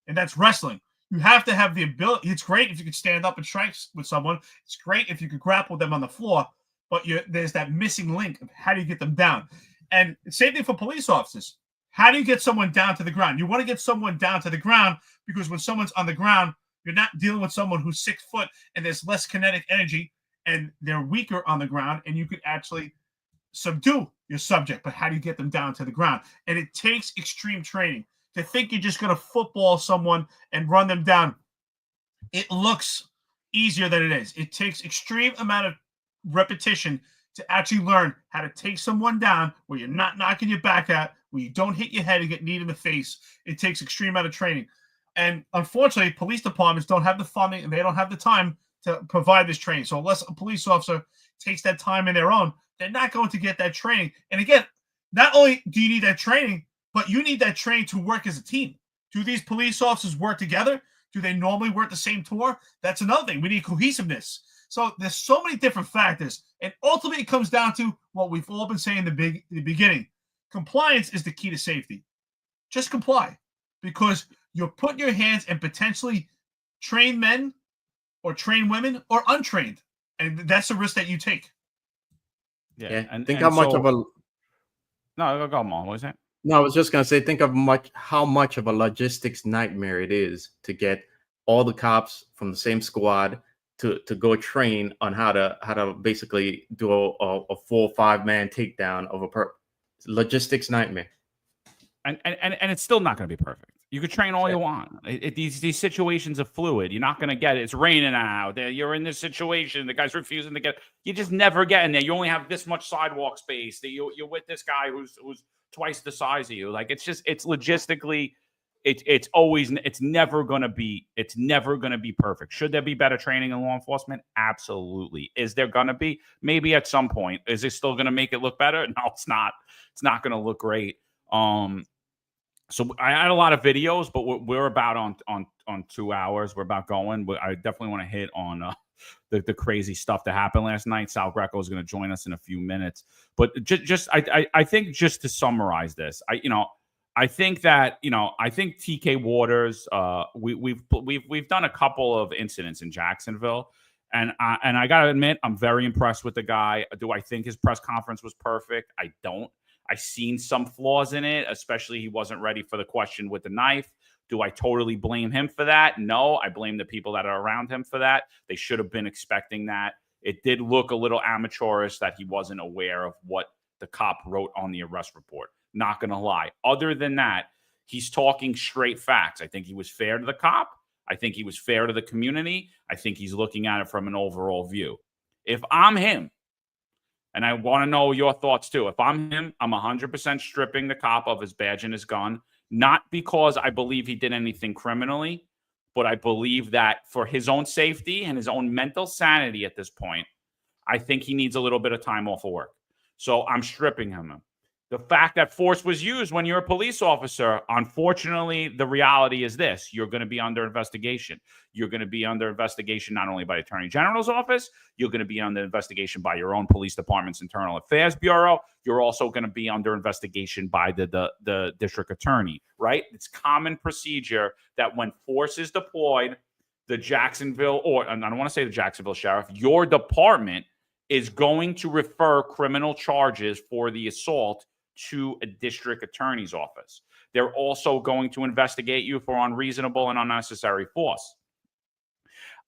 and that's wrestling. You have to have the ability. It's great if you can stand up and strike with someone. It's great if you could grapple them on the floor, but there's that missing link of how do you get them down. And same thing for police officers. How do you get someone down to the ground? You want to get someone down to the ground because when someone's on the ground, you're not dealing with someone who's 6 foot and there's less kinetic energy, and they're weaker on the ground, and you could actually subdue your subject. But how do you get them down to the ground? And it takes extreme training. To think you're just going to football someone and run them down, it looks easier than it is. It takes extreme amount of repetition to actually learn how to take someone down where you're not knocking your back out, where you don't hit your head and get kneed in the face. It takes extreme amount of training. And unfortunately, police departments don't have the funding and they don't have the time to provide this training. So unless a police officer takes that time in their own, they're not going to get that training. And again, not only do you need that training, but you need that training to work as a team. Do these police officers work together? Do they normally work the same tour? That's another thing. We need cohesiveness. So there's so many different factors. And ultimately, it comes down to what we've all been saying in the beginning. Compliance is the key to safety. Just comply, because you're putting your hands in potentially trained men or trained women or untrained. And that's a risk that you take.
Yeah. And
think how much of a...
No, go on, Marlon. What was that?
No, I was just going to say, think of how much of a logistics nightmare it is to get all the cops from the same squad to go train on how to basically do a 4 or 5 man takedown of a logistics nightmare.
And it's still not going to be perfect. You could train all you want. These situations are fluid. You're not going to get it. It's raining out. You're in this situation. The guy's refusing to get. You just never get in there. You only have this much sidewalk space. You're with this guy who's twice the size of you. Like, it's logistically, it's never going to be perfect. Should there be better training in law enforcement? Absolutely. Is there going to be? Maybe at some point. Is it still going to make it look better? No, it's not. It's not going to look great. So I had a lot of videos, but we're about on 2 hours. We're about going. But I definitely want to hit on the crazy stuff that happened last night. Sal Greco is going to join us in a few minutes. But I think just to summarize this, I think TK Waters. We've done a couple of incidents in Jacksonville, and I gotta admit, I'm very impressed with the guy. Do I think his press conference was perfect? I don't. I seen some flaws in it, especially he wasn't ready for the question with the knife. Do I totally blame him for that? No, I blame the people that are around him for that. They should have been expecting that. It did look a little amateurish that he wasn't aware of what the cop wrote on the arrest report. Not going to lie. Other than that, he's talking straight facts. I think he was fair to the cop. I think he was fair to the community. I think he's looking at it from an overall view. If I'm him, and I want to know your thoughts too. If I'm him, I'm 100% stripping the cop of his badge and his gun, not because I believe he did anything criminally, but I believe that for his own safety and his own mental sanity at this point, I think he needs a little bit of time off of work. So I'm stripping him. The fact that force was used when you're a police officer, unfortunately, the reality is this. You're going to be under investigation. You're going to be under investigation not only by the Attorney General's office, you're going to be under investigation by your own police department's Internal Affairs Bureau. You're also going to be under investigation by the district attorney, right? It's common procedure that when force is deployed, the Jacksonville, or I don't want to say the Jacksonville Sheriff, your department is going to refer criminal charges for the assault to a district attorney's office. They're also going to investigate you for unreasonable and unnecessary force.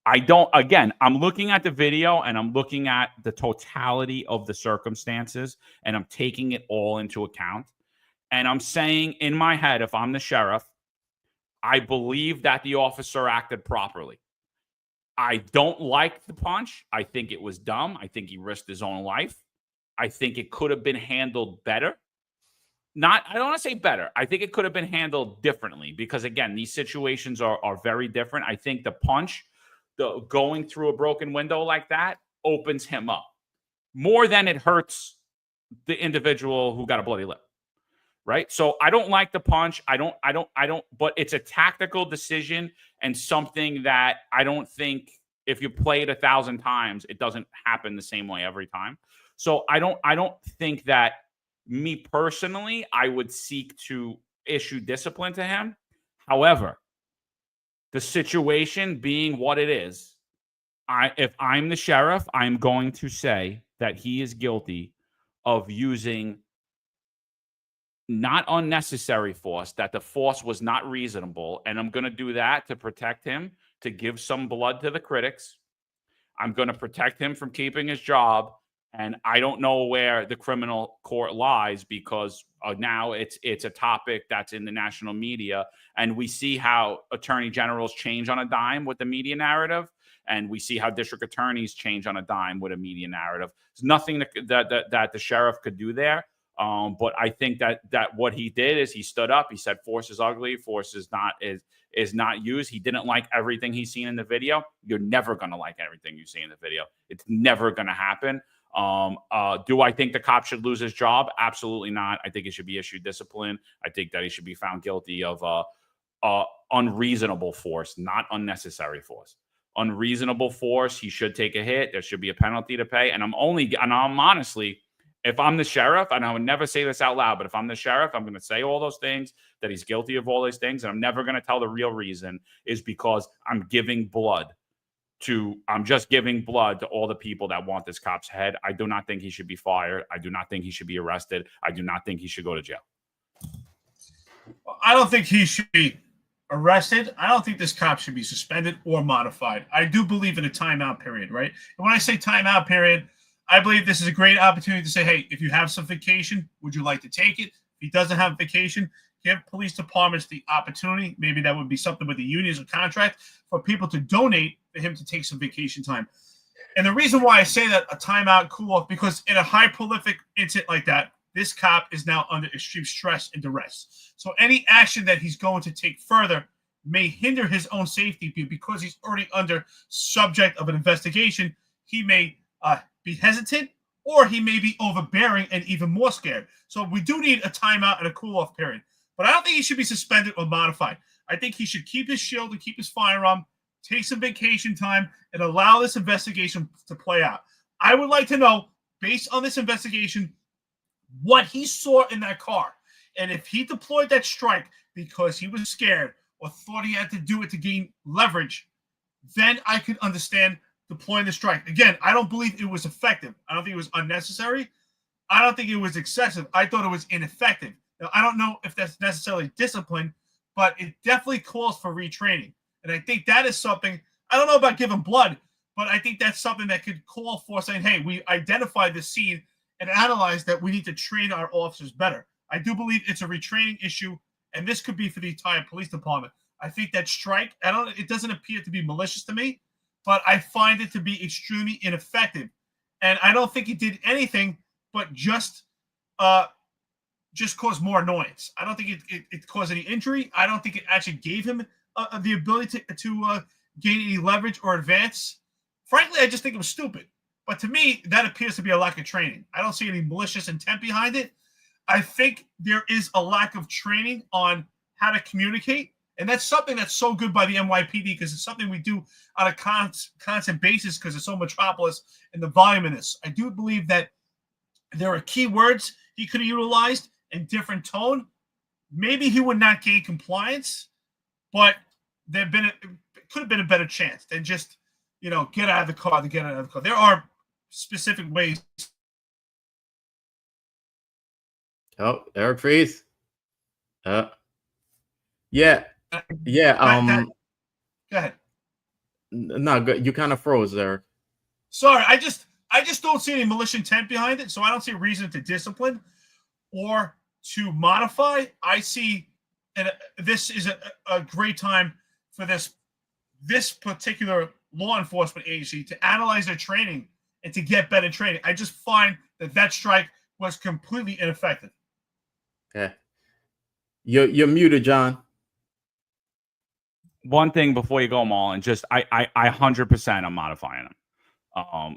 I'm looking at the video and I'm looking at the totality of the circumstances and I'm taking it all into account. And I'm saying in my head, if I'm the sheriff, I believe that the officer acted properly. I don't like the punch. I think it was dumb. I think he risked his own life. I think it could have been handled better. I don't want to say better. I think it could have been handled differently because, again, these situations are very different. I think the punch, going through a broken window like that, opens him up more than it hurts the individual who got a bloody lip. Right. So I don't like the punch. I don't, but it's a tactical decision and something that I don't think if you play it 1,000 times, it doesn't happen the same way every time. So I don't think that me personally, I would seek to issue discipline to him. However, the situation being what it is, if I'm the sheriff, I'm going to say that he is guilty of using not unnecessary force, that the force was not reasonable. And I'm going to do that to protect him, to give some blood to the critics. I'm going to protect him from keeping his job. And I don't know where the criminal court lies because now it's a topic that's in the national media. And we see how attorney generals change on a dime with the media narrative. And we see how district attorneys change on a dime with a media narrative. There's nothing that the sheriff could do there. But I think that what he did is he stood up. He said, force is ugly. Force is not used. He didn't like everything he's seen in the video. You're never going to like everything you see in the video. It's never going to happen. Do I think the cop should lose his job? Absolutely not. I think he should be issued discipline. I think that he should be found guilty of unreasonable force, not unnecessary force. Unreasonable force. He should take a hit. There should be a penalty to pay. And I'm honestly, if I'm the sheriff, and I would never say this out loud, but if I'm the sheriff, I'm going to say all those things, that he's guilty of all these things. And I'm never going to tell the real reason is because I'm just giving blood to all the people that want this cop's head. I do not think he should be fired. I do not think he should be arrested. I do not think he should go to jail.
I don't think he should be arrested. I don't think this cop should be suspended or modified. I do believe in a timeout period, right? And when I say timeout period, I believe this is a great opportunity to say, hey, if you have some vacation, would you like to take it? If he doesn't have vacation, give police departments the opportunity. Maybe that would be something with the unions or contract for people to donate for him to take some vacation time. And the reason why I say that a timeout, cool off, because in a high prolific incident like that, this cop is now under extreme stress and duress. So any action that he's going to take further may hinder his own safety because he's already under subject of an investigation. He may be hesitant, or he may be overbearing and even more scared. So we do need a timeout and a cool-off period. But I don't think he should be suspended or modified. I think he should keep his shield and keep his firearm, take some vacation time, and allow this investigation to play out. I would like to know, based on this investigation, what he saw in that car. And if he deployed that strike because he was scared or thought he had to do it to gain leverage, then I could understand deploying the strike. Again, I don't believe it was effective. I don't think it was unnecessary. I don't think it was excessive. I thought it was ineffective. Now, I don't know if that's necessarily discipline, but it definitely calls for retraining. And I think that is something, I don't know about giving blood, but I think that's something that could call for saying, hey, we identified this scene and analyzed that we need to train our officers better. I do believe it's a retraining issue, and this could be for the entire police department. I think that strike, it doesn't appear to be malicious to me, but I find it to be extremely ineffective. And I don't think it did anything but just caused more annoyance. I don't think it caused any injury. I don't think it actually gave him the ability to gain any leverage or advance. Frankly, I just think it was stupid. But to me, that appears to be a lack of training. I don't see any malicious intent behind it. I think there is a lack of training on how to communicate. And that's something that's so good by the NYPD because it's something we do on a constant basis because it's so metropolis and the volume in this. I do believe that there are key words he could have utilized in different tone. Maybe he would not gain compliance, but it could have been a better chance than just, get out of the car to get out of the car. There are specific ways.
Oh, Eric Freeze. Yeah.
Go ahead.
No, you kind of froze there.
Sorry, I just don't see any malicious intent behind it, so I don't see a reason to discipline or to modify. I see, and this is a great time for this particular law enforcement agency to analyze their training and to get better training. I just find that strike was completely ineffective.
Yeah, you're muted, John.
One thing before you go, Marlon, just I 100% I'm modifying him.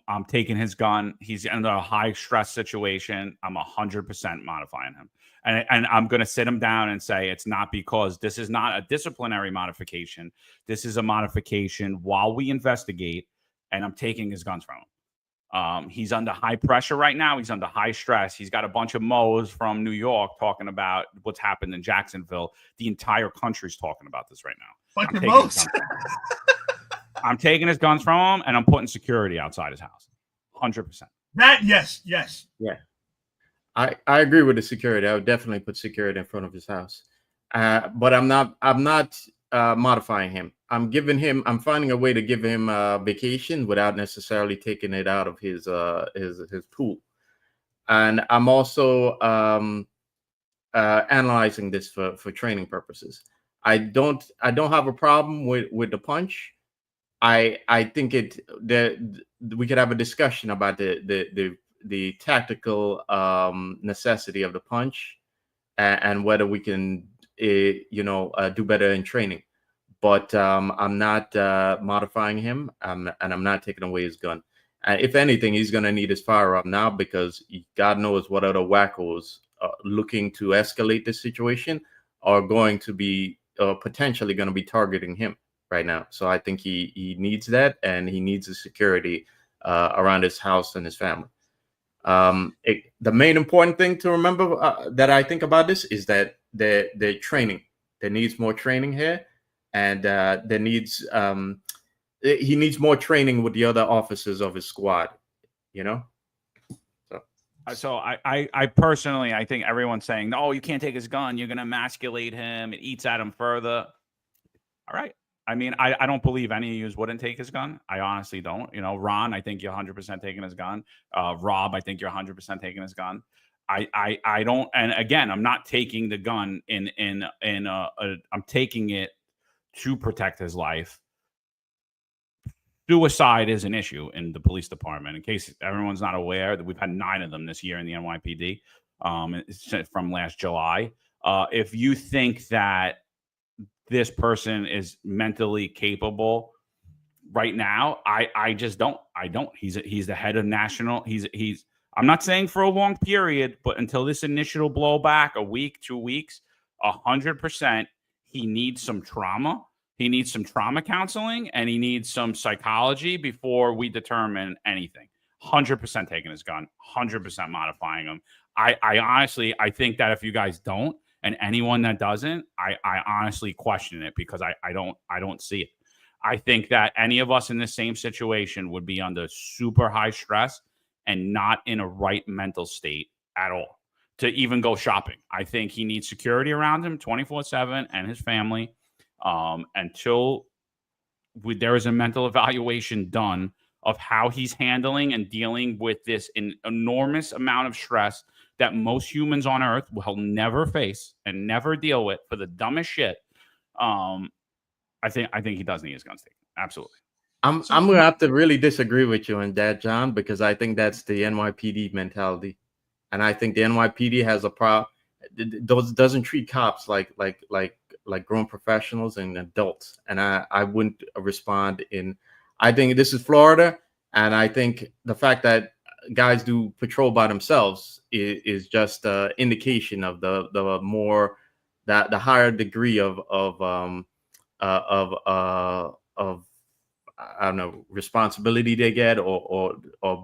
I'm taking his gun. He's in a high stress situation. I'm 100% modifying him. And I'm going to sit him down and say, it's not because this is not a disciplinary modification. This is a modification while we investigate, and I'm taking his guns from him. He's under high pressure right now. He's under high stress. He's got a bunch of mo's from New York talking about what's happened in Jacksonville. The entire country's talking about this right now. I'm taking his guns from him, and I'm putting security outside his house. 100%.
That, yes.
Yeah. I agree with the security. I would definitely put security in front of his house. But I'm not modifying him. I'm finding a way to give him vacation without necessarily taking it out of his pool. And I'm also analyzing this for training purposes. I don't have a problem with the punch. I think we could have a discussion about the tactical necessity of the punch and whether we can do better in training. But I'm not modifying him, and I'm not taking away his gun. If anything, he's going to need his firearm now because God knows what other wackos looking to escalate this situation are going to be potentially going to be targeting him right now. So I think he needs that, and he needs the security around his house and his family. The main important thing to remember that I think about this is that the training. There needs more training here, and he needs more training with the other officers of his squad.
So I personally, I think everyone's saying, "Oh, you can't take his gun. You're going to emasculate him. It eats at him further." All right. I mean, I don't believe any of you wouldn't take his gun. I honestly don't. Ron, I think you're 100% taking his gun. Rob, I think you're 100% taking his gun. I don't. And again, I'm not taking the gun I'm taking it to protect his life. Suicide is an issue in the police department. In case everyone's not aware, that we've had 9 of them this year in the NYPD from last July. If you think that this person is mentally capable right now, I just don't. I don't. He's the head of national. I'm not saying for a long period, but until this initial blowback, a week, 2 weeks, 100%. He needs some trauma. He needs some trauma counseling, and he needs some psychology before we determine anything. 100% taking his gun, 100% modifying him. I honestly, I think that if you guys don't, and anyone that doesn't, I honestly question it, because I don't see it. I think that any of us in the same situation would be under super high stress and not in a right mental state at all to even go shopping. I think he needs security around him 24/7 and his family until there is a mental evaluation done of how he's handling and dealing with this enormous amount of stress that most humans on earth will never face and never deal with for the dumbest shit. I think he does need his guns taken. Absolutely.
I'm gonna have to really disagree with you on that, John, because I think that's the NYPD mentality, and I think the NYPD has a problem. Doesn't treat cops like grown professionals and adults, and I wouldn't respond in. I think this is Florida, and I think the fact that guys do patrol by themselves is just an indication of the higher degree of I don't know, responsibility they get, or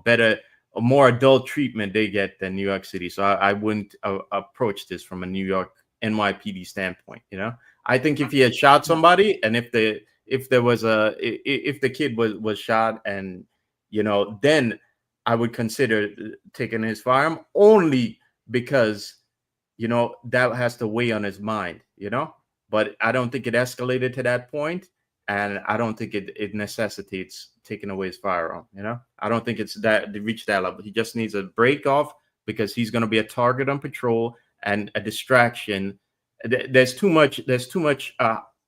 better or more adult treatment they get than New York City. So I wouldn't approach this from a New York NYPD standpoint. I think if he had shot somebody, and if the kid was shot, and then I would consider taking his firearm, only because that has to weigh on his mind. But I don't think it escalated to that point, and I don't think it necessitates taking away his firearm. I don't think it's that to reach that level. He just needs a break off, because he's going to be a target on patrol and a distraction. There's too much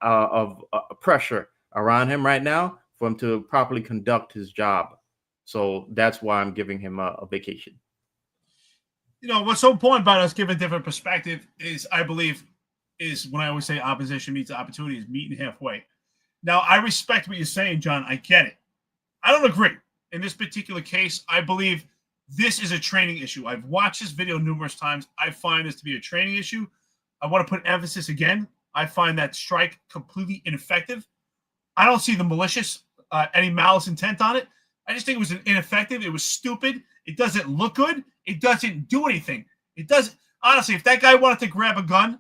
of pressure around him right now for him to properly conduct his job. So that's why I'm giving him a vacation.
What's so important about us giving a different perspective is, I believe, is when I always say opposition meets opportunity, is meeting halfway. Now, I respect what you're saying, John. I get it. I don't agree. In this particular case, I believe this is a training issue. I've watched this video numerous times. I find this to be a training issue. I want to put emphasis again. I find that strike completely ineffective. I don't see the malicious, any malice intent on it. I just think it was ineffective. It was stupid. It doesn't look good. It doesn't do anything. It doesn't. Honestly, if that guy wanted to grab a gun,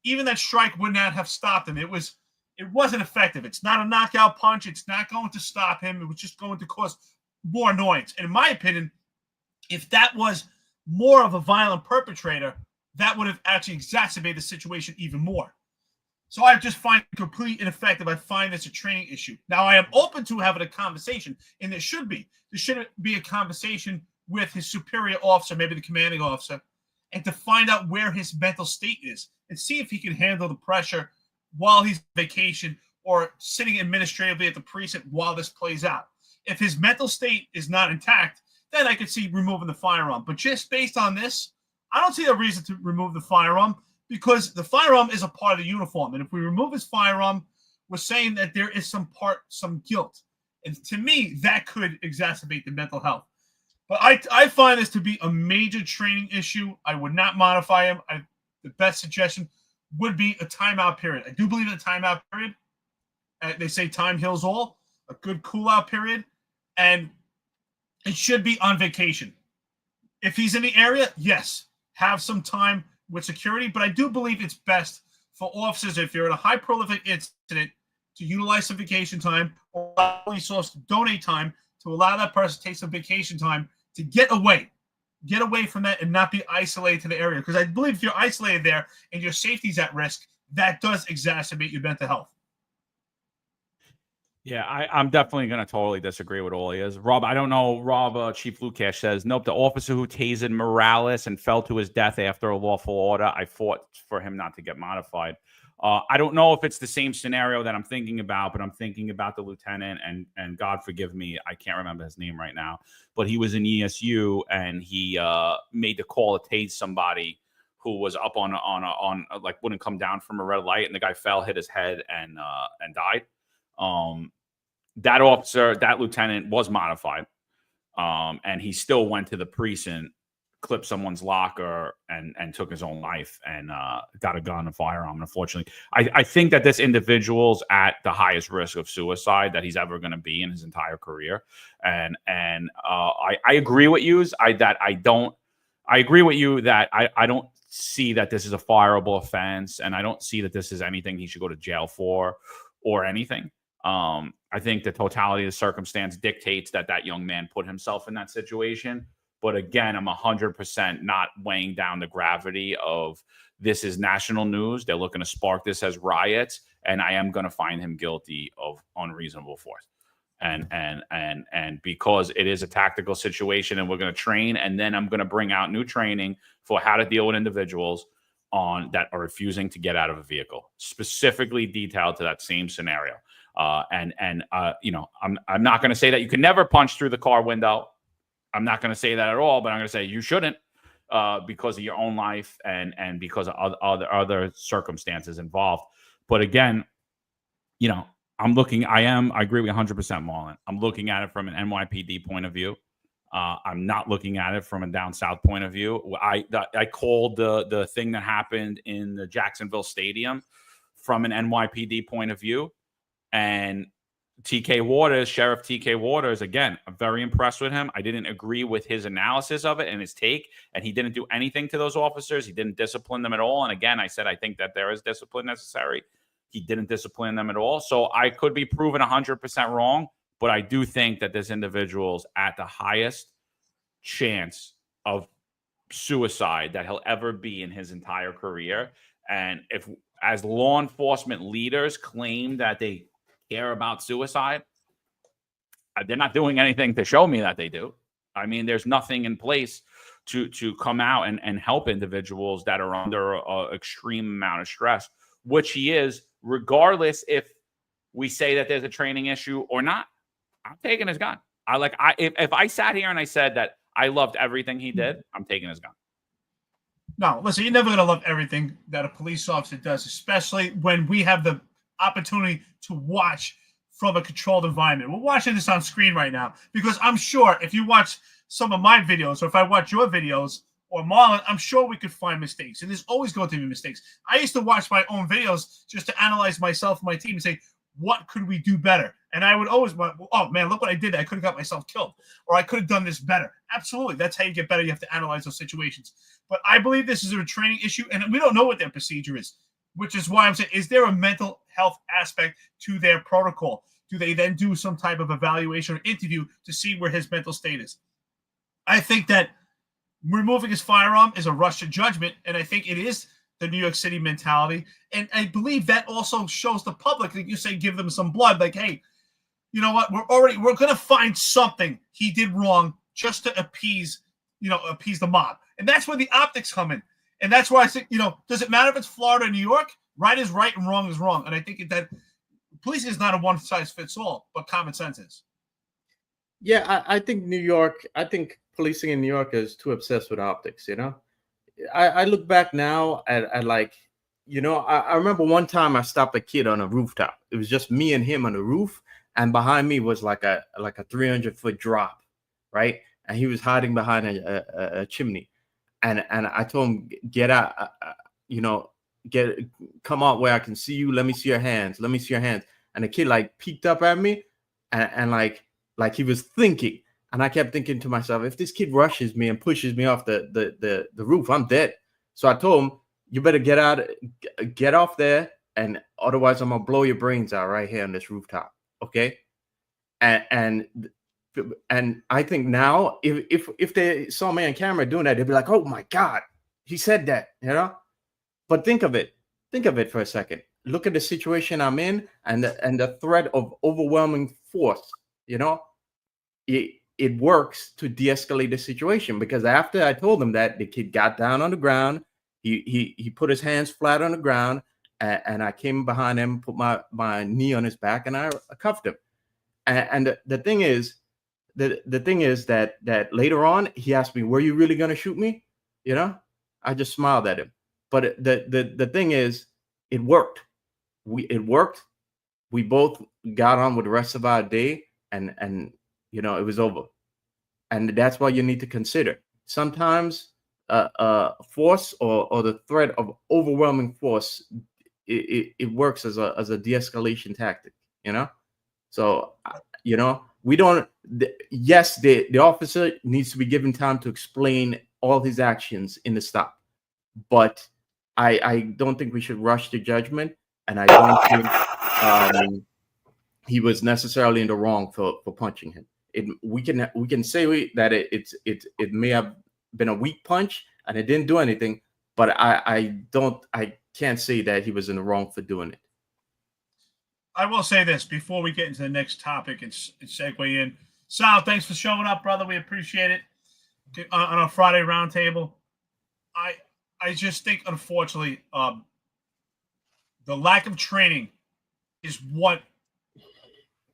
even that strike would not have stopped him. It wasn't effective. It's not a knockout punch. It's not going to stop him. It was just going to cause more annoyance. And in my opinion, if that was more of a violent perpetrator, that would have actually exacerbated the situation even more. So I just find it completely ineffective. I find this a training issue. Now, I am open to having a conversation, and there should be a conversation with his superior officer, maybe the commanding officer, and to find out where his mental state is and see if he can handle the pressure while he's on vacation or sitting administratively at the precinct while this plays out. If his mental state is not intact, then I could see removing the firearm. But just based on this, I don't see a reason to remove the firearm, because the firearm is a part of the uniform. And if we remove his firearm, we're saying that there is some guilt. And to me, that could exacerbate the mental health. But I find this to be a major training issue. I would not modify him. The best suggestion would be a timeout period. I do believe in a timeout period. They say time heals all. A good cool-out period. And it should be on vacation. If he's in the area, yes, have some time with security. But I do believe it's best for officers, if you're in a high prolific incident, to utilize some vacation time, or allow police officers to donate time to allow that person to take some vacation time to get away from that and not be isolated to the area. Because I believe if you're isolated there and your safety's at risk, that does exacerbate your mental health.
Yeah, I'm definitely going to totally disagree with all he is. Rob, I don't know. Rob, Chief Lukash says, nope, the officer who tasered Morales and fell to his death after a lawful order, I fought for him not to get modified. I don't know if it's the same scenario that I'm thinking about, but I'm thinking about the lieutenant, and God forgive me, I can't remember his name right now, but he was in ESU, and he made the call to tase somebody who was up on like wouldn't come down from a red light, and the guy fell, hit his head, and died. That officer, that lieutenant, was modified, and he still went to the precinct clipped someone's locker and took his own life and got a gun and firearm. Unfortunately, I think that this individual's at the highest risk of suicide that he's ever going to be in his entire career. And I agree with you. I agree with you that I don't see that this is a fireable offense, and I don't see that this is anything he should go to jail for or anything. I think the totality of the circumstance dictates that young man put himself in that situation. But again, I'm 100% not weighing down the gravity of this is national news. They're looking to spark this as riots, and I am going to find him guilty of unreasonable force. And because it is a tactical situation, and we're going to train, and then I'm going to bring out new training for how to deal with individuals that are refusing to get out of a vehicle, specifically detailed to that same scenario. I'm not going to say that you can never punch through the car window. I'm not going to say that at all, but I'm going to say you shouldn't because of your own life and because of other circumstances involved. But again, I agree with 100% Marlon. I'm looking at it from an NYPD point of view. I'm not looking at it from a down south point of view. I called the thing that happened in the Jacksonville Stadium from an NYPD point of view. And Sheriff TK Waters, again, I'm very impressed with him. I didn't agree with his analysis of it and his take, and he didn't do anything to those officers. He didn't discipline them at all. And again, I said I think that there is discipline necessary. He didn't discipline them at all. So I could be proven 100% wrong, but I do think that this individual's at the highest chance of suicide that he'll ever be in his entire career. And if, as law enforcement leaders claim that they care about suicide, they're not doing anything to show me that they do. I mean, there's nothing in place to come out and help individuals that are under an extreme amount of stress, which he is, regardless if we say that there's a training issue or not. I'm taking his gun. If I sat here and I said that I loved everything he did, I'm taking his gun.
No, listen, you're never going to love everything that a police officer does, especially when we have the opportunity to watch from a controlled environment. We're watching this on screen right now because I'm sure if you watch some of my videos or if I watch your videos or Marlon, I'm sure we could find mistakes. And there's always going to be mistakes. I used to watch my own videos just to analyze myself and my team and say, what could we do better? And I would always, oh man, look what I did. I could have got myself killed, or I could have done this better. Absolutely. That's how you get better. You have to analyze those situations. But I believe this is a training issue, and we don't know what their procedure is, which is why I'm saying, is there a mental health aspect to their protocol? Do they then do some type of evaluation or interview to see where his mental state is? I think that removing his firearm is a rush to judgment, and I think it is the New York City mentality. And I believe that also shows the public that you say give them some blood, like, hey, you know what? We're going to find something he did wrong just to appease the mob. And that's where the optics come in. And that's why I think, does it matter if it's Florida or New York? Right is right and wrong is wrong. And I think that policing is not a one size fits all, but common sense is.
Yeah, I think policing in New York is too obsessed with optics, I look back now at I remember one time I stopped a kid on a rooftop. It was just me and him on the roof, and behind me was like a 300-foot drop, right? And he was hiding behind a chimney, and I told him, get out, come out where I can see you. Let me see your hands. Let me see your hands. And the kid peeked up at me, and like he was thinking. And I kept thinking to myself, if this kid rushes me and pushes me off the roof, I'm dead. So I told him, you better get off there, and otherwise I'm gonna blow your brains out right here on this rooftop. Okay. And I think now if they saw me on camera doing that, they'd be like, oh my God, he said that, But think of it for a second. Look at the situation I'm in and the threat of overwhelming force, It works to de-escalate the situation, because after I told him that, the kid got down on the ground. He put his hands flat on the ground, and I came behind him, put my knee on his back, and I cuffed him. And the thing is that later on he asked me, "Were you really going to shoot me?" I just smiled at him. But the thing is, it worked. It worked. We both got on with the rest of our day, and it was over. And that's what you need to consider. Sometimes force or the threat of overwhelming force, it works as a de-escalation tactic, you know. So we don't. Yes, the officer needs to be given time to explain all his actions in the stop, but I don't think we should rush to judgment, and I don't think he was necessarily in the wrong for punching him. We can say that it may have been a weak punch and it didn't do anything, but I can't say that he was in the wrong for doing it.
I will say this before we get into the next topic and segue in. Sal, thanks for showing up, brother. We appreciate it on our Friday roundtable. I just think, unfortunately, the lack of training is what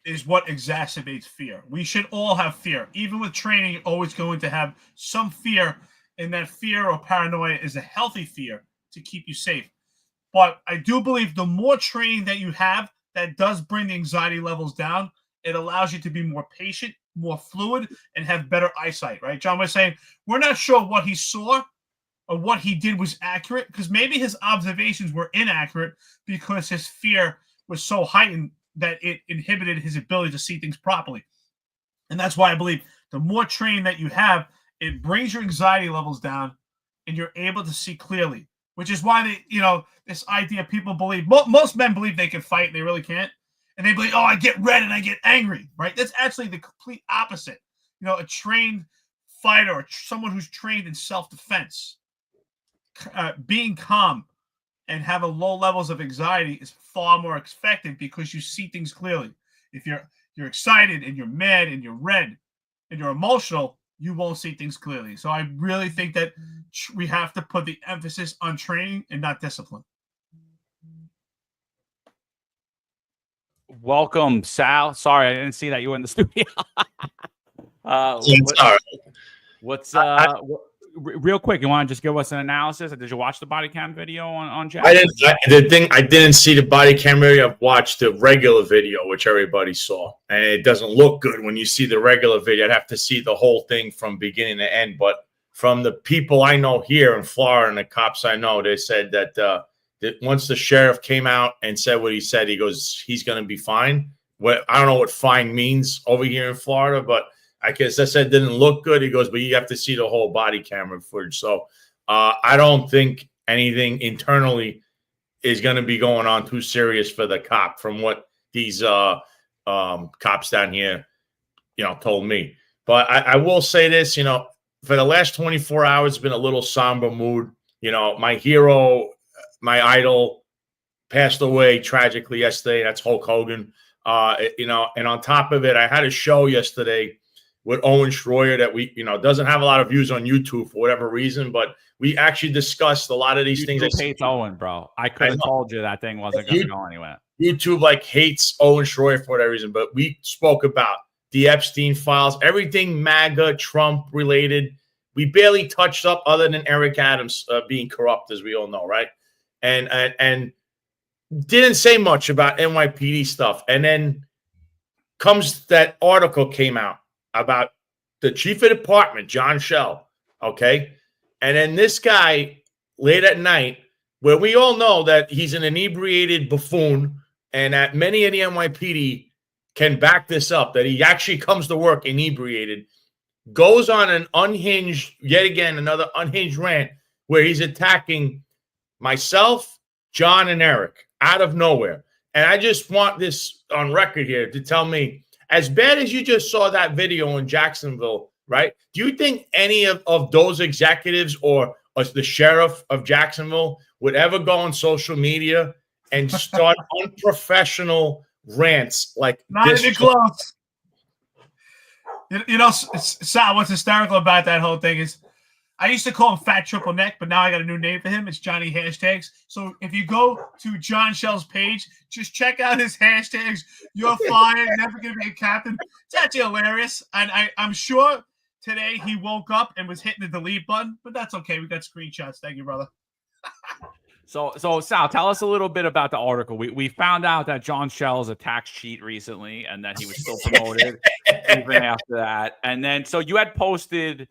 exacerbates fear. We should all have fear. Even with training, you're always going to have some fear, and that fear or paranoia is a healthy fear to keep you safe. But I do believe the more training that you have, that does bring the anxiety levels down. It allows you to be more patient, more fluid, and have better eyesight, right? John was saying, we're not sure what he saw or what he did was accurate, because maybe his observations were inaccurate because his fear was so heightened that it inhibited his ability to see things properly. And that's why I believe the more training that you have, it brings your anxiety levels down and you're able to see clearly, which is why this idea people believe, most men believe they can fight and they really can't. And they believe, I get red and I get angry, right? That's actually the complete opposite. A trained fighter or someone who's trained in self-defense, being calm and having low levels of anxiety is far more effective because you see things clearly. If you're excited and you're mad and you're red and you're emotional, you won't see things clearly. So I really think that we have to put the emphasis on training and not discipline.
Welcome, Sal. Sorry, I didn't see that you were in the studio. Real quick, you want to just give us an analysis? Did you watch the body cam video on Jack?
I didn't see the body cam video. I've watched the regular video, which everybody saw, and it doesn't look good when you see the regular video. I'd have to see the whole thing from beginning to end. But from the people I know here in Florida and the cops I know, they said that once the sheriff came out and said what he said, he goes, he's going to be fine. I don't know what fine means over here in Florida, but I guess I said didn't look good. He goes, but you have to see the whole body camera footage. So I don't think anything internally is going to be going on too serious for the cop from what these cops down here, told me. But I will say this, for the last 24 hours, it's been a little somber mood. My hero, my idol passed away tragically yesterday. That's Hulk Hogan. And on top of it, I had a show yesterday with Owen Schroyer that doesn't have a lot of views on YouTube for whatever reason, but we actually discussed a lot of these things.
YouTube hates Owen, bro. I could have told you that thing wasn't going to go anywhere.
YouTube hates Owen Schroyer for whatever reason, but we spoke about the Epstein files, everything MAGA, Trump related. We barely touched up other than Eric Adams being corrupt, as we all know, right? And didn't say much about NYPD stuff. And then comes that article came out about the chief of department, John Schell, okay? And then this guy, late at night, where we all know that he's an inebriated buffoon and that many of the NYPD can back this up, that he actually comes to work inebriated, goes on an unhinged, yet again, another unhinged rant where he's attacking myself, John, and Eric out of nowhere. And I just want this on record here to tell me, as bad as you just saw that video in Jacksonville, right? Do you think any of those executives or the sheriff of Jacksonville would ever go on social media and start unprofessional rants like
not
this?
Even close. Sal, what's hysterical about that whole thing is I used to call him Fat Triple Neck, but now I got a new name for him. It's Johnny Hashtags. So if you go to John Schell's page, just check out his hashtags. You're fired, never going to be a captain. It's actually hilarious. And I'm sure today he woke up and was hitting the delete button, but that's okay. We got screenshots. Thank you, brother.
So Sal, tell us a little bit about the article. We found out that John Schell is a tax cheat recently and that he was still promoted even after that. And then, so you had posted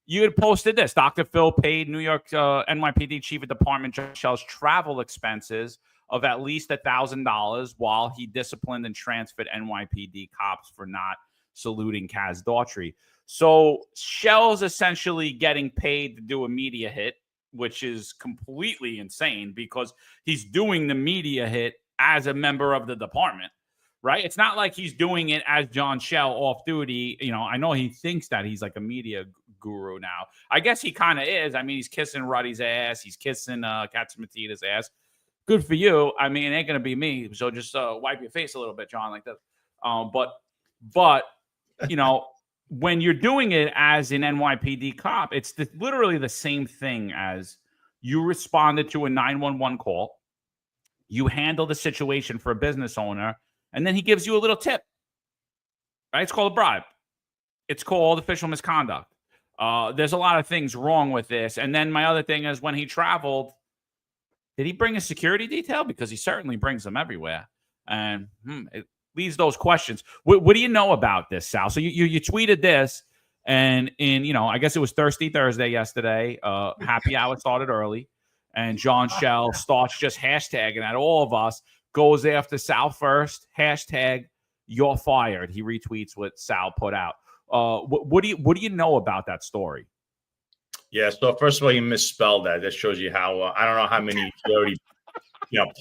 you had posted this. Dr. Phil paid New York NYPD Chief of Department John Shell's travel expenses of at least $1,000 while he disciplined and transferred NYPD cops for not saluting Kaz Daughtry. So Shell's essentially getting paid to do a media hit, which is completely insane because he's doing the media hit as a member of the department, right? It's not like he's doing it as John Shell off duty. You know, I know he thinks that he's like a media guru now. I guess he kind of is. I mean, he's kissing Ruddy's ass. He's kissing Katsumatita's ass. Good for you. I mean, it ain't going to be me. So just wipe your face a little bit, John, like this. But you know, when you're doing it as an NYPD cop, it's literally the same thing as you responded to a 911 call. You handle the situation for a business owner, and then he gives you a little tip. Right? It's called a bribe. It's called official misconduct. There's a lot of things wrong with this. And then my other thing is when he traveled, did he bring a security detail? Because he certainly brings them everywhere. And it leaves those questions. What do you know about this, Sal? So you tweeted this, and I guess it was Thirsty Thursday yesterday. Happy hour started early, and John Shell starts just hashtagging at all of us, goes after Sal first, hashtag you're fired. He retweets what Sal put out. What do you know about that story?
Yeah, so first of all, you misspelled that. That shows you how I don't know how many you already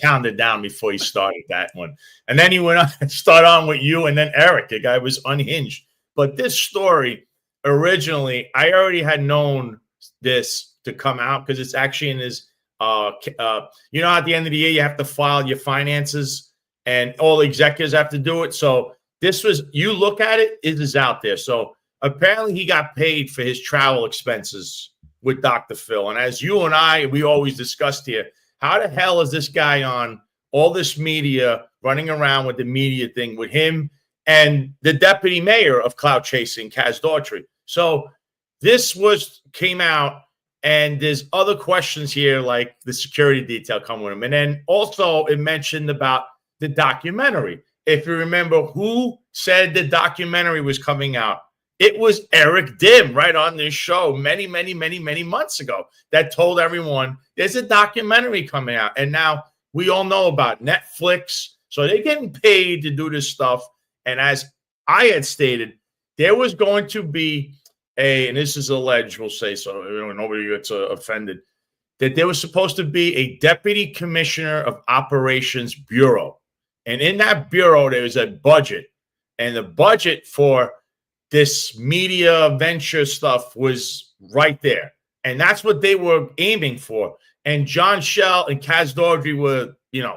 pounded down before he started that one. And then he went on and started on with you and then Eric. The guy was unhinged. But this story, originally, I already had known this to come out because it's actually in his, at the end of the year, you have to file your finances and all the executives have to do it. So this was, you look at it, it is out there. So apparently he got paid for his travel expenses with Dr. Phil. And as you and we always discussed here, how the hell is this guy on all this media running around with the media thing with him and the deputy mayor of Clout chasing, Kaz Daughtry? So this came out, and there's other questions here like the security detail coming with him. And then also it mentioned about the documentary. If you remember who said the documentary was coming out, it was Eric Dim right on this show many months ago that told everyone there's a documentary coming out. And now we all know about Netflix. So they're getting paid to do this stuff. And as I had stated, there was going to be and this is alleged, we'll say so, nobody gets offended, that there was supposed to be a deputy commissioner of operations bureau. And in that bureau, there was a budget. And the budget for this media venture stuff was right there. And that's what they were aiming for. And John Shell and Kaz Daughtry were,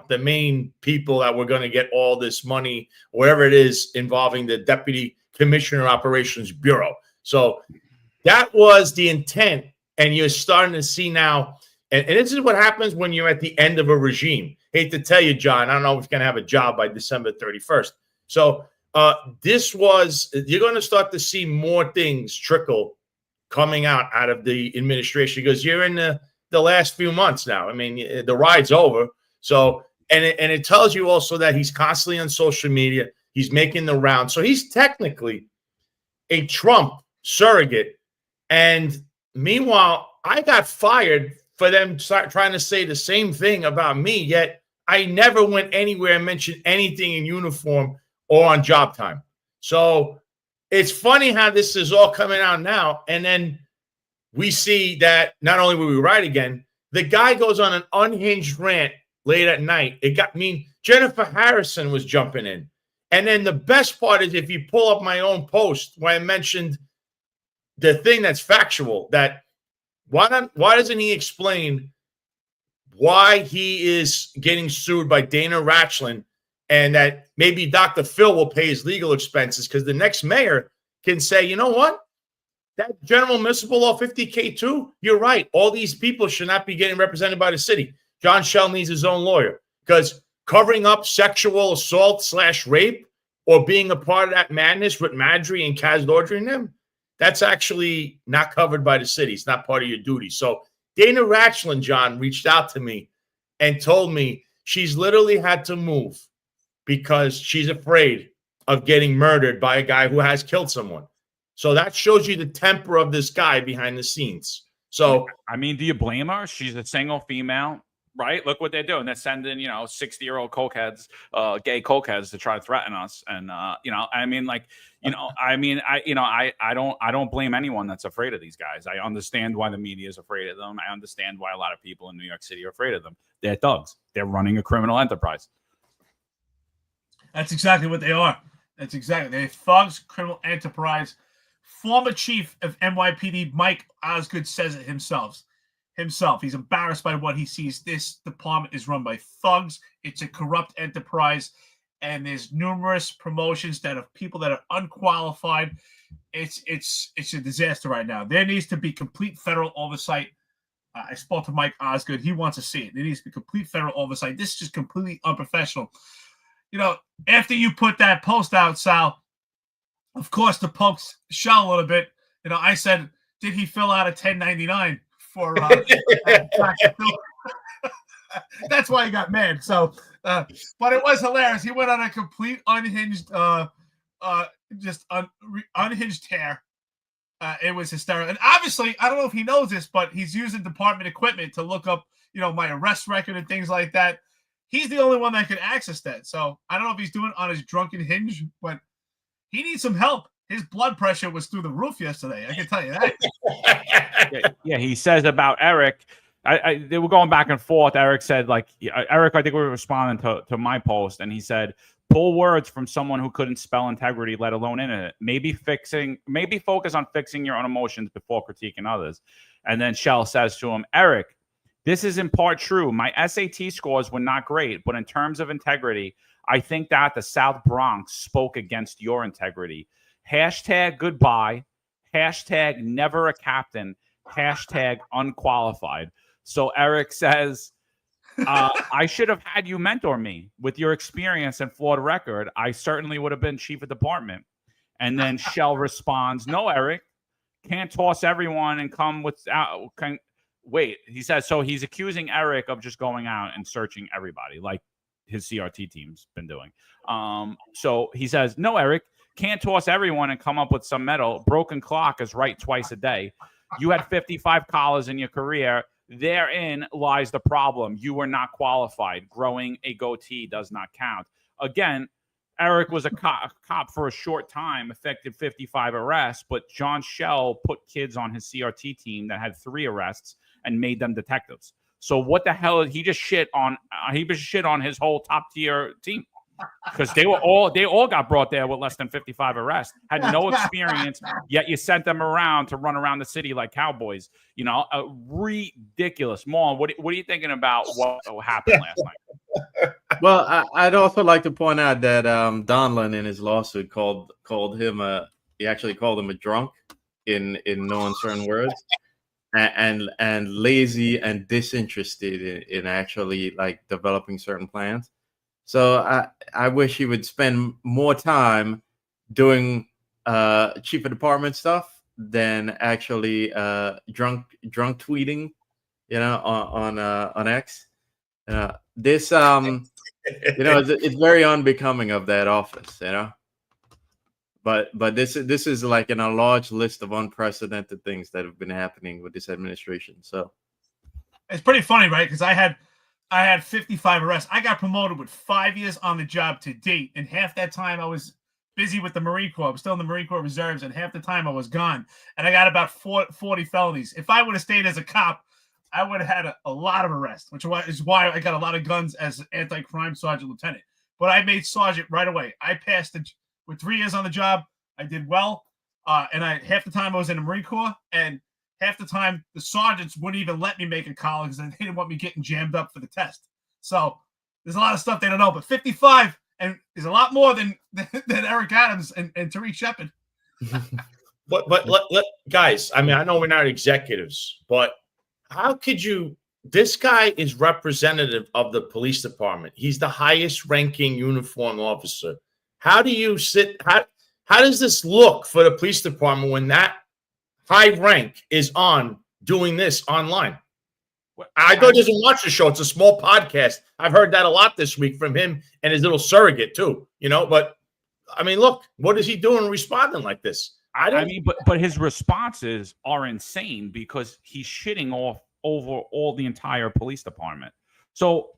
the main people that were going to get all this money, whatever it is, involving the Deputy Commissioner Operations Bureau. So that was the intent. And you're starting to see now, and this is what happens when you're at the end of a regime. Hate to tell you, John, I don't know if he's going to have a job by December 31st. So you're going to start to see more things trickle coming out of the administration because you're in the last few months now. I mean, the ride's over. So, and it tells you also that he's constantly on social media. He's making the round. So he's technically a Trump surrogate. And meanwhile, I got fired for them trying to say the same thing about me, yet I never went anywhere and mentioned anything in uniform or on job time. So it's funny how this is all coming out now. And then we see that not only will we right again, the guy goes on an unhinged rant late at night. Jennifer Harrison was jumping in. And then the best part is if you pull up my own post where I mentioned the thing that's factual, that why doesn't he explain why he is getting sued by Dana Ratchlin and that maybe Dr. Phil will pay his legal expenses because the next mayor can say, you know what? That General Municipal Law 50K2, you're right. All these people should not be getting represented by the city. John Shell needs his own lawyer because covering up sexual assault / rape or being a part of that madness with Madry and Kaz Daughtry and them, that's actually not covered by the city. It's not part of your duty. So Dana Ratchlin, John, reached out to me and told me she's literally had to move because she's afraid of getting murdered by a guy who has killed someone. So that shows you the temper of this guy behind the scenes. So,
I mean, do you blame her? She's a single female, right? Look what they're doing. They're sending, 60-year-old cokeheads, gay cokeheads to try to threaten us. And, I mean, I don't blame anyone that's afraid of these guys. I understand why the media is afraid of them. I understand why a lot of people in New York City are afraid of them. They're thugs. They're running a criminal enterprise.
That's exactly what they are. They're thugs, criminal enterprise. Former chief of NYPD, Mike Osgood, says it himself. He's embarrassed by what he sees. This department is run by thugs. It's a corrupt enterprise, and there's numerous promotions that of people that are unqualified. It's a disaster right now. There needs to be complete federal oversight. I spoke to Mike Osgood. He wants to see it. There needs to be complete federal oversight. This is just completely unprofessional. After you put that post out, Sal, of course, the pokes shell a little bit. I said, did he fill out a 1099 for that's why he got mad. So, but it was hilarious. He went on a complete unhinged, unhinged tear. It was hysterical. And obviously, I don't know if he knows this, but he's using department equipment to look up, my arrest record and things like that. He's the only one that can access that. So I don't know if he's doing it on his drunken hinge, but he needs some help. His blood pressure was through the roof yesterday. I can tell you that.
Yeah, he says about Eric. They were going back and forth. Eric said, Eric, I think we were responding to my post, and he said, pull words from someone who couldn't spell integrity, let alone in it. Maybe focus on fixing your own emotions before critiquing others. And then Shell says to him, Eric, this is in part true. My SAT scores were not great, but in terms of integrity, I think that the South Bronx spoke against your integrity. Hashtag goodbye. Hashtag never a captain. Hashtag unqualified. So Eric says, I should have had you mentor me. With your experience and flawed record, I certainly would have been chief of department. And then Shell responds, no, Eric, can't toss everyone and come without. Wait, he says, so he's accusing Eric of just going out and searching everybody like his CRT team's been doing. So he says, no, Eric, can't toss everyone and come up with some medal. Broken clock is right twice a day. You had 55 collars in your career. Therein lies the problem. You were not qualified. Growing a goatee does not count. Again, Eric was a cop for a short time, effected 55 arrests, but John Shell put kids on his CRT team that had 3 arrests and made them detectives. So what the hell? He just shit on his whole top tier team because they all got brought there with less than 55 arrests, had no experience, yet you sent them around to run around the city like cowboys. Ridiculous. Marlon, what are you thinking about what happened last night?
Well, I'd also like to point out that Donlin in his lawsuit called him a drunk in no uncertain words, and lazy and disinterested in actually like developing certain plans. So I wish he would spend more time doing chief of department stuff than actually drunk tweeting, on X. This it's very unbecoming of that office, But this is like in a large list of unprecedented things that have been happening with this administration. So
it's pretty funny, right? Because I had 55 arrests. I got promoted with 5 years on the job to date, and half that time I was busy with the Marine Corps. I was still in the Marine Corps Reserves, and half the time I was gone. And I got about 40 felonies. If I would have stayed as a cop, I would have had a lot of arrests, which is why I got a lot of guns as anti-crime sergeant lieutenant. But I made sergeant right away. I passed with 3 years on the job. I did well, and half the time I was in the Marine Corps, and half the time the sergeants wouldn't even let me make a call because they didn't want me getting jammed up for the test. So there's a lot of stuff they don't know. But 55 is a lot more than Eric Adams and Tariq Shepard.
But guys, I mean, I know we're not executives, but how could you? This guy is representative of the police department. He's the highest ranking uniformed officer. How do you sit? How does this look for the police department when that high rank is on doing this online? I know he doesn't watch the show. It's a small podcast. I've heard that a lot this week from him and his little surrogate too, But I mean, look, what is he doing responding like this?
I mean, but his responses are insane because he's shitting off over all the entire police department. So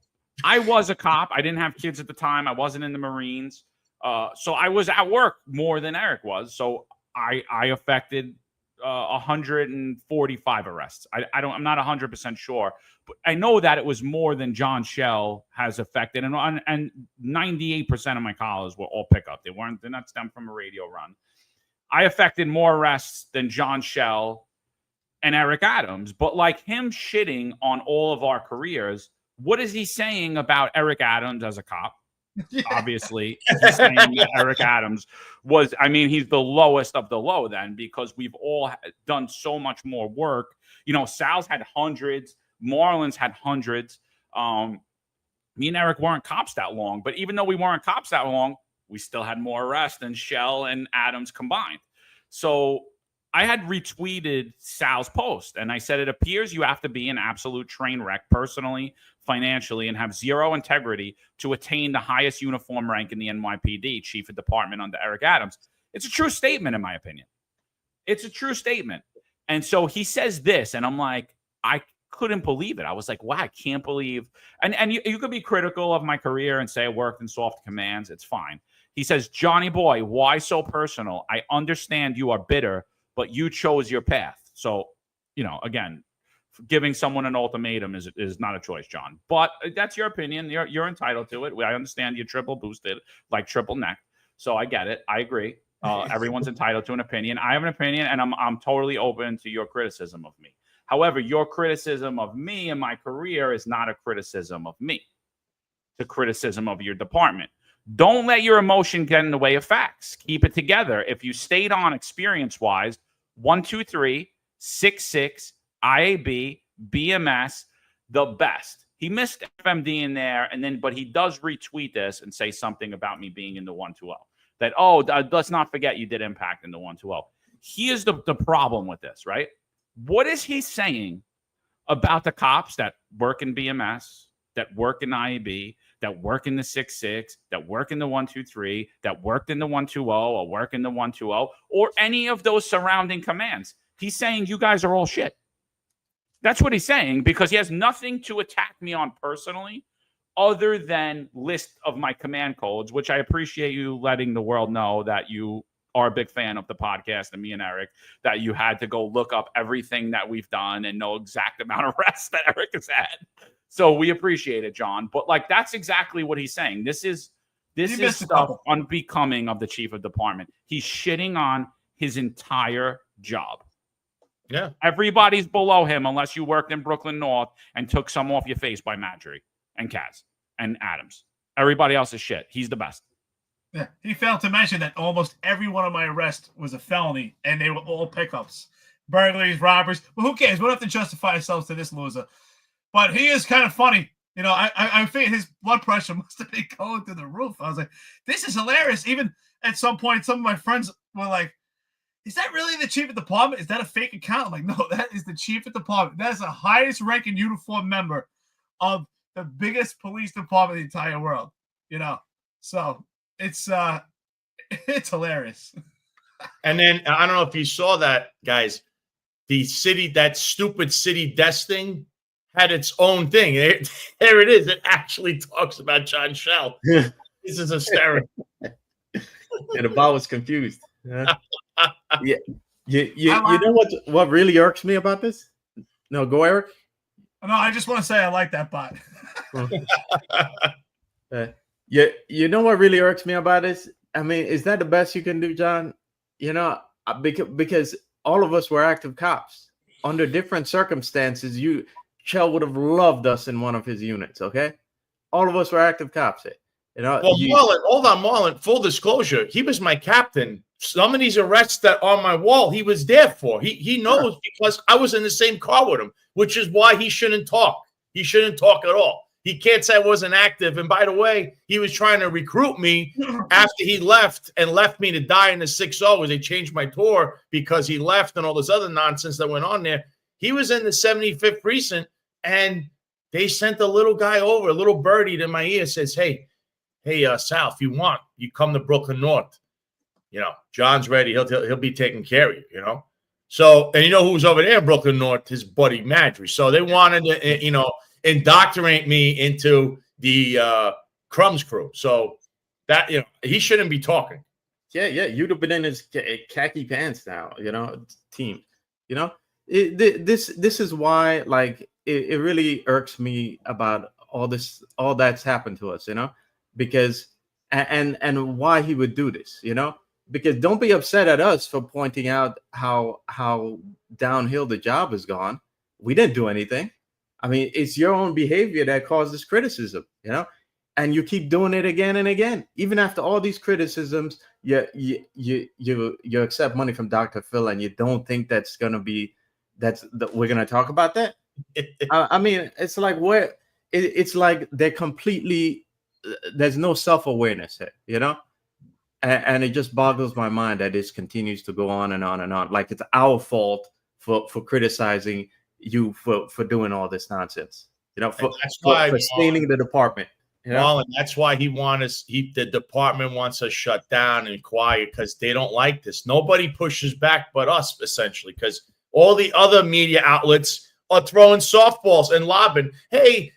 I was a cop. I didn't have kids at the time. I wasn't in the Marines. So I was at work more than Eric was. So I affected 145 arrests. I'm not 100% sure, but I know that it was more than John Shell has affected. And 98% of my calls were all pickup. They're not stemmed from a radio run. I affected more arrests than John Shell and Eric Adams. But like him shitting on all of our careers, what is he saying about Eric Adams as a cop? Yeah. Obviously, he's saying that Eric Adams was, I mean, he's the lowest of the low then, because we've all done so much more work. You know, Sal's had hundreds, Marlon's had hundreds. Me and Eric weren't cops that long, but even though we weren't cops that long, we still had more arrests than Shell and Adams combined. So I had retweeted Sal's post, and I said, it appears you have to be an absolute train wreck personally, financially, and have zero integrity to attain the highest uniform rank in the NYPD, chief of department under Eric Adams. It's a true statement, in my opinion. It's a true statement. And so he says this, and I'm like, I couldn't believe it. I was like, wow, I can't believe. And you could be critical of my career and say I worked in soft commands. It's fine. He says, Johnny boy, why so personal? I understand you are bitter, but you chose your path. So, you know, again, giving someone an ultimatum is not a choice, John. But that's your opinion. You're entitled to it. I understand you're triple boosted, like triple neck. So I get it. I agree. Everyone's entitled to an opinion. I have an opinion, and I'm totally open to your criticism of me. However, your criticism of me and my career is not a criticism of me. It's a criticism of your department. Don't let your emotion get in the way of facts. Keep it together. If you stayed on experience-wise, 123, 66, IAB, BMS, the best. He missed FMD in there, but he does retweet this and say something about me being in the 120. That, let's not forget you did impact in the 120. Here's the problem with this, right? What is he saying about the cops that work in BMS, that work in IAB, that work in the 66, that work in the 123, that worked in the 120, or work in the 120, or any of those surrounding commands? He's saying you guys are all shit. That's what he's saying, because he has nothing to attack me on personally other than list of my command codes, which I appreciate you letting the world know that you are a big fan of the podcast and me and Eric, that you had to go look up everything that we've done and know exact amount of arrests that Eric has had. So we appreciate it, John. But like, that's exactly what he's saying. This is stuff unbecoming of the chief of department. He's shitting on his entire job.
Yeah.
Everybody's below him unless you worked in Brooklyn North and took some off your face by Marjorie and Kaz and Adams. Everybody else is shit. He's the best.
Yeah. He failed to mention that almost every one of my arrests was a felony, and they were all pickups. Burglaries, robberies. Well, who cares? We don't have to justify ourselves to this loser. But he is kind of funny. You know, I figured his blood pressure must have been going through the roof. I was like, this is hilarious. Even at some point, some of my friends were like, is that really the chief of department? Is that a fake account? I'm like, no, that is the chief of department. That is the highest ranking uniform member of the biggest police department in the entire world. You know, so it's hilarious.
And then I don't know if you saw that, guys. The city, that stupid city desk thing had its own thing. There it is. It actually talks about John Shell. This is hysterical.
And the ball was confused. Yeah. You know what really irks me about this? No, go Eric.
No, I just want to say I like that bot.
You know what really irks me about this? I mean, is that the best you can do, John? You know, because all of us were active cops under different circumstances. Shell would have loved us in one of his units. Okay, all of us were active cops. You know,
Marlon, hold on, Marlon. Full disclosure, he was my captain. Some of these arrests that on my wall, he was there for. He knows because I was in the same car with him, which is why he shouldn't talk. He shouldn't talk at all. He can't say I wasn't active. And by the way, he was trying to recruit me after he left and left me to die in the 6-0 as they changed my tour because he left and all this other nonsense that went on there. He was in the 75th precinct, and they sent a little guy over, a little birdie to my ear, says, hey, Sal, if you want, you come to Brooklyn North. John's ready. He'll be taking care of you, So, and who's over there in Brooklyn North? His buddy Madry. So they wanted to, indoctrinate me into the Crumbs crew. So that, he shouldn't be talking.
Yeah. You'd have been in his khaki pants now, team. This is why, like, it really irks me about all that's happened to us, because and why he would do this, because don't be upset at us for pointing out how downhill the job has gone. We didn't do anything. I mean, it's your own behavior that causes criticism, and you keep doing it again and again. Even after all these criticisms, you accept money from Dr. Phil, and you don't think we're gonna talk about that. I mean, it's like it's like they're completely. There's no self-awareness here, and it just boggles my mind that this continues to go on and on and on. Like it's our fault for criticizing you for doing all this nonsense, for staining the department.
Marlon, that's why the department wants us shut down and quiet, because they don't like this. Nobody pushes back but us, essentially, because all the other media outlets are throwing softballs and lobbing. Hey,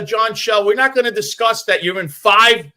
John Shell, we're not going to discuss that you're in 5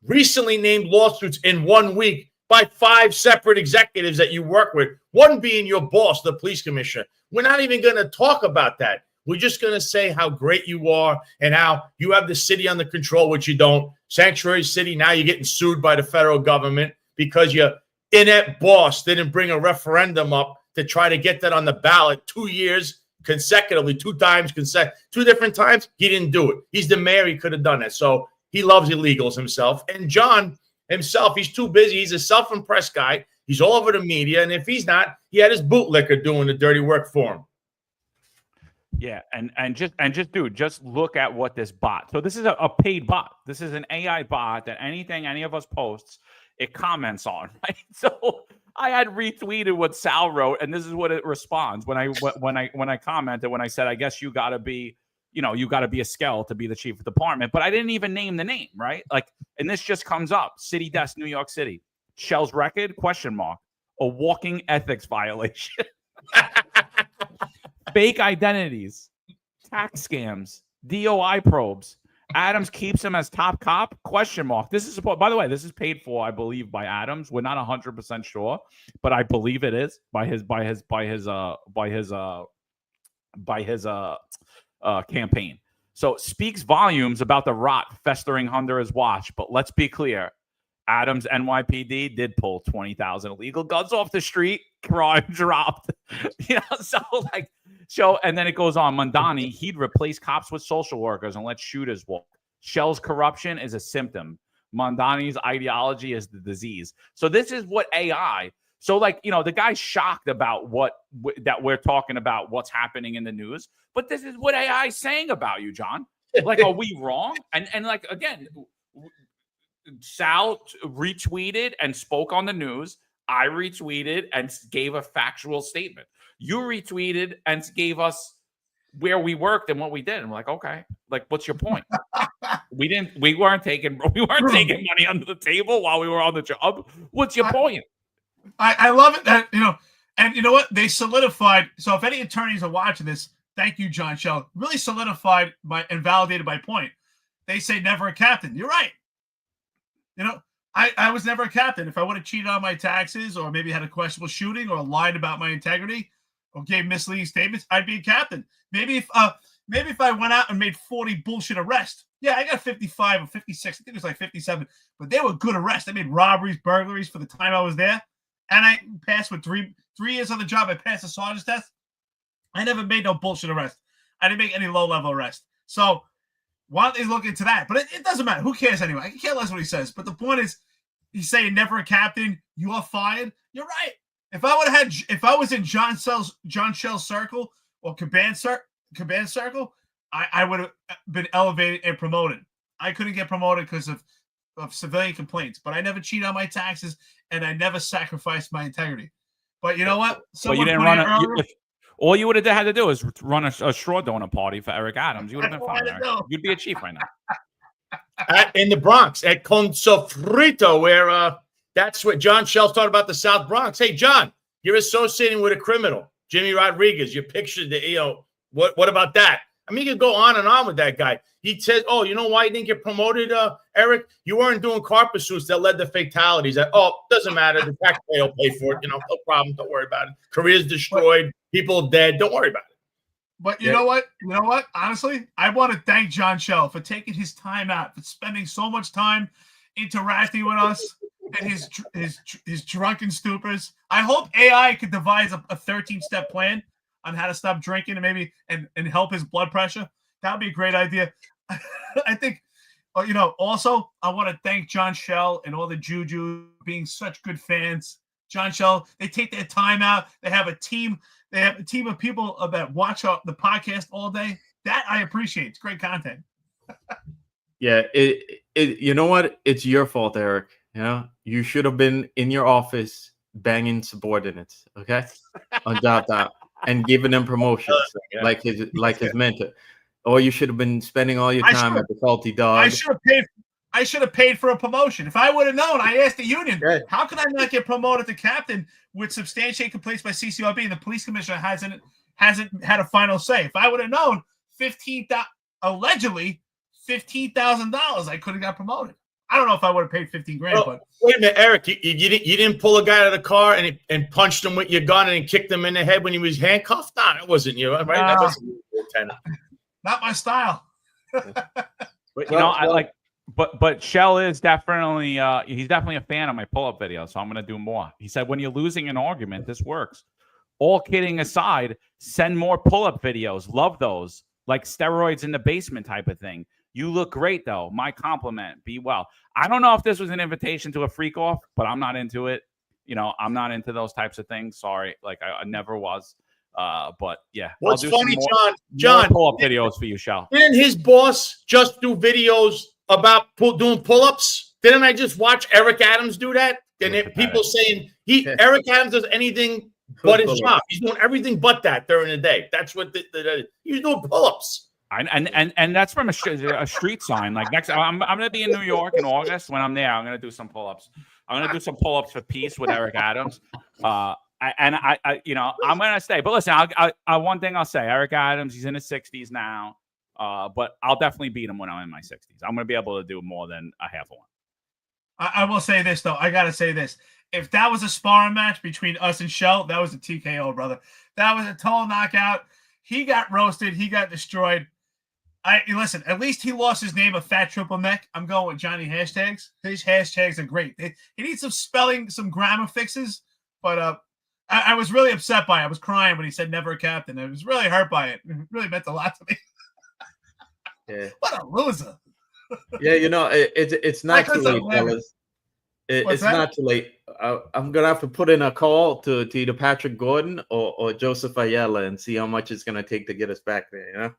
recently named lawsuits in 1 week by 5 separate executives that you work with, one being your boss, the police commissioner. We're not even going to talk about that. We're just going to say how great you are and how you have the city under control, which you don't. Sanctuary City, now you're getting sued by the federal government because your inept boss didn't bring a referendum up to try to get that on the ballot 2 years consecutively, 2 different times. He didn't do it. He's the mayor. He could have done it. So he loves illegals himself. And John himself, he's too busy. He's a self-impressed guy. He's all over the media. And if he's not, he had his bootlicker doing the dirty work for him.
Yeah, and just look at what this bot. So this is a paid bot. This is an AI bot that anything any of us posts, it comments on, right? So I had retweeted what Sal wrote, and this is what it responds when I commented, when I said, I guess you got to be a skell to be the chief of department, but I didn't even name the name, right? Like, and this just comes up: City Desk, New York City, Shell's record ? A walking ethics violation. Fake identities, tax scams, DOI probes. Adams keeps him as top cop ? This is, by the way, this is paid for, I believe, by Adams. We're not 100% sure, but I believe it is by his campaign. So speaks volumes about the rot festering under his watch. But let's be clear. Adams NYPD did pull 20,000 illegal guns off the street. Crime dropped. And then it goes on. Mondani, he'd replace cops with social workers and let shooters walk. Shell's corruption is a symptom. Mondani's ideology is the disease. So this is what AI. So the guy's shocked about that we're talking about what's happening in the news. But this is what AI is saying about you, John. Like, are we wrong? And again, Sal retweeted and spoke on the news. I retweeted and gave a factual statement. You retweeted and gave us where we worked and what we did. And we're like, okay, what's your point? we weren't taking money under the table while we were on the job. What's your point?
I love it that, and you know what? They solidified. So if any attorneys are watching this, thank you, John Shell. Really solidified and validated my point. They say never a captain. You're right. I was never a captain. If I would have cheated on my taxes or maybe had a questionable shooting or lied about my integrity or gave misleading statements, I'd be a captain. Maybe if I went out and made 40 bullshit arrests. Yeah, I got 55 or 56. I think it was like 57. But they were good arrests. I made robberies, burglaries for the time I was there. And I passed with 3 years on the job. I passed the sergeant's test. I never made no bullshit arrest. I didn't make any low-level arrest. So why don't they look into that? But it doesn't matter. Who cares anyway? I can't less what he says. But the point is, he's saying never a captain. You are fired. You're right. If I was in John Shell's circle or Caban circle, I would have been elevated and promoted. I couldn't get promoted because of civilian complaints. But I never cheated on my taxes, and I never sacrificed my integrity. But you know what?
You didn't run all you would have had to do is run a straw donut party for Eric Adams. You would have been fine. You'd be a chief right now.
In the Bronx at Con Sofrito, where That's what John Shell's talking about the South Bronx. Hey, John, you're associating with a criminal, Jimmy Rodriguez. You pictured the, what about that? I mean, you could go on and on with that guy. He says, oh, you know why you didn't get promoted, Eric? You weren't doing car pursuits that led to fatalities. Doesn't matter. The taxpayer will pay for it. No problem. Don't worry about it. Careers destroyed. People dead. Don't worry about it.
But you know what? Honestly, I want to thank John Shell for taking his time out, for spending so much time interacting with us and his drunken stupors. I hope AI could devise a 13-step plan on how to stop drinking and maybe and help his blood pressure. That would be a great idea. I think, also I want to thank John Shell and all the Juju being such good fans. John Shell, they take their time out. They have a team. They have a team of people that watch the podcast all day. That I appreciate. It's great content.
Yeah, you know what? It's your fault, Eric. You should have been in your office banging subordinates, okay? On job top and giving them promotions like his mentor. Or you should have been spending all your time at the Salty Dog.
I should have paid for a promotion. If I would have known, I asked the union, how could I not get promoted to captain with substantiated complaints by CCRB and the police commissioner hasn't had a final say? If I would have known allegedly $15,000, I could have got promoted. I don't know if I would have paid $15,000, but
wait a minute, Eric, you didn't pull a guy out of the car and punched him with your gun and kicked him in the head when he was handcuffed? Nah, that wasn't you, right? That wasn't you, Lieutenant.
Not my style.
But Shell is definitely he's definitely a fan of my pull-up video, so I'm gonna do more. He said when you're losing an argument, this works. All kidding aside, send more pull-up videos. Love those, like steroids in the basement type of thing. You look great though. My compliment. Be well. I don't know if this was an invitation to a freak off, but I'm not into it. I'm not into those types of things. Sorry, like I never was. But yeah.
What's funny, John?
Pull-up videos for you, Shell.
Didn't his boss just do videos about doing pull-ups? Didn't I just watch Eric Adams do that? And people saying Eric Adams does anything but his job. He's doing everything but that during the day. That's what he's doing pull-ups.
And that's from a street sign. Like next, I'm gonna be in New York in August. When I'm there, I'm gonna do some pull-ups. I'm gonna do some pull-ups for peace with Eric Adams. I'm gonna stay. But listen, I one thing I'll say, Eric Adams, he's in his 60s now. But I'll definitely beat him when I'm in my 60s. I'm gonna be able to do more than a half of one.
I will say this though. I gotta say this. If that was a sparring match between us and Shell, that was a TKO, brother. That was a total knockout. He got roasted. He got destroyed. Listen, at least he lost his name, a fat triple neck. I'm going with Johnny hashtags. His hashtags are great. He needs some spelling, some grammar fixes. But I was really upset by it. I was crying when he said never a captain. I was really hurt by it. It really meant a lot to me.
Yeah.
What a loser.
Yeah, it's not too late, fellas. It's not too late. I'm gonna have to put in a call to either Patrick Gordon or Joseph Ayala and see how much it's gonna take to get us back there.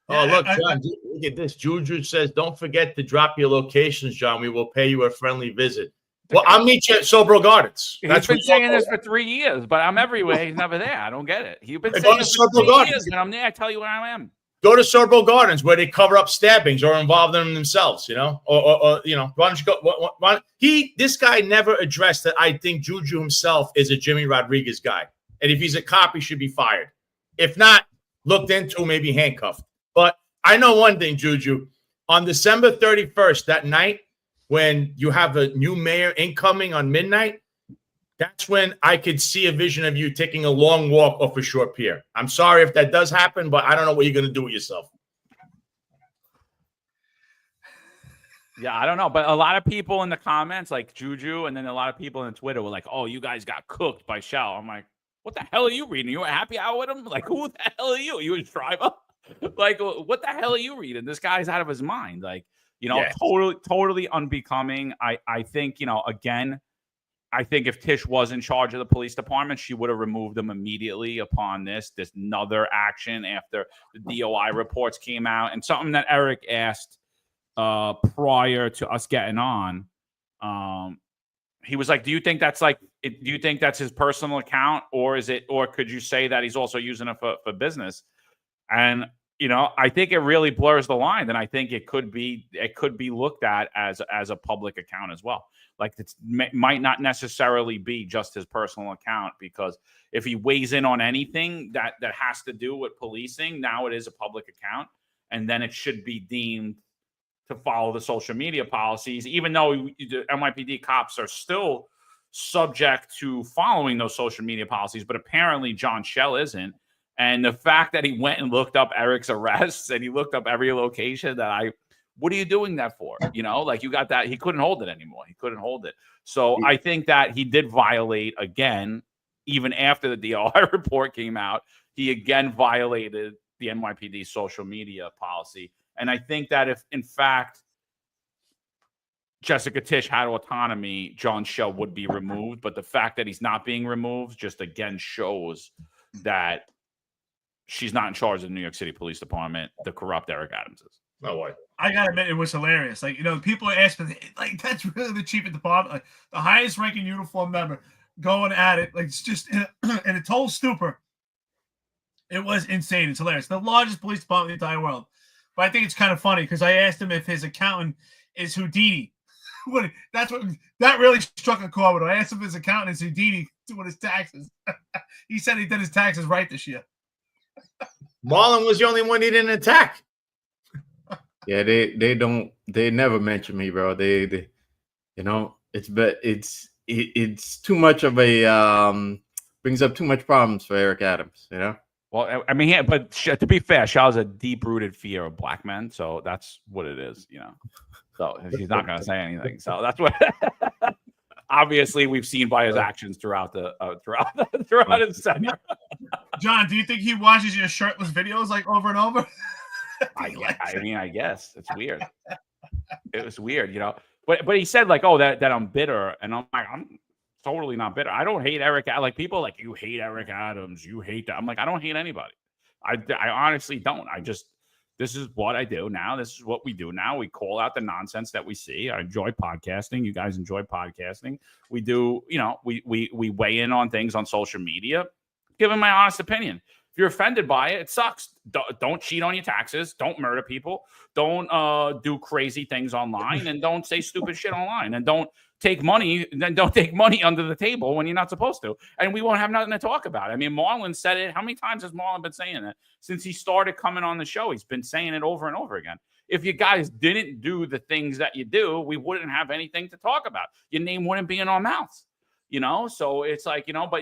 Oh, look, John, look at this. Juju says, don't forget to drop your locations, John. We will pay you a friendly visit. Well, I'll meet you at Sobro Gardens.
He's been saying this for 3 years, but I'm everywhere. He's never there. I don't get it. You've been saying this for 3 years, and I'm there. I tell you where I am.
Go to Sobro Gardens where they cover up stabbings or involve them themselves, Or why don't you go? This guy never addressed that. I think Juju himself is a Jimmy Rodriguez guy. And if he's a cop, he should be fired. If not, looked into, maybe handcuffed. But I know one thing, Juju. On December 31st, that night, when you have a new mayor incoming on midnight, that's when I could see a vision of you taking a long walk off a short pier. I'm sorry if that does happen, but I don't know what you're going to do with yourself.
Yeah, I don't know. But a lot of people in the comments, like Juju, and then a lot of people on Twitter were like, oh, you guys got cooked by Shell. I'm like, what the hell are you reading? You were happy hour with him? Like, who the hell are you? You a driver? Like, what the hell are you reading? This guy's out of his mind. Like, totally unbecoming. I think, again, I think if Tish was in charge of the police department, she would have removed them immediately upon this another action after the DOI reports came out. And something that Eric asked prior to us getting on, he was like, do you think that's his personal account, or could you say that he's also using it for business? And, I think it really blurs the line, and I think it could be looked at as a public account as well. Like it might not necessarily be just his personal account, because if he weighs in on anything that has to do with policing, now it is a public account, and then it should be deemed to follow the social media policies, even though the NYPD cops are still subject to following those social media policies. But apparently John Shell isn't. And the fact that he went and looked up Eric's arrests and he looked up every location what are you doing that for? Like you got that. He couldn't hold it anymore. He couldn't hold it. So I think that he did violate again, even after the DOI report came out, he again violated the NYPD social media policy. And I think that if, in fact, Jessica Tisch had autonomy, John Shell would be removed. But the fact that he's not being removed just again shows that she's not in charge of the New York City Police Department. The corrupt Eric Adams is.
No way.
I gotta admit, it was hilarious. Like, people are asking, like, that's really the chief of the department, like the highest ranking uniform member going at it. Like, it's just in a total stupor. It was insane. It's hilarious. The largest police department in the entire world. But I think it's kind of funny because I asked him if his accountant is Houdini. That really struck a chord with him. I asked him if his accountant is Houdini doing his taxes. He said he did his taxes right this year.
Marlon was the only one he didn't attack.
Yeah, they never mention me, bro. They it's too much of a brings up too much problems for Eric Adams,
Well, I mean, but to be fair, Shaw's a deep-rooted fear of black men, so that's what it is, So he's not going to say anything. So that's what. Obviously, we've seen by his actions throughout his tenure.
John, do you think he watches your shirtless videos like over and over?
I guess it's weird. It was weird, But he said like, oh, that I'm bitter, and I'm like, I'm totally not bitter. I don't hate Eric. Like people like, you hate Eric Adams, you hate that. I'm like, I don't hate anybody. I honestly don't. This is what I do now. This is what we do now. We call out the nonsense that we see. I enjoy podcasting. You guys enjoy podcasting. We do, we weigh in on things on social media, giving my honest opinion. If you're offended by it, it sucks. Don't cheat on your taxes. Don't murder people. Don't do crazy things online, and don't say stupid shit online, and don't take money. Then don't take money under the table when you're not supposed to. And we won't have nothing to talk about. I mean, Marlon said it. How many times has Marlon been saying it since he started coming on the show? He's been saying it over and over again. If you guys didn't do the things that you do, we wouldn't have anything to talk about. Your name wouldn't be in our mouths, So it's like, but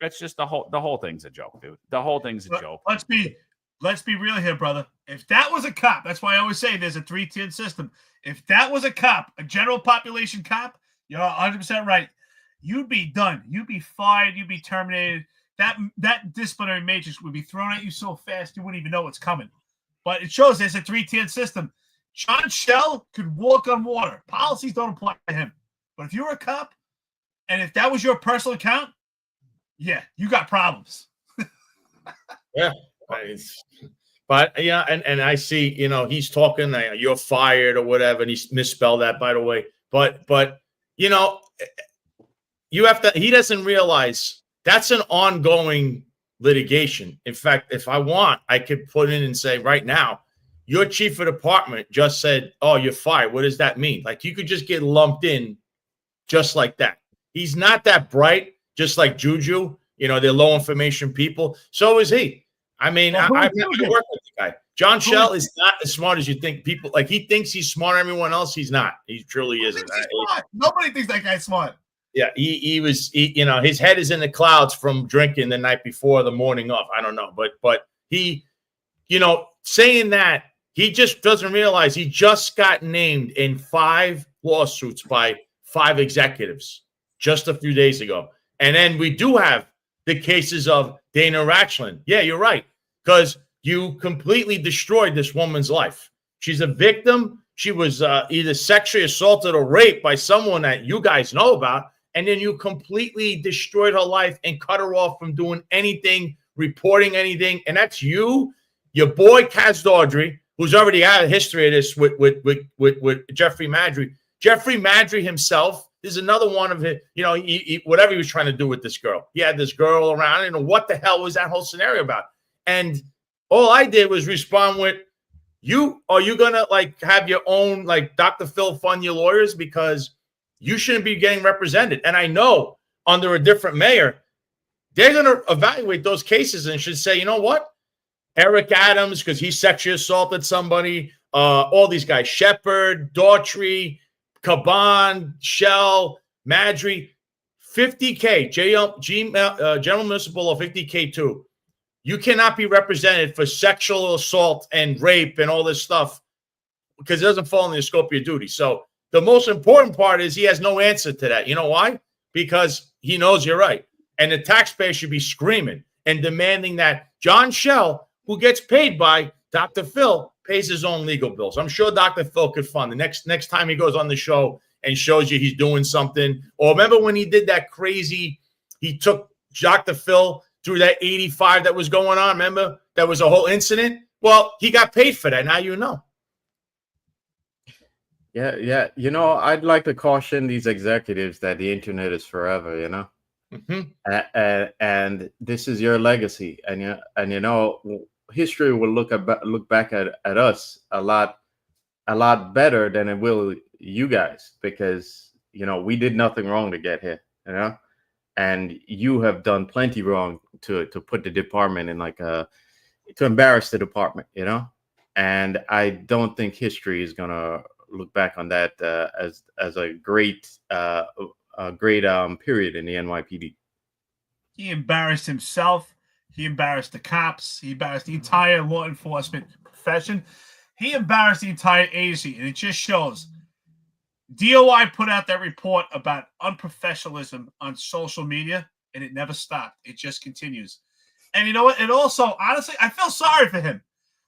it's just the whole thing's a joke, dude. The whole thing's a joke.
Let's be real here, brother. If that was a cop, that's why I always say there's a 3-tiered system. If that was a cop, a general population cop, you're 100% right. You'd be done. You'd be fired. You'd be terminated. That disciplinary matrix would be thrown at you so fast you wouldn't even know what's coming. But it shows there's a 3-tiered system. John Shell could walk on water. Policies don't apply to him. But if you're a cop, and if that was your personal account, yeah, you got problems.
Yeah. But yeah, and I see, he's talking, you're fired or whatever, and he misspelled that, by the way. But you have to, he doesn't realize that's an ongoing litigation. In fact, if I want, I could put in and say right now, your chief of department just said, oh, you're fired. What does that mean? Like you could just get lumped in just like that. He's not that bright, just like Juju. They're low information people. So is he. I mean, I've never worked with the guy. John Shell is not as smart as you think. People like he thinks he's smarter than everyone else. He's not. He truly isn't.
Nobody thinks that guy's smart.
Yeah, he was. His head is in the clouds from drinking the night before, the morning of. I don't know, but he, saying that he just doesn't realize he just got named in 5 lawsuits by 5 executives just a few days ago, and then we do have the cases of Dana Ratchland. Yeah, you're right. Because you completely destroyed this woman's life. She's a victim. She was either sexually assaulted or raped by someone that you guys know about. And then you completely destroyed her life and cut her off from doing anything, reporting anything. And that's you, your boy Kaz Dawdry, who's already had a history of this with Jeffrey Maddrey. Jeffrey Maddrey himself is another one of his, whatever he was trying to do with this girl. He had this girl around, what the hell was that whole scenario about? And All I did was respond with, are you going to like have your own, like Dr. Phil fund your lawyers because you shouldn't be getting represented. And I know under a different mayor, they're going to evaluate those cases and should say, you know what? Eric Adams, because he sexually assaulted somebody, all these guys, Shepard, Daughtry, Caban, Shell, Madry, 50K, General Municipal Law 50K too. You cannot be represented for sexual assault and rape and all this stuff because it doesn't fall in the scope of your duty. So the most important part is he has no answer to that. You know why? Because he knows you're right. And the taxpayer should be screaming and demanding that John Shell, who gets paid by Dr. Phil, pays his own legal bills. I'm sure Dr. Phil could fund the next time he goes on the show and shows you he's doing something. Or remember when he did that crazy, he took Dr. Phil through that 85 that was going on. Remember? That was a whole incident. Well, he got paid for that. Now you know.
Yeah. You know, I'd like to caution these executives that the internet is forever, you know? Mm-hmm. And this is your legacy. And you know, history will look back at us a lot better than it will you guys, because, you know, we did nothing wrong to get here, you know? And you have done plenty wrong to put the department in to embarrass the department, you know? And I don't think history is going to look back on that as a great period in the NYPD.
He embarrassed himself. He embarrassed the cops. He embarrassed the entire law enforcement profession. He embarrassed the entire agency, and it just shows. DOI put out that report about unprofessionalism on social media, and it never stopped. It just continues. And you know what? And also, honestly, I feel sorry for him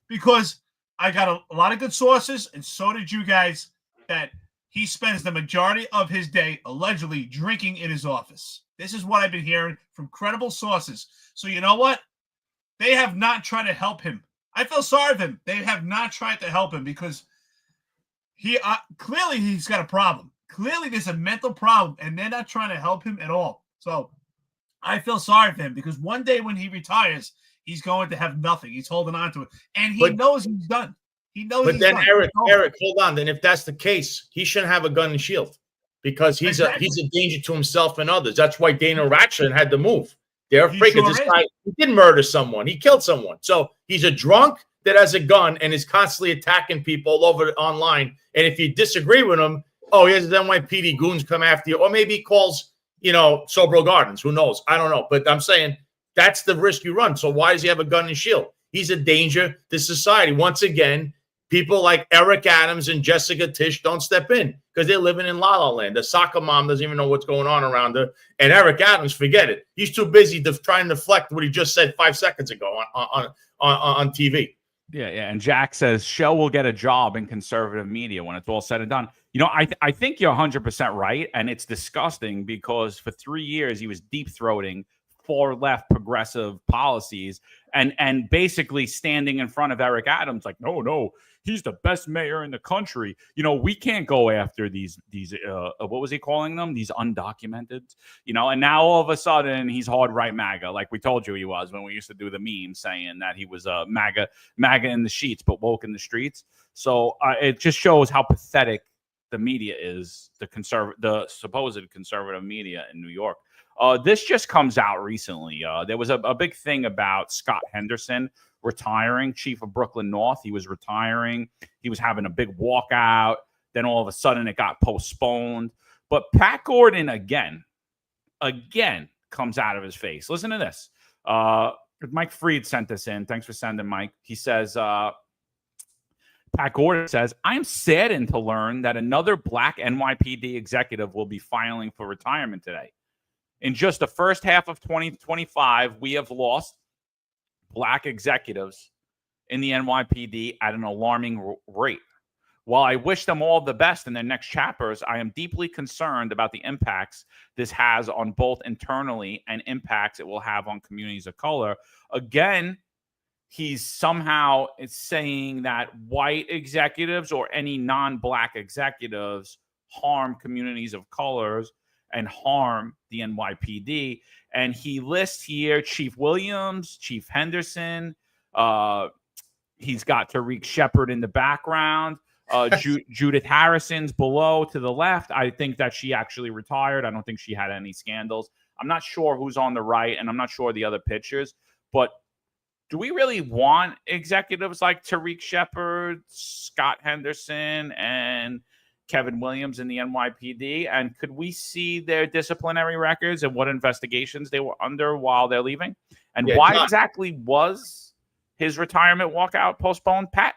because I got a lot of good sources, and so did you guys, that he spends the majority of his day allegedly drinking in his office. This is what I've been hearing from credible sources. So you know what? They have not tried to help him. I feel sorry for him. They have not tried to help him because he clearly he's got a problem. Clearly there's a mental problem, and they're not trying to help him at all. So I feel sorry for him because one day when he retires, he's going to have nothing. He's holding on to it, and he knows he's done. He knows.
But
he's
then
done.
Eric, hold on. Then if that's the case, he shouldn't have a gun and shield because he's a danger to himself and others. That's why Dana Ratcliffe had to move. They're afraid because this guy did murder someone. He killed someone. So he's a drunk that has a gun and is constantly attacking people all over online. And if you disagree with him, here's the NYPD goons come after you. Or maybe he calls, Sobro Gardens. Who knows? I don't know. But I'm saying that's the risk you run. So why does he have a gun and shield? He's a danger to society. Once again, people like Eric Adams and Jessica Tisch don't step in because they're living in La La Land. The soccer mom doesn't even know what's going on around her. And Eric Adams, forget it. He's too busy to try and deflect what he just said 5 seconds ago on TV.
Yeah. And Jack says Shell will get a job in conservative media when it's all said and done. I think you're 100% right, and it's disgusting because for 3 years he was deep-throating far left progressive policies and basically standing in front of Eric Adams like, no, he's the best mayor in the country. We can't go after these what was he calling them? These undocumented, and now all of a sudden he's hard right MAGA, like we told you he was when we used to do the meme saying that he was MAGA in the sheets, but woke in the streets. So it just shows how pathetic the media is, the supposed conservative media in New York. This just comes out recently. There was a big thing about Scott Henderson retiring, chief of Brooklyn North. He was retiring. He was having a big walkout. Then all of a sudden it got postponed. But Pat Gordon again comes out of his face. Listen to this. Mike Freed sent this in. Thanks for sending, Mike. He says, Pat Gordon says, I am saddened to learn that another black NYPD executive will be filing for retirement today. In just the first half of 2025, we have lost black executives in the NYPD at an alarming rate. While I wish them all the best in their next chapters, I am deeply concerned about the impacts this has on both internally and impacts it will have on communities of color. Again, he's somehow saying that white executives or any non-black executives harm communities of colors and harm the NYPD. And he lists here Chief Williams, Chief Henderson, He's got Tariq Shepard in the background. Judith Harrison's below to the left. I think that she actually retired. I don't think she had any scandals. I'm not sure who's on the right, and I'm not sure the other pitchers. But do we really want executives like Tariq Shepard, Scott Henderson, and Kevin Williams in the NYPD? And could we see their disciplinary records and what investigations they were under while they're leaving? And why
John,
exactly was his retirement walkout postponed, Pat?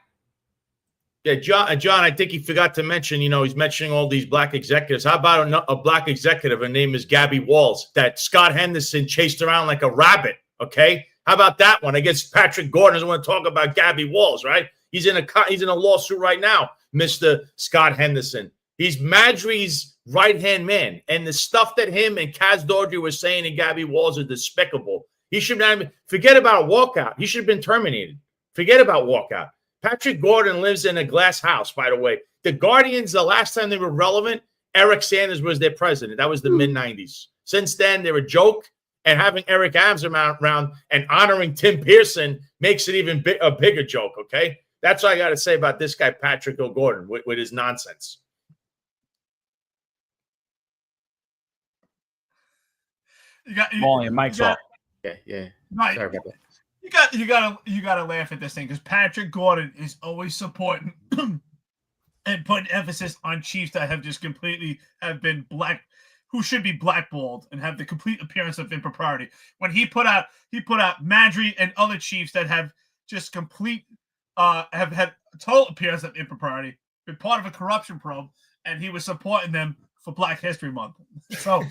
Yeah, John, I think he forgot to mention, he's mentioning all these black executives. How about a black executive? Her name is Gabby Walls, that Scott Henderson chased around like a rabbit, okay? How about that one? I guess Patrick Gordon doesn't want to talk about Gabby Walls, right? He's in a lawsuit right now, Mr. Scott Henderson. He's Madry's right-hand man, and the stuff that him and Kaz Dodry were saying to Gabby Walls is despicable. He should not forget about a walkout. He should have been terminated. Forget about walkout. Patrick Gordon lives in a glass house, by the way. The Guardians, the last time they were relevant, Eric Sanders was their president. That was the mid-'90s. Since then, they're a joke, and having Eric Adams around and honoring Tim Pearson makes it even a bigger joke, okay? That's what I got to say about this guy, Patrick O'Gordon, with his nonsense.
Mike's off.
Yeah.
Right.
Sorry about that.
You gotta laugh at this thing because Patrick Gordon is always supporting and putting emphasis on chiefs that have just completely have been black, who should be blackballed and have the complete appearance of impropriety. When he put out Madry and other chiefs that have just complete have had total appearance of impropriety, been part of a corruption probe, and he was supporting them for Black History Month. So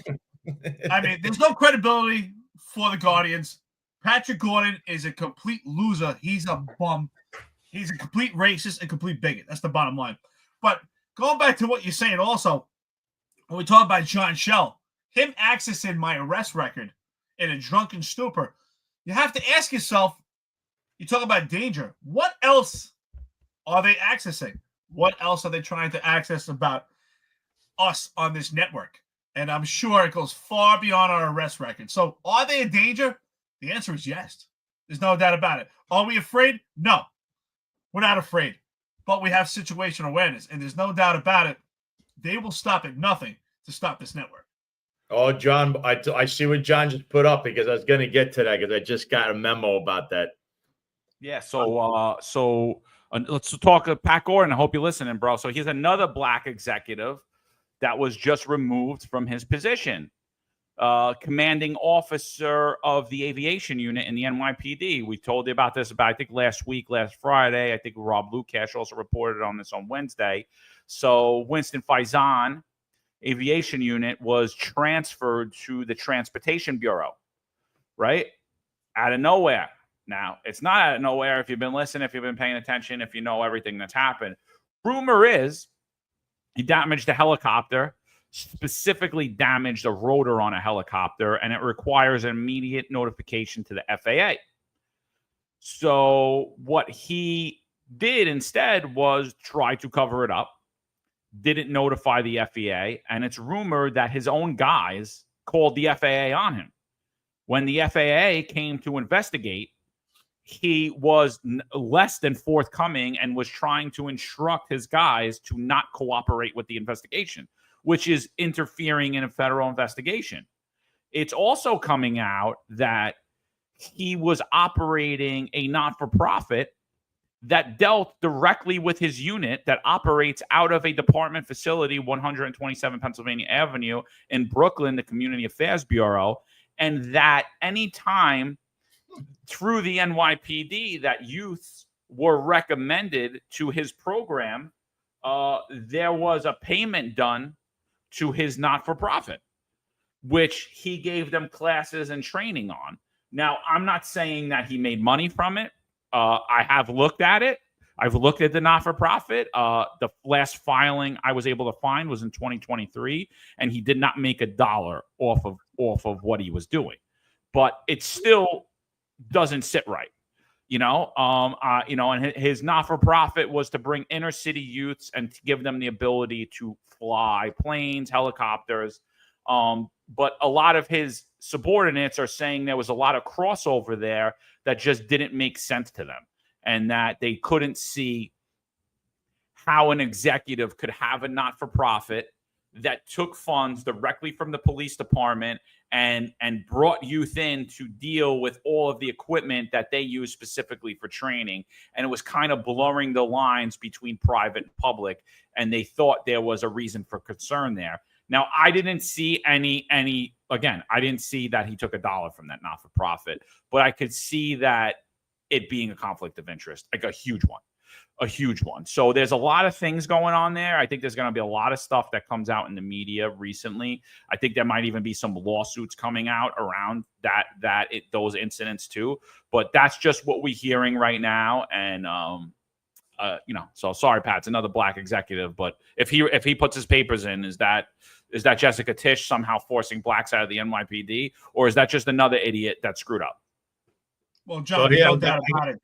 I mean, there's no credibility for the Guardians. Patrick Gordon is a complete loser. He's a bum. He's a complete racist and complete bigot. That's the bottom line. But going back to what you're saying also, when we talk about John Shell, him accessing my arrest record in a drunken stupor, you have to ask yourself, you talk about danger. What else are they accessing? What else are they trying to access about us on this network? And I'm sure it goes far beyond our arrest record. So are they a danger? The answer is yes. There's no doubt about it. Are we afraid? No. We're not afraid. But we have situational awareness. And there's no doubt about it. They will stop at nothing to stop this network.
Oh, John, I see what John just put up because I was going to get to that because I just got a memo about that.
Yeah, so let's talk Pat Gordon. I hope you're listening, bro. So he's another black executive that was just removed from his position. Commanding officer of the Aviation Unit in the NYPD. We told you about this I think last Friday. I think Rob Lukash also reported on this on Wednesday. So Winston Faison, Aviation Unit, was transferred to the Transportation Bureau, right? Out of nowhere. Now, it's not out of nowhere if you've been listening, if you've been paying attention, if you know everything that's happened. Rumor is he damaged a helicopter, specifically damaged a rotor on a helicopter, and it requires an immediate notification to the FAA. So what he did instead was try to cover it up, didn't notify the FAA, and it's rumored that his own guys called the FAA on him. When the FAA came to investigate, he was less than forthcoming and was trying to instruct his guys to not cooperate with the investigation, which is interfering in a federal investigation. It's also coming out that he was operating a not-for-profit that dealt directly with his unit that operates out of a department facility, 127 Pennsylvania Avenue in Brooklyn, the Community Affairs Bureau, and that anytime through the NYPD that youths were recommended to his program, there was a payment done to his not-for-profit, which he gave them classes and training on. Now, I'm not saying that he made money from it. I have looked at it. I've looked at the not-for-profit. The last filing I was able to find was in 2023, and he did not make $1 off of what he was doing. But it still doesn't sit right, and his not-for-profit was to bring inner city youths and to give them the ability to fly planes, helicopters. But a lot of his subordinates are saying there was a lot of crossover there that just didn't make sense to them, and that they couldn't see how an executive could have a not-for-profit that took funds directly from the police department and brought youth in to deal with all of the equipment that they use specifically for training. And it was kind of blurring the lines between private and public, and they thought there was a reason for concern there. Now, I didn't see again, I didn't see that he took $1 from that not-for-profit, but I could see that it being a conflict of interest, like a huge one. So there's a lot of things going on there. I think there's going to be a lot of stuff that comes out in the media recently. I think there might even be some lawsuits coming out around those incidents too. But that's just what we're hearing right now. And so sorry, Pat, it's another black executive. But if he puts his papers in, is that Jessica Tisch somehow forcing blacks out of the NYPD, or is that just another idiot that screwed up?
Well, John, no doubt about it.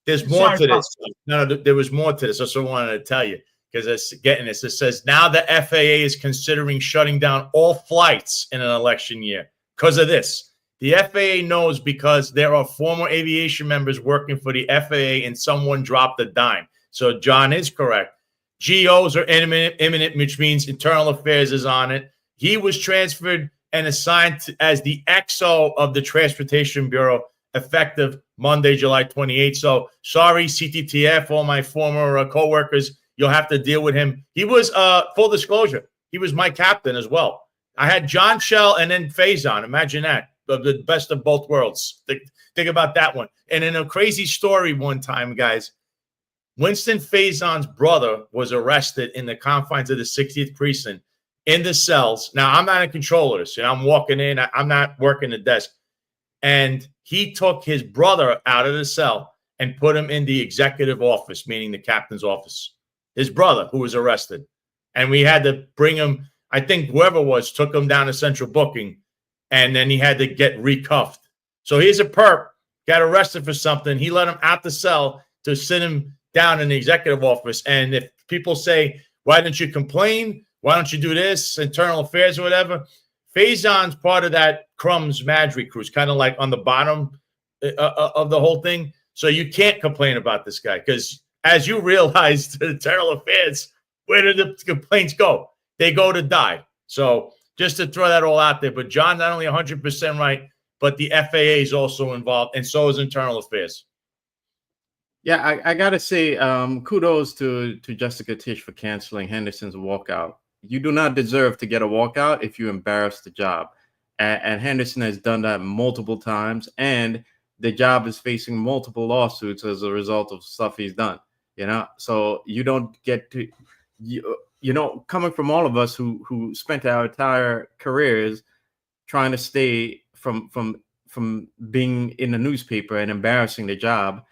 There's more to this. No, there was more to this. That's what I wanted to tell you, because it's getting this. It says now the FAA is considering shutting down all flights in an election year because of this. The FAA knows because there are former aviation members working for the FAA and someone dropped a dime. So John is correct. GOs are imminent, which means internal affairs is on it. He was transferred and assigned as the XO of the Transportation Bureau effective Monday, July 28th. So sorry, CTTF, all my former co-workers, you'll have to deal with him. He was, full disclosure, he was my captain as well. I had John Shell and then Faison. Imagine that, the best of both worlds. Think about that one. And in a crazy story one time, guys, Winston Faison's brother was arrested in the confines of the 60th precinct in the cells. Now, I'm not a controller, so I'm walking in. I'm not working the desk. And he took his brother out of the cell and put him in the executive office, meaning the captain's office. His brother, who was arrested. And we had to bring him, I think whoever it was, took him down to central booking, and then he had to get recuffed. So here's a perp, got arrested for something. He let him out the cell to sit him down in the executive office. And if people say, why didn't you complain? Why don't you do this? Internal affairs or whatever. Faison's part of that Crumbs Madry cruise, kind of like on the bottom of the whole thing. So you can't complain about this guy because, as you realize, the internal affairs, where do the complaints go? They go to die. So just to throw that all out there. But John's not only 100% right, but the FAA is also involved, and so is internal affairs.
Yeah, I got to say, kudos to Jessica Tisch for canceling Henderson's walkout. You do not deserve to get a walkout if you embarrass the job. And Henderson has done that multiple times, and the job is facing multiple lawsuits as a result of stuff he's done. So you don't get to, coming from all of us who spent our entire careers trying to stay from being in the newspaper and embarrassing the job,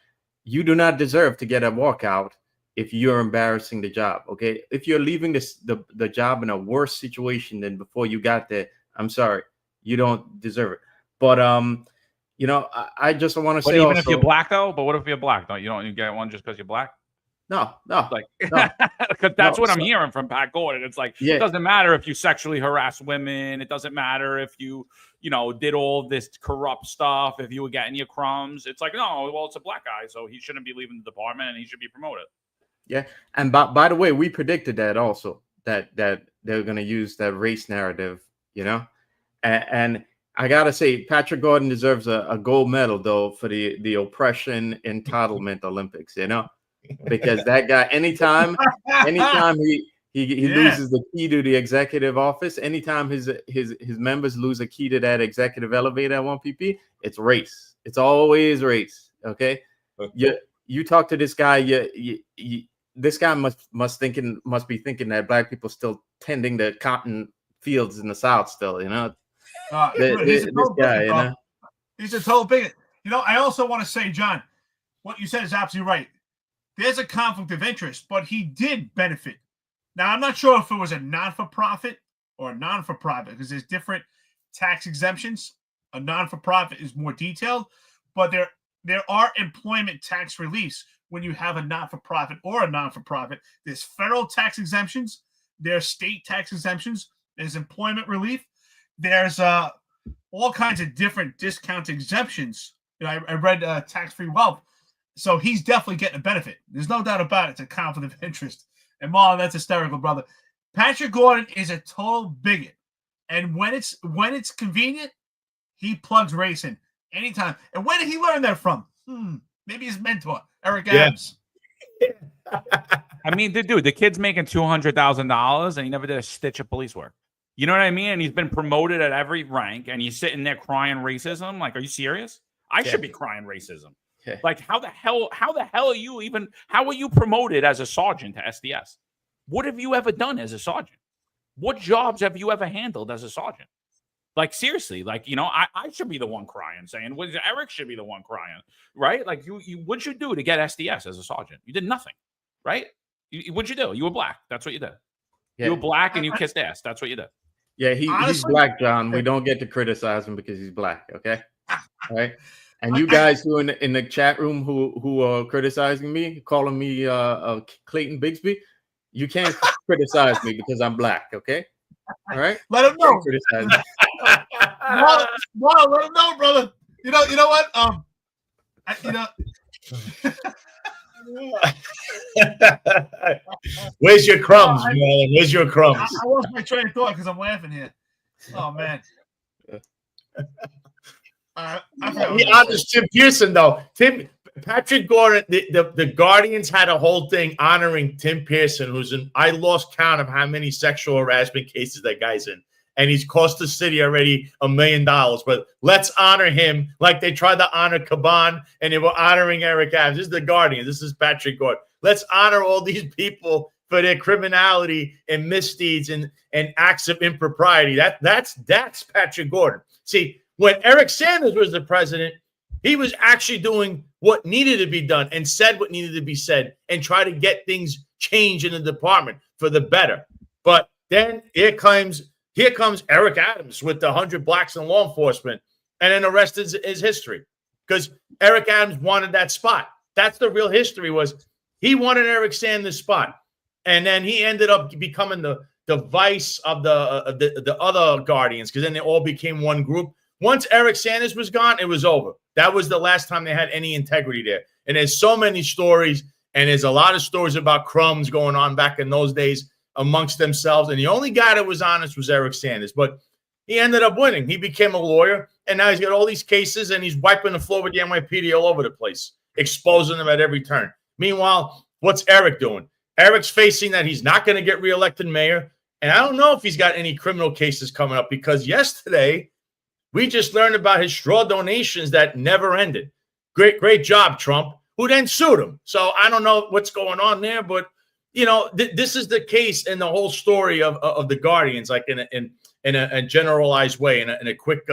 you do not deserve to get a walkout if you're embarrassing the job. Okay, if you're leaving the job in a worse situation than before you got there, I'm sorry, you don't deserve it. But I just want to say,
even
also,
if you're black though. But what if you're black? You don't get one just because you're black?
No.
Because that's what I'm hearing from Pat Gordon. It's like,
yeah.
It doesn't matter if you sexually harass women. It doesn't matter if you did all this corrupt stuff. If you were getting your crumbs, it's like, no, well, it's a black guy, so he shouldn't be leaving the department and he should be promoted.
Yeah, and by the way, we predicted that also that they're going to use that race narrative, and I gotta say, Patrick Gordon deserves a gold medal though for the oppression entitlement Olympics, because that guy, anytime he loses the key to the executive office, anytime his members lose a key to that executive elevator at 1PP, it's race. It's always race. Okay, you talk to this guy, this guy must be thinking that black people still tending the cotton fields in the South still,
he's a total bigot. I also want to say, John, what you said is absolutely right. There's a conflict of interest, but he did benefit. Now, I'm not sure if it was a non-for-profit or a non-for-profit because there's different tax exemptions. A non-for-profit is more detailed, but there are employment tax reliefs when you have a not-for-profit or a non-for-profit. There's federal tax exemptions. There's state tax exemptions. There's employment relief. there's all kinds of different discount exemptions. I read tax-free wealth. So he's definitely getting a benefit. There's no doubt about it. It's a conflict of interest. And Marlon, that's hysterical, brother. Patrick Gordon is a total bigot. And when it's convenient, he plugs race in anytime. And where did he learn that from? Maybe his mentor, Eric Adams.
I mean, dude, the kid's making $200,000 and he never did a stitch of police work. You know what I mean? And he's been promoted at every rank, and he's sitting there crying racism. Like, are you serious? I should be crying racism. Like, how the hell are you promoted as a sergeant to SDS? What have you ever done as a sergeant? What jobs have you ever handled as a sergeant? Like, seriously, like, I should be the one crying, saying, Eric should be the one crying, right? Like, what'd you do to get SDS as a sergeant? You did nothing, right? What'd you do? You were black. That's what you did. Yeah. You were black and you kissed ass. That's what you did.
Yeah, he's black, John. We don't get to criticize him because he's black, okay? All right? And you guys who in the chat room who are criticizing me, calling me Clayton Bigsby, you can't criticize me because I'm black, okay? All right?
Let him know. Marlon, let him know, brother. You know what?
Where's your crumbs, Marlon? Where's your crumbs?
I lost my train of thought because I'm laughing here. Oh man.
He honors Tim Pearson, though. Patrick Gordon, the Guardians had a whole thing honoring Tim Pearson, who's I lost count of how many sexual harassment cases that guy's in. And he's cost the city already $1 million. But let's honor him like they tried to honor Caban and they were honoring Eric Adams. This is the Guardians. This is Patrick Gordon. Let's honor all these people for their criminality and misdeeds and acts of impropriety. That's Patrick Gordon. See, when Eric Sanders was the president, he was actually doing what needed to be done and said what needed to be said and try to get things changed in the department for the better. But then here comes Eric Adams with the 100 blacks in law enforcement, and then the rest is history. Because Eric Adams wanted that spot. That's the real history, was he wanted Eric Sanders' spot. And then he ended up becoming the vice of the other Guardians, because then they all became one group. Once Eric Sanders was gone, it was over. That was the last time they had any integrity there. And there's so many stories, and there's a lot of stories about crumbs going on back in those days amongst themselves. And the only guy that was honest was Eric Sanders. But he ended up winning. He became a lawyer, and now he's got all these cases, and he's wiping the floor with the NYPD all over the place, exposing them at every turn. Meanwhile, what's Eric doing? Eric's facing that he's not going to get reelected mayor. And I don't know if he's got any criminal cases coming up, because yesterday we just learned about his straw donations that never ended. Great job, Trump, who then sued him. So I don't know what's going on there, but this is the case in the whole story of the Guardians, like in a generalized way, in a quick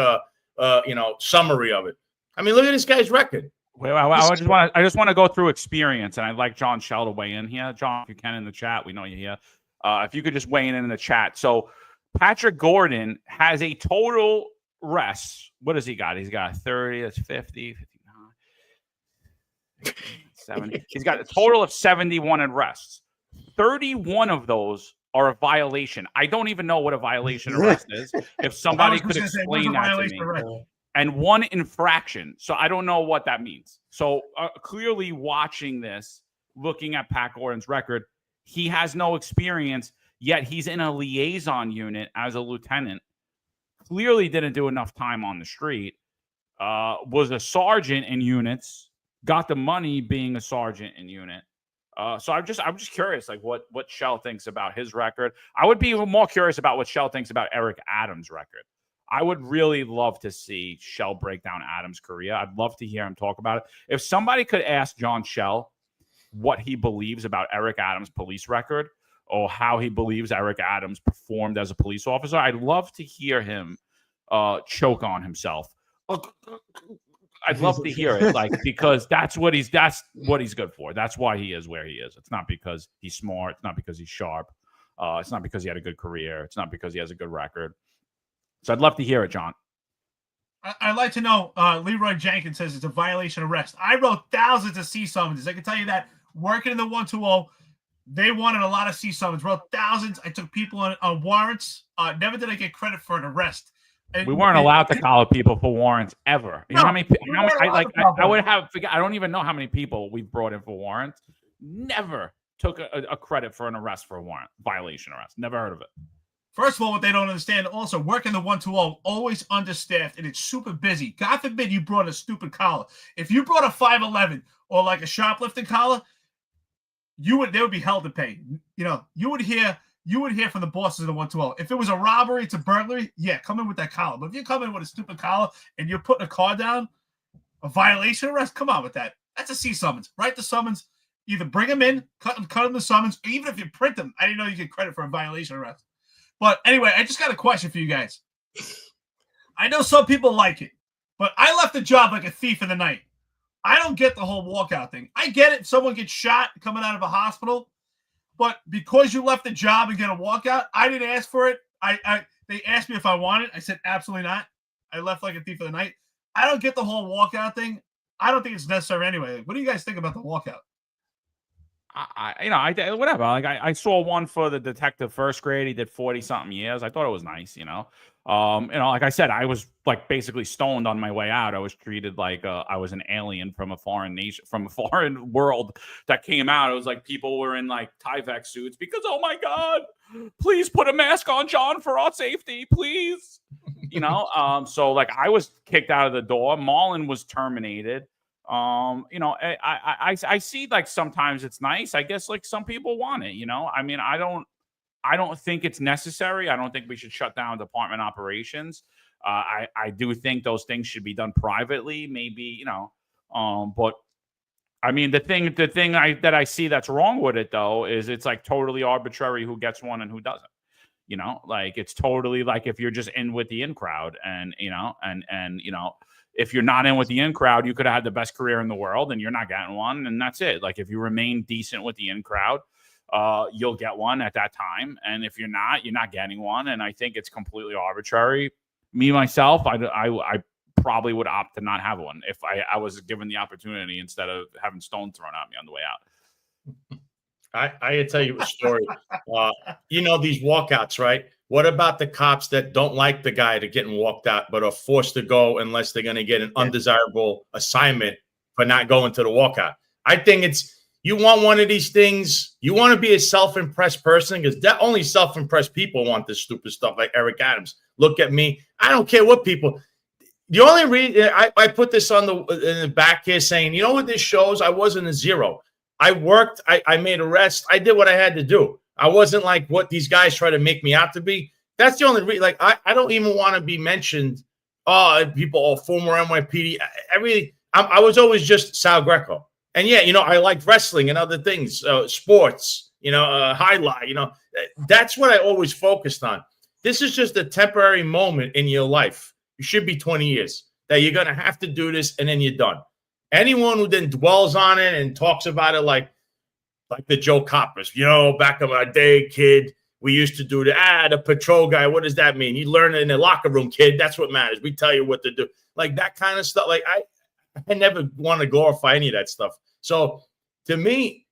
summary of it. I mean, look at this guy's record.
I just want to go through experience, and I'd like John Shell to weigh in here. John, if you can, in the chat, we know you're here. If you could just weigh in the chat. So Patrick Gordon has a total arrests. What has he got? He's got 30, that's 50, 59, 70. He's got a total of 71 arrests. 31 of those are a violation. I don't even know what a violation arrest is. If somebody could explain that to me. And one infraction. So I don't know what that means. So clearly watching this, looking at Pat Gordon's record, he has no experience, yet he's in a liaison unit as a lieutenant. Clearly didn't do enough time on the street. Was a sergeant in units. Got the money being a sergeant in unit. So I'm just curious, like what Shell thinks about his record. I would be even more curious about what Shell thinks about Eric Adams' record. I would really love to see Shell break down Adams' career. I'd love to hear him talk about it. If somebody could ask John Shell what he believes about Eric Adams' police record, or how he believes Eric Adams performed as a police officer, I'd love to hear him choke on himself. I'd love to hear it, because that's what he's good for. That's why he is where he is. It's not because he's smart. It's not because he's sharp. It's not because he had a good career. It's not because he has a good record. So I'd love to hear it, John.
I'd like to know, Leroy Jenkins says it's a violation arrest. I wrote thousands of C summonses. I can tell you that working in the 120, they wanted a lot of C summons. Wrote thousands. I took people on warrants. Never did I get credit for an arrest. And
We weren't allowed to collar people for warrants ever. You know how many? I would have. I don't even know how many people we brought in for warrants. Never took a credit for an arrest for a warrant violation arrest. Never heard of it.
First of all, what they don't understand, also working the 120 always understaffed and it's super busy. God forbid you brought a stupid collar. If you brought a 511 or like a shoplifting collar, they would be held to pay. You know, you would hear from the bosses of the 120. If it was a robbery, it's a burglary, yeah, come in with that collar. But if you come in with a stupid collar and you're putting a car down, a violation arrest, come on with that. That's a C summons. Write the summons. Either bring them in, cut them the summons, or even if you print them. I didn't know you get credit for a violation arrest. But anyway, I just got a question for you guys. I know some people like it, but I left the job like a thief in the night. I don't get the whole walkout thing. I get it. Someone gets shot coming out of a hospital, but because you left the job and get a walkout, I didn't ask for it. They asked me if I wanted. I said absolutely not. I left like a thief in the night. I don't get the whole walkout thing. I don't think it's necessary anyway. What do you guys think about the walkout?
Whatever. Like I saw one for the detective first grade. He did 40-something years. I thought it was nice, like I said, I was like basically stoned on my way out. I was treated like I was an alien from a foreign nation, from a foreign world that came out. It was like people were in like Tyvek suits because, oh my God, please put a mask on, John, for our safety, please. So like I was kicked out of the door. Marlon was terminated. I see like sometimes it's nice. I guess like some people want it, I mean, I don't think it's necessary. I don't think we should shut down department operations. I do think those things should be done privately, maybe, but I mean, the thing that I see that's wrong with it though, is it's like totally arbitrary who gets one and who doesn't, like it's totally like if you're just in with the in crowd and if you're not in with the in crowd, you could have had the best career in the world and you're not getting one. And that's it. Like if you remain decent with the in crowd, you'll get one at that time. And if you're not getting one. And I think it's completely arbitrary. Me, myself, I probably would opt to not have one if I was given the opportunity instead of having stones thrown at me on the way out.
I gotta tell you a story. These walkouts, right? What about the cops that don't like the guy to getting walked out, but are forced to go unless they're going to get an undesirable assignment for not going to the walkout? I think you want one of these things. You want to be a self-impressed person because only self-impressed people want this stupid stuff like Eric Adams. Look at me. I don't care what people. The only reason I put this in the back here saying, you know what this shows? I wasn't a zero. I worked. I made arrests. I did what I had to do. I wasn't like what these guys try to make me out to be. That's the only reason. Like, I don't even want to be mentioned. People, former NYPD. I was always just Sal Greco. And yeah, I liked wrestling and other things, sports, highlight, that's what I always focused on. This is just a temporary moment in your life. You should be 20 years that you're going to have to do this and then you're done. Anyone who then dwells on it and talks about it like the Joe Coppers, back in my day, kid, we used to do the patrol guy. What does that mean? You learn it in the locker room, kid. That's what matters. We tell you what to do. Like that kind of stuff. Like I never want to glorify any of that stuff. So to me,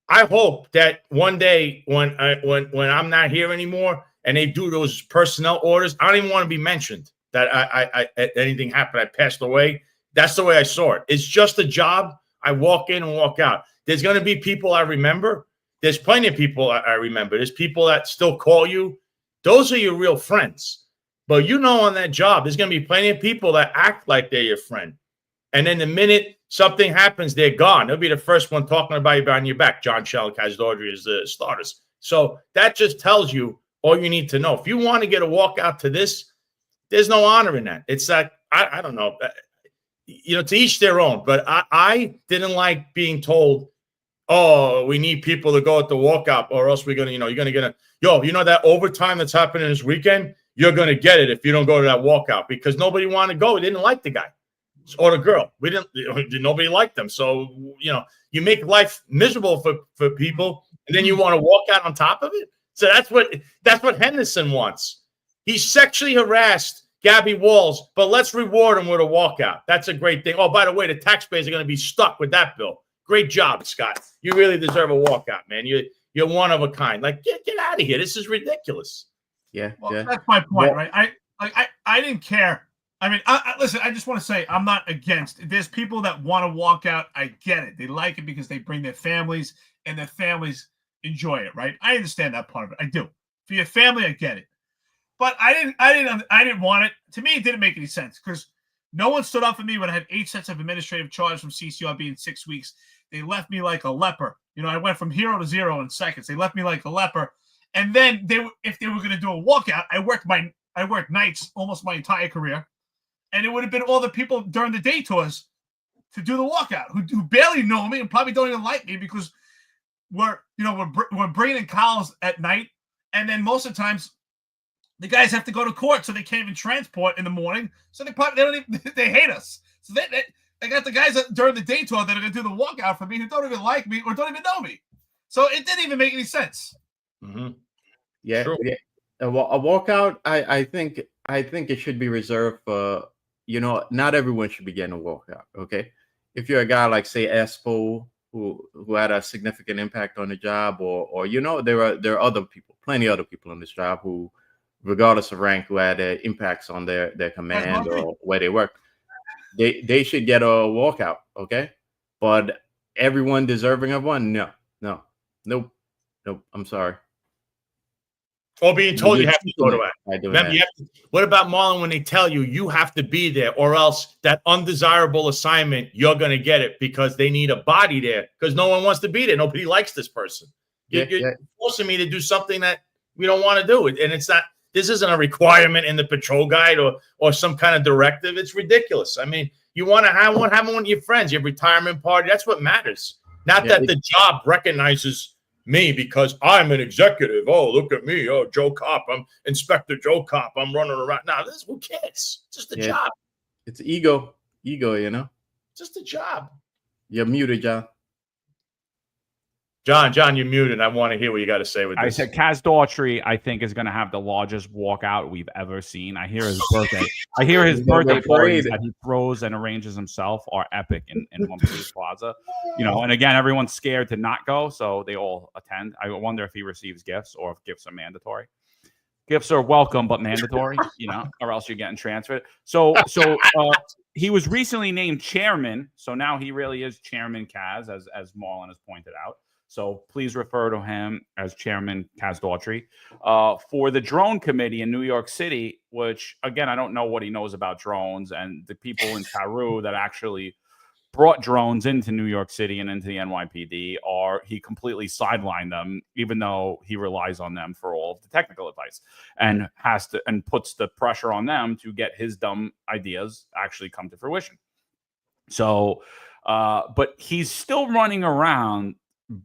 I hope that one day when I'm not here anymore and they do those personnel orders, I don't even want to be mentioned that I anything happened. I passed away. That's the way I saw it. It's just a job. I walk in and walk out. There's going to be people I remember. There's plenty of people I remember. There's people that still call you. Those are your real friends. But on that job, there's going to be plenty of people that act like they're your friend. And then the minute something happens, they're gone. They'll be the first one talking about you behind your back. John Shell, Kaz Dodry is the starters. So that just tells you all you need to know. If you want to get a walkout to this, there's no honor in that. It's like, I don't know. To each their own. But I didn't like being told, oh, we need people to go at the walkout or else we're going to, you're going to get that overtime that's happening this weekend, you're going to get it if you don't go to that walkout because nobody wanted to go. They didn't like the guy or the girl. Nobody liked them. So, you make life miserable for people and then you want to walk out on top of it. So that's what Henderson wants. He sexually harassed Gabby Walls, but let's reward him with a walkout. That's a great thing. Oh, by the way, the taxpayers are going to be stuck with that bill. Great job, Scott. You really deserve a walkout, man. You're one of a kind. Like, get out of here. This is ridiculous.
Yeah.
Well, that's my point, right? Like I didn't care. I mean, listen, I just want to say I'm not against. There's people that want to walk out. I get it. They like it because they bring their families and their families enjoy it, right? I understand that part of it. I do. For your family, I get it. But I didn't want it. To me, it didn't make any sense because no one stood up for me when I had 8 sets of administrative charges from CCRB in 6 weeks. They left me like a leper. You know, I went from hero to zero in seconds. They left me like a leper. And then if they were going to do a walkout, I worked nights almost my entire career. And it would have been all the people during the day tours to do the walkout who barely know me and probably don't even like me because we're bringing in calls at night. And then most of the times the guys have to go to court, so they can't even transport in the morning. So they hate us. So they got the guys during the day tour that are going to do the walkout for me who don't even like me or don't even know me. So it didn't even make any sense.
Mm-hmm.
Yeah,
True.
yeah. A walkout, I think it should be reserved for, not everyone should be getting a walkout. Okay, if you're a guy like say Espo who had a significant impact on the job, or there are other people, plenty of other people on this job who, regardless of rank, who had impacts on their command or where they work, they should get a walkout. Okay, but everyone deserving of one, nope. I'm sorry.
Or being told you have to go to it. What about Marlon when they tell you have to be there or else that undesirable assignment, you're going to get it because they need a body there because no one wants to be there. Nobody likes this person. You're forcing me to do something that we don't want to do. And it's not, this isn't a requirement in the patrol guide or some kind of directive. It's ridiculous. I mean, you want to have one with your friends, your retirement party. That's what matters. Not that the job recognizes me because I'm an executive. Oh, look at me. Oh, Joe Cop. I'm Inspector Joe Cop. I'm running around. Now, who cares? It's just a job.
It's ego,
Just a job.
You're muted, John.
John, you're muted. I want to hear what you got to say with this.
I said Kaz Daughtry, I think, is going to have the largest walkout we've ever seen. I hear his birthday parties that he throws and arranges himself are epic in One Police Plaza. And again, everyone's scared to not go, so they all attend. I wonder if he receives gifts or if gifts are mandatory. Gifts are welcome but mandatory, or else you're getting transferred. So he was recently named chairman, so now he really is Chairman Kaz, as Marlon has pointed out. So please refer to him as Chairman Kaz Daughtry for the drone committee in New York City, which, again, I don't know what he knows about drones and the people in Peru that actually brought drones into New York City and into the NYPD, he completely sidelined them, even though he relies on them for all of the technical advice and puts the pressure on them to get his dumb ideas actually come to fruition. So, but he's still running around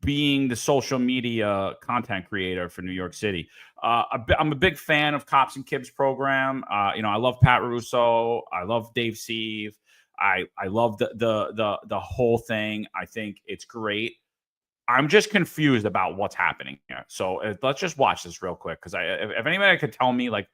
being the social media content creator for New York City. I'm a big fan of Cops and Kids program. I love Pat Russo. I love Dave Seave. I love the whole thing. I think it's great. I'm just confused about what's happening here. So let's just watch this real quick. Because if anybody could tell me like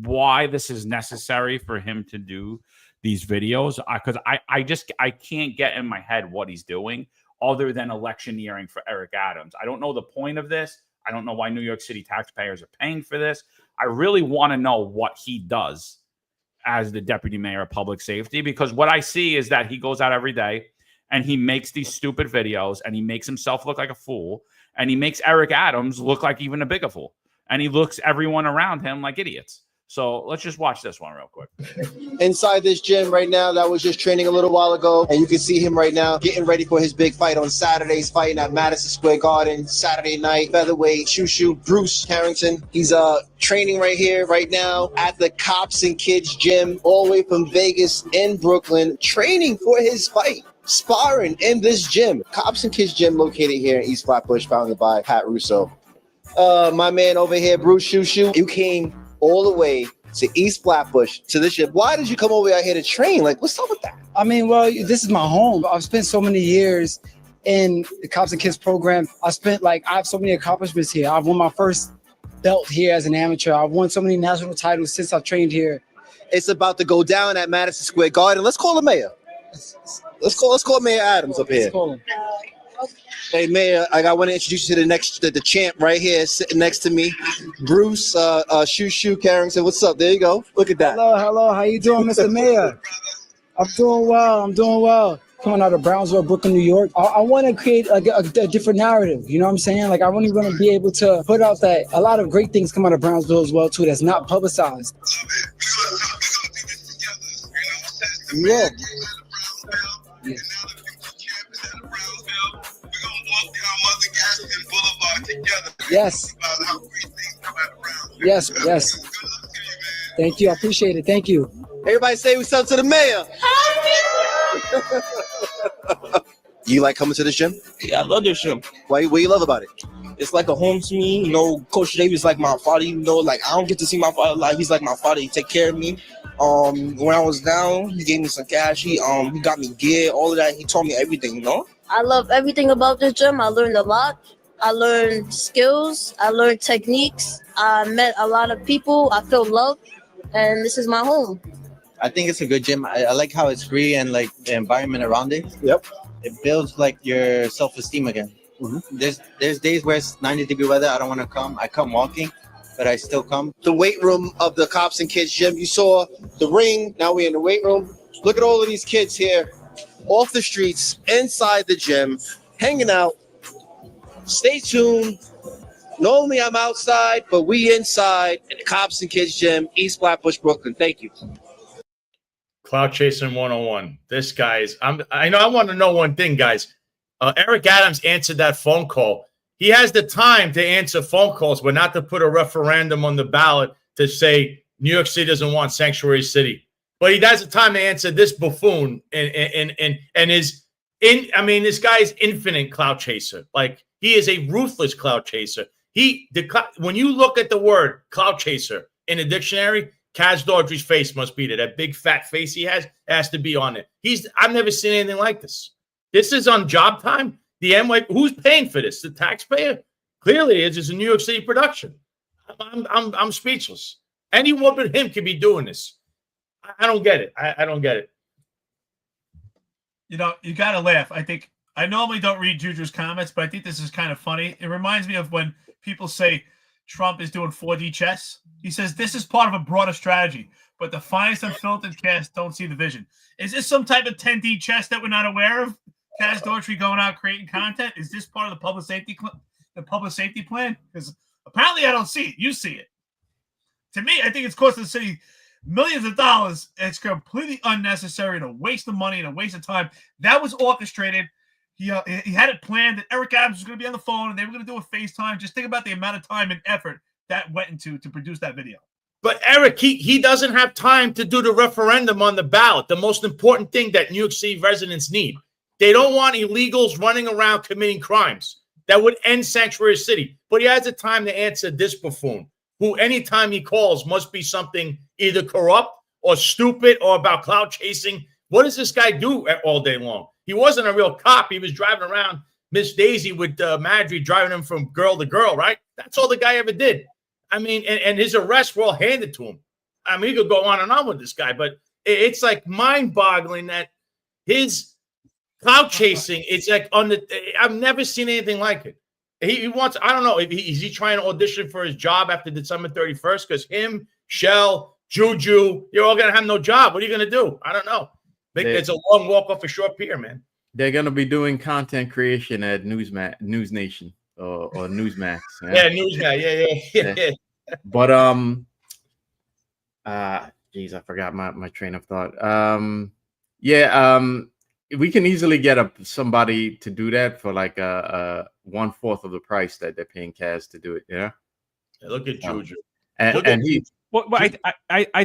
why this is necessary for him to do these videos, because I can't get in my head what he's doing, other than electioneering for Eric Adams. I don't know the point of this. I don't know why New York City taxpayers are paying for this. I really want to know what he does as the deputy mayor of public safety, because what I see is that he goes out every day and he makes these stupid videos and he makes himself look like a fool and he makes Eric Adams look like even a bigger fool. And he looks everyone around him like idiots. So let's just watch this one real quick.
Inside this gym right now, that was just training a little while ago. And you can see him right now getting ready for his big fight on Saturdays, fighting at Madison Square Garden, Saturday night, featherweight, shoo-shoo, Bruce Carrington. He's training right here, right now, at the Cops and Kids gym, all the way from Vegas in Brooklyn, training for his fight. Sparring in this gym. Cops and Kids gym located here in East Flatbush, founded by Pat Russo. My man over here, Bruce Shoo-shoo, you came all the way to East Flatbush to this gym. Why did you come over out here to train? Like, what's up with that?
I mean, well, this is my home. I've spent so many years in the Cops and Kids program. I have so many accomplishments here. I've won my first belt here as an amateur. I've won so many national titles since I've trained here.
It's about to go down at Madison Square Garden. Let's call the mayor. Let's call Mayor Adams up here.
Let's call him.
Hey, Mayor, I want to introduce you to the champ right here, sitting next to me, Bruce Shoo Carrington. What's up? There you go. Look at that.
Hello. How you doing, Mr. Mayor? I'm doing well. Coming out of Brownsville, Brooklyn, New York. I want to create a different narrative. You know what I'm saying? Like, I really want to be able to put out that a lot of great things come out of Brownsville as well, too, that's not publicized. Yeah. Yes. Thank you. I appreciate it. Thank you.
Everybody say what's up to the mayor. You like coming to this gym?
Yeah, I love this gym.
What do you love about it?
It's like a home to me. You know, Coach Davis like my father. You know, like I don't get to see my father live. He's like my father. He take care of me. When I was down, he gave me some cash. He got me gear, all of that. He taught me everything. You know.
I love everything about this gym. I learned a lot. I learned skills. I learned techniques. I met a lot of people. I feel love, and this is my home.
I think it's a good gym. I like how it's free and like the environment around it.
Yep.
It builds like your self-esteem again.
Mm-hmm.
There's days where it's 90-degree weather. I don't want to come. I come walking, but I still come.
The weight room of the Cops and Kids gym. You saw the ring. Now we're in the weight room. Look at all of these kids here off the streets, inside the gym, hanging out. Stay tuned. Normally I'm outside, but we inside in the Cops and Kids gym, East Flatbush, Brooklyn. Thank you.
Clout chasing 101. This guy's. I want to know one thing, guys. Eric Adams answered that phone call. He has the time to answer phone calls, but not to put a referendum on the ballot to say New York City doesn't want sanctuary city. But he has the time to answer this buffoon and is in. I mean, this guy's infinite clout chaser. Like he is a ruthless clout chaser. When you look at the word clout chaser in a dictionary, Kaz Daughtry's face must be there. That big fat face he has to be on it. I've never seen anything like this. This is on job time. The NYPD, who's paying for this? The taxpayer? Clearly, it's a New York City production. I'm speechless. Anyone but him could be doing this. I don't get it. I don't get it.
You know, you got to laugh. I normally don't read Juju's comments, but I think this is kind of funny. It reminds me of when people say Trump is doing 4D chess. He says this is part of a broader strategy, but the finest unfiltered cast don't see the vision. Is this some type of 10D chess that we're not aware of? Kaz Daughtry going out creating content? Is this part of the public safety plan? Because apparently I don't see it. You see it. To me, I think it's costing the city millions of dollars. It's completely unnecessary and a waste of money and a waste of time. That was orchestrated. He had it planned that Eric Adams was going to be on the phone and they were going to do a FaceTime. Just think about the amount of time and effort that went into to produce that video.
But Eric, he doesn't have time to do the referendum on the ballot. The most important thing that New York City residents need. They don't want illegals running around committing crimes. That would end sanctuary city. But he has the time to answer this buffoon, who anytime he calls must be something either corrupt or stupid or about clout chasing. What does this guy do all day long? He wasn't a real cop. He was driving around Miss Daisy with Madry, driving him from girl to girl, right? That's all the guy ever did. I mean, and his arrests were all handed to him. I mean, he could go on and on with this guy, but it's like mind-boggling that his clout chasing, it's like I've never seen anything like it. He wants, I don't know, is he trying to audition for his job after December 31st? Because him, Shell, Juju, you're all going to have no job. What are you going to do? I don't know. It's a long walk off a short pier, man.
They're going to be doing content creation at News Nation or Newsmax.
Yeah, Newsmax. Yeah.
But, geez, I forgot my train of thought. We can easily get somebody to do that for like 1/4 of the price that they're paying Kaz to do it. Yeah.
Look at Juju.
I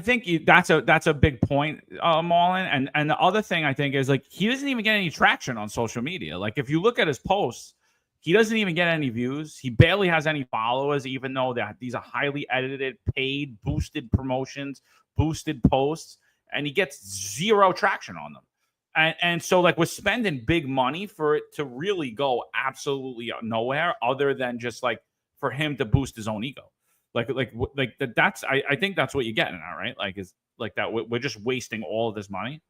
think that's a big point, Marlon. And the other thing I think is like he doesn't even get any traction on social media. Like if you look at his posts, he doesn't even get any views. He barely has any followers, even though these are highly edited, paid, boosted promotions, boosted posts, and he gets zero traction on them. And so like we're spending big money for it to really go absolutely nowhere other than just like for him to boost his own ego. Like that's I think that's what you're getting at, right? Like is like that we're just wasting all of this money.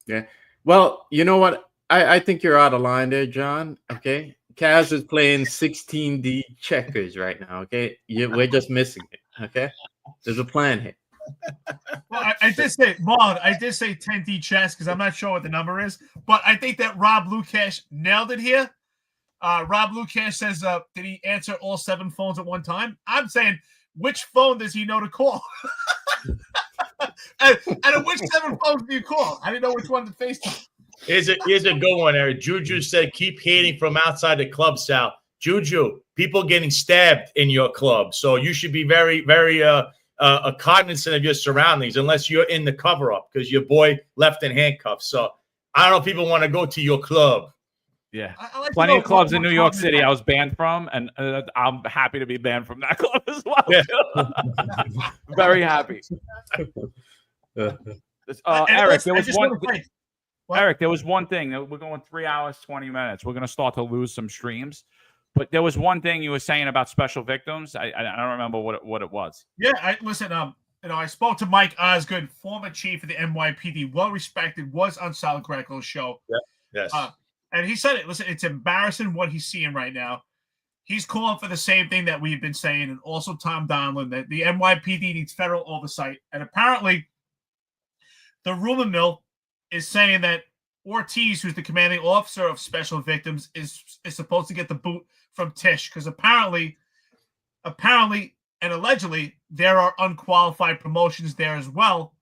Yeah. Well, you know what? I think you're out of line there, John. Okay, Kaz is playing 16D checkers right now. Okay, we're just missing it. Okay, there's a plan here.
Well, I did say, Marlon, I did say 10D chess because I'm not sure what the number is, but I think that Rob Lukash nailed it here. Rob Lukash says, did he answer all 7 phones at one time? I'm saying, which phone does he know to call? and which 7 phones do you call? I didn't know which one to FaceTime.
Here's a good one, Eric. Juju said, keep hating from outside the club, Sal. Juju, people getting stabbed in your club. So you should be very, very cognizant of your surroundings unless you're in the cover-up because your boy left in handcuffs. So I don't know if people want to go to your club.
Yeah.
Like
plenty of clubs in New York City I was banned from, and I'm happy to be banned from that club as well. Yeah. Very happy. Eric, there was one thing. Eric, there was one thing. We're going 3 hours, 20 minutes. We're going to start to lose some streams. But there was one thing you were saying about special victims. I don't remember what it was.
Yeah, listen. I spoke to Mike Osgood, former chief of the NYPD, well respected, was on Sal Greco's show.
Yeah. Yes.
And he said it. Listen, it's embarrassing what he's seeing right now. He's calling for the same thing that we've been saying, and also Tom Donlin, that the NYPD needs federal oversight. And apparently, the rumor mill is saying that Ortiz, who's the commanding officer of special victims, is supposed to get the boot from Tisch because apparently, and allegedly, there are unqualified promotions there as well,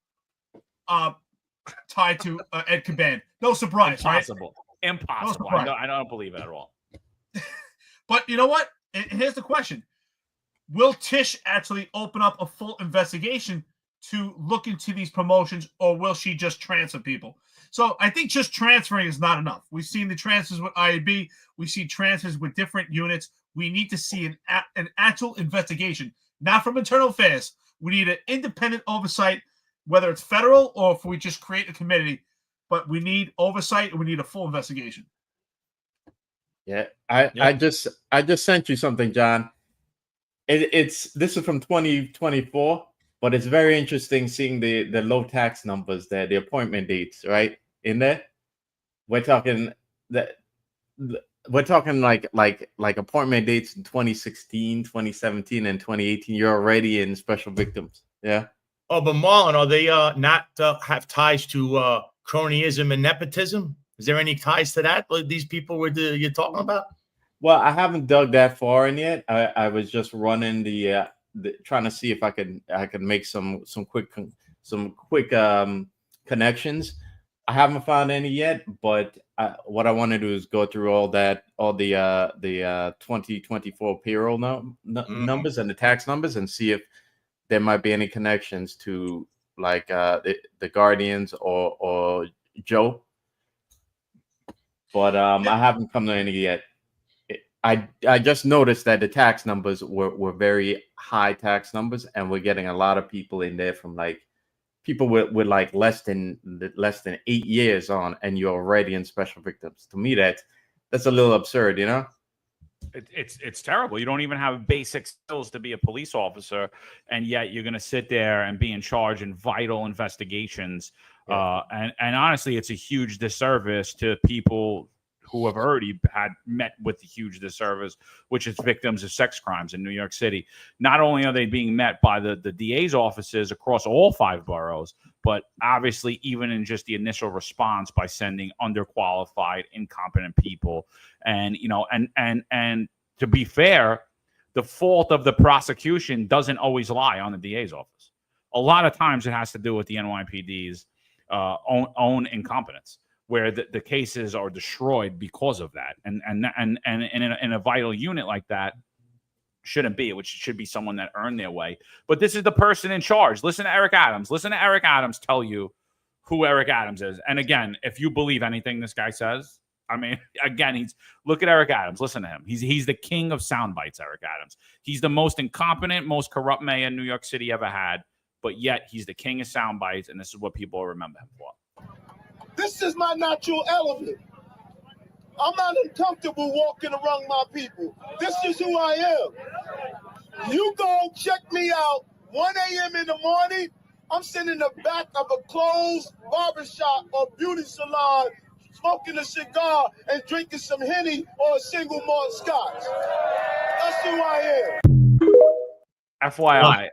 tied to Ed Caban. No surprise,
Impossible.
right?
Impossible.
No
I don't believe it at all.
But you know what? And here's the question. Will Tisch actually open up a full investigation to look into these promotions, or will she just transfer people? So I think just transferring is not enough. We've seen the transfers with IAB. We see transfers with different units. We need to see an actual investigation, not from internal affairs. We need an independent oversight, whether it's federal or if we just create a committee. But we need oversight and we need a full investigation.
Yeah, I just sent you something, John. This is from 2024, but it's very interesting seeing the low tax numbers there, the appointment dates, right in there. We're talking like appointment dates in 2016, 2017, and 2018. You're already in special victims. Yeah.
Oh, but Marlon, are they not have ties to cronyism and nepotism? Is there any ties to that? Like these people you're talking about?
Well, I haven't dug that far in yet. I was just running the trying to see if I could make some quick connections. I haven't found any yet, but what I want to do is go through all the 2024 payroll numbers and the tax numbers and see if there might be any connections to like the Guardians or Joe. But I haven't come to any yet. I just noticed that the tax numbers were very high tax numbers, and we're getting a lot of people in there from like people with like less than 8 years on, and you're already in special victims. To me, that's a little absurd, you know.
It's terrible. You don't even have basic skills to be a police officer, and yet you're going to sit there and be in charge in vital investigations. And honestly, it's a huge disservice to people who have already met with the huge disservice, which is victims of sex crimes in New York City. Not only are they being met by the DA's offices across all 5 boroughs, but obviously even in just the initial response by sending underqualified, incompetent people. And, you know, and to be fair, the fault of the prosecution doesn't always lie on the DA's office. A lot of times it has to do with the NYPD's own incompetence, where the cases are destroyed because of that. And in a vital unit like that, shouldn't be, which should be someone that earned their way. But this is the person in charge. Listen to Eric Adams. Listen to Eric Adams tell you who Eric Adams is. And again, if you believe anything this guy says, I mean, again, look at Eric Adams. Listen to him. He's the king of sound bites, Eric Adams. He's the most incompetent, most corrupt mayor New York City ever had, but yet he's the king of sound bites, and this is what people remember him for.
This is my natural element. I'm not uncomfortable walking around my people. This is who I am. You go check me out 1 a.m. in the morning. I'm sitting in the back of a closed barbershop or beauty salon smoking a cigar and drinking some Henny or a single malt scotch. That's who I am.
FYI,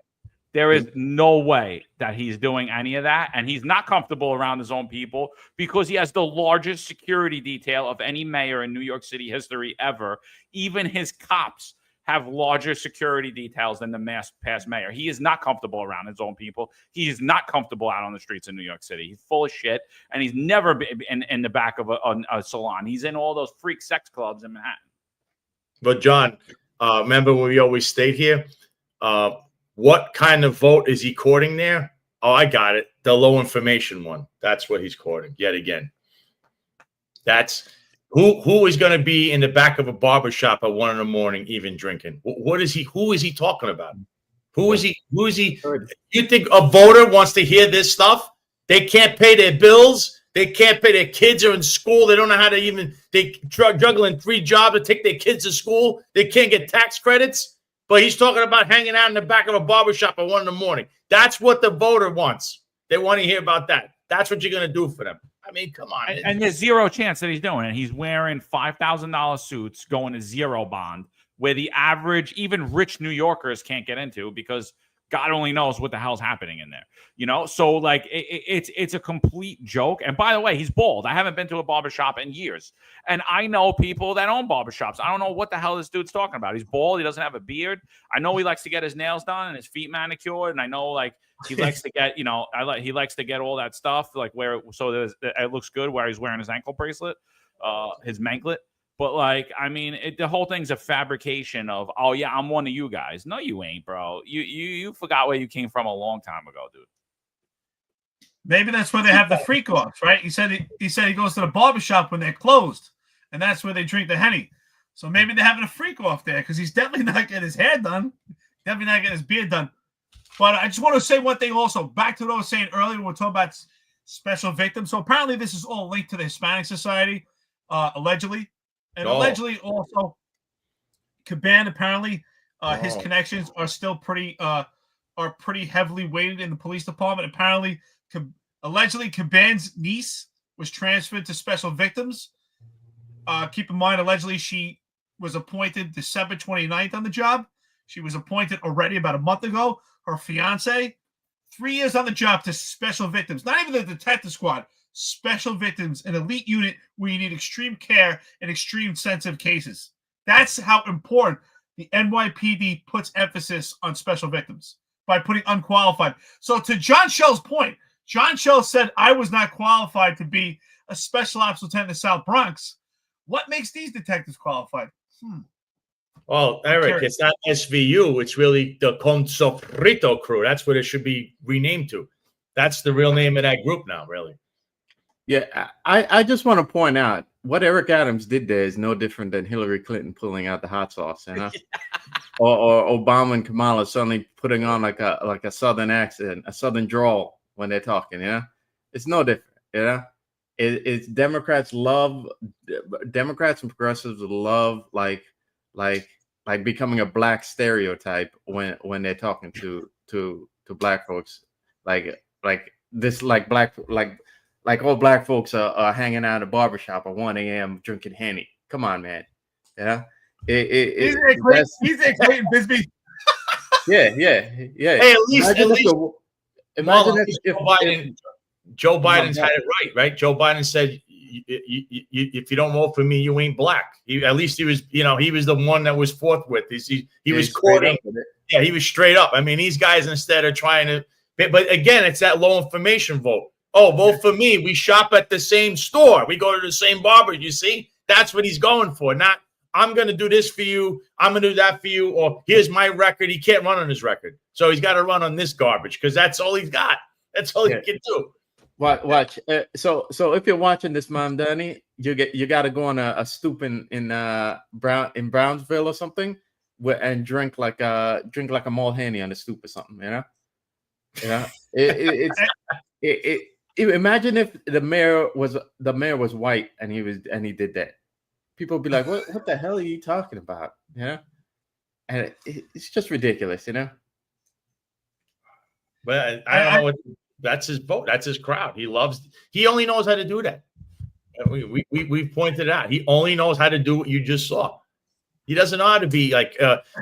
there is no way that he's doing any of that, and he's not comfortable around his own people because he has the largest security detail of any mayor in New York City history ever. Even his cops have larger security details than the past mayor. He is not comfortable around his own people. He is not comfortable out on the streets of New York City. He's full of shit, and he's never been in the back of a salon. He's in all those freak sex clubs in Manhattan.
But John, remember when we always stayed here? What kind of vote is he courting there? Oh, I got it. The low information one. That's what he's courting yet again. That's who is going to be in the back of a barbershop at 1 a.m. even drinking? What is he? Who is he talking about? Who is he? You think a voter wants to hear this stuff? They can't pay their bills. They can't pay their kids are in school. They don't know how to even juggling 3 jobs to take their kids to school. They can't get tax credits. But he's talking about hanging out in the back of a barbershop at 1 a.m. That's what the voter wants. They want to hear about that. That's what you're going to do for them. I mean, come on.
And there's zero chance that he's doing it. He's wearing $5,000 suits going to zero bond, where the average, even rich New Yorkers can't get into because God only knows what the hell's happening in there. So like it's a complete joke. And by the way, he's bald. I haven't been to a barbershop in years. And I know people that own barbershops. I don't know what the hell this dude's talking about. He's bald. He doesn't have a beard. I know he likes to get his nails done and his feet manicured. And I know like he likes to get, he likes to get all that stuff like it looks good where he's wearing his ankle bracelet, his manklet. But like, I mean, the whole thing's a fabrication of, oh yeah, I'm one of you guys. No, you ain't, bro. You forgot where you came from a long time ago, dude.
Maybe that's where they have the freak offs, right? He said he goes to the barbershop when they're closed, and that's where they drink the Henny. So maybe they're having a freak off there because he's definitely not getting his hair done, definitely not getting his beard done. But I just want to say one thing also, back to what I was saying earlier when we're talking about special victims. So apparently this is all linked to the Hispanic Society, allegedly. And allegedly also, Caban, apparently his connections are still pretty heavily weighted in the police department. Apparently, allegedly, Caban's niece was transferred to special victims. Keep in mind, allegedly, she was appointed December 29th on the job. She was appointed already about a month ago. Her fiance, 3 years on the job to special victims. Not even the detective squad. Special victims, an elite unit where you need extreme care in extreme sensitive cases. That's how important the NYPD puts emphasis on special victims by putting unqualified. So to John Shell's point, John Shell said, I was not qualified to be a special ops lieutenant in the South Bronx. What makes these detectives qualified?
Well, Eric, it's not SVU. It's really the Consofrito crew. That's what it should be renamed to. That's the real name of that group now, really.
Yeah, I just want to point out what Eric Adams did there is no different than Hillary Clinton pulling out the hot sauce, or Obama and Kamala suddenly putting on like a Southern accent, a Southern drawl when they're talking. It's no different. It's Democrats and progressives love like becoming a black stereotype when they're talking to black folks, like all black folks are hanging out at a barbershop at 1 a.m. drinking Henny. Come on, man. Yeah.
He's equating Bisbee.
Yeah.
Hey, at least
imagine
if Joe Biden's had it right? Joe Biden said, if you don't vote for me, you ain't black. At least he was the one that was forthwith. He was courting. Yeah, he was straight up. I mean, these guys instead are trying to, but again, it's that low information vote. Oh, vote for me. We shop at the same store. We go to the same barber. You see, that's what he's going for. Not, I'm going to do this for you. I'm going to do that for you. Or here's my record. He can't run on his record. So he's got to run on this garbage because that's all he's got. That's all he can do.
Watch. So if you're watching this, Mom Danny, you got to go on a stoop in Brownsville or something and drink like a malt Henny on the stoop or something. Imagine if the mayor was white and he did that. People would be like, what the hell are you talking about? And it's just ridiculous,
But I don't know what that's his vote. That's his crowd. He only knows how to do that. We pointed out he only knows how to do what you just saw. He doesn't know how to be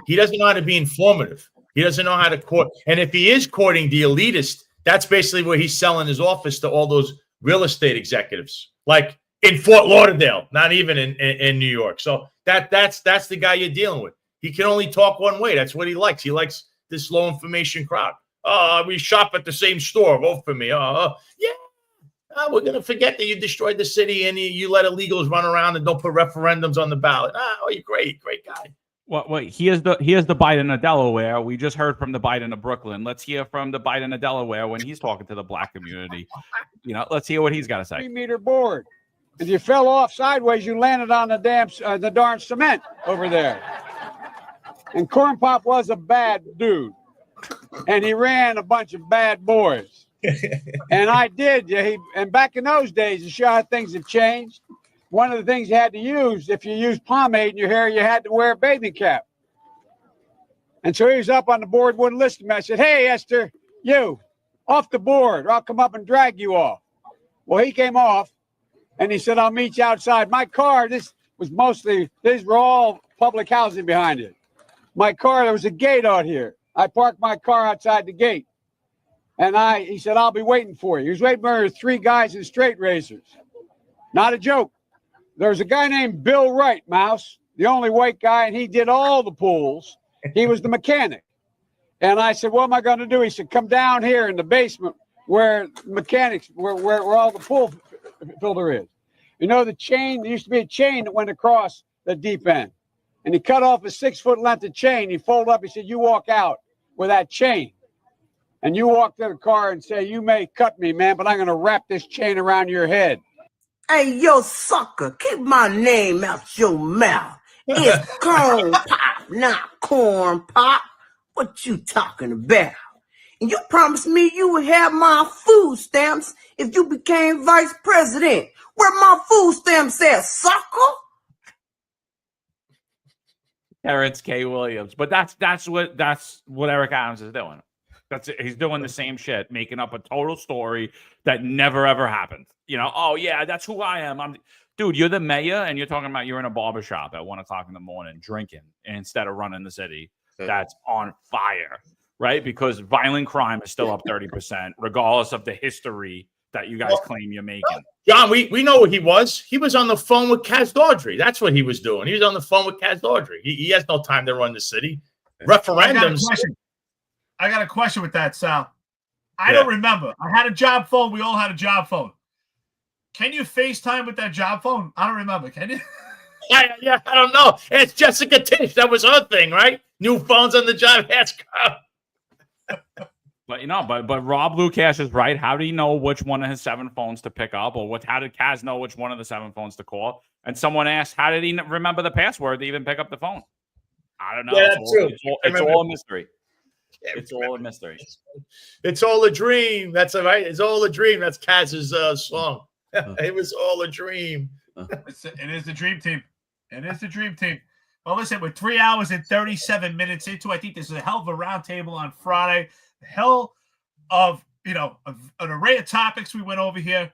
he doesn't know how to be informative. He doesn't know how to court. And if he is courting the elitist, that's basically where he's selling his office to all those real estate executives, like in Fort Lauderdale, not even in New York. So that's the guy you're dealing with. He can only talk one way. That's what he likes. He likes this low information crowd. We shop at the same store. Vote for me. Yeah. We're going to forget that you destroyed the city and you let illegals run around and don't put referendums on the ballot. You're great guy.
Well, he is the Biden of Delaware. We just heard from the Biden of Brooklyn. Let's hear from the Biden of Delaware when he's talking to the black community. Let's hear what he's got to say.
3-meter board. If you fell off sideways, you landed on the darn cement over there. And Corn Pop was a bad dude, and he ran a bunch of bad boys. And I did. And back in those days, to show how things have changed, one of the things you had to use, if you used pomade in your hair, you had to wear a bathing cap. And so he was up on the board, wouldn't listen to me. I said, "Hey, Esther, you, off the board, or I'll come up and drag you off." Well, he came off, and he said, "I'll meet you outside." My car, these were all public housing behind it. My car, there was a gate out here. I parked my car outside the gate. And he said, "I'll be waiting for you." He was waiting for 3 guys in straight razors. Not a joke. There was a guy named Bill Wright, Mouse, the only white guy, and he did all the pools. He was the mechanic. And I said, "What am I going to do?" He said, "Come down here in the basement where mechanics, where all the pool filter is. The chain, there used to be a chain that went across the deep end. And he cut off a 6-foot length of chain. He folded up. He said, "You walk out with that chain. And you walk to the car and say, 'You may cut me, man, but I'm going to wrap this chain around your head.'"
Hey, yo, sucker, keep my name out your mouth. It's Corn Pop, not Corn Pop. What you talking about? And you promised me you would have my food stamps if you became vice president. Where my food stamps at, sucker?
Terrence K. Williams. But that's what Eric Adams is doing. He's doing the same shit, making up a total story that never ever happened. Oh yeah, that's who I am. Dude, you're the mayor, and you're talking about you're in a barbershop at 1:00 in the morning drinking instead of running the city. That's on fire, right? Because violent crime is still up 30%, regardless of the history that you guys claim you're making.
John, we know what he was. He was on the phone with Kaz Daughtry. That's what he was doing. He was on the phone with Kaz Daughtry. He has no time to run the city. Referendums.
I got a question with that, Sal. I don't remember. I had a job phone. We all had a job phone. Can you FaceTime with that job phone? I don't remember. Can you?
Yeah, I don't know. It's Jessica Tish. That was her thing, right? New phones on the job. Ask her.
But Rob Lukash is right. How did he know which one of his 7 phones to pick up, or how did Kaz know which one of the 7 phones to call? And someone asked, how did he remember the password to even pick up the phone? I don't know.
Yeah,
it's all a mystery. It's all a mystery.
It's all a dream. That's right. It's all a dream. That's Kaz's song. It was all a dream.
It is the dream team. It is the dream team. Well, listen, we're 3 hours and 37 minutes into. I think this is a hell of a roundtable on Friday. Hell of an array of topics we went over here.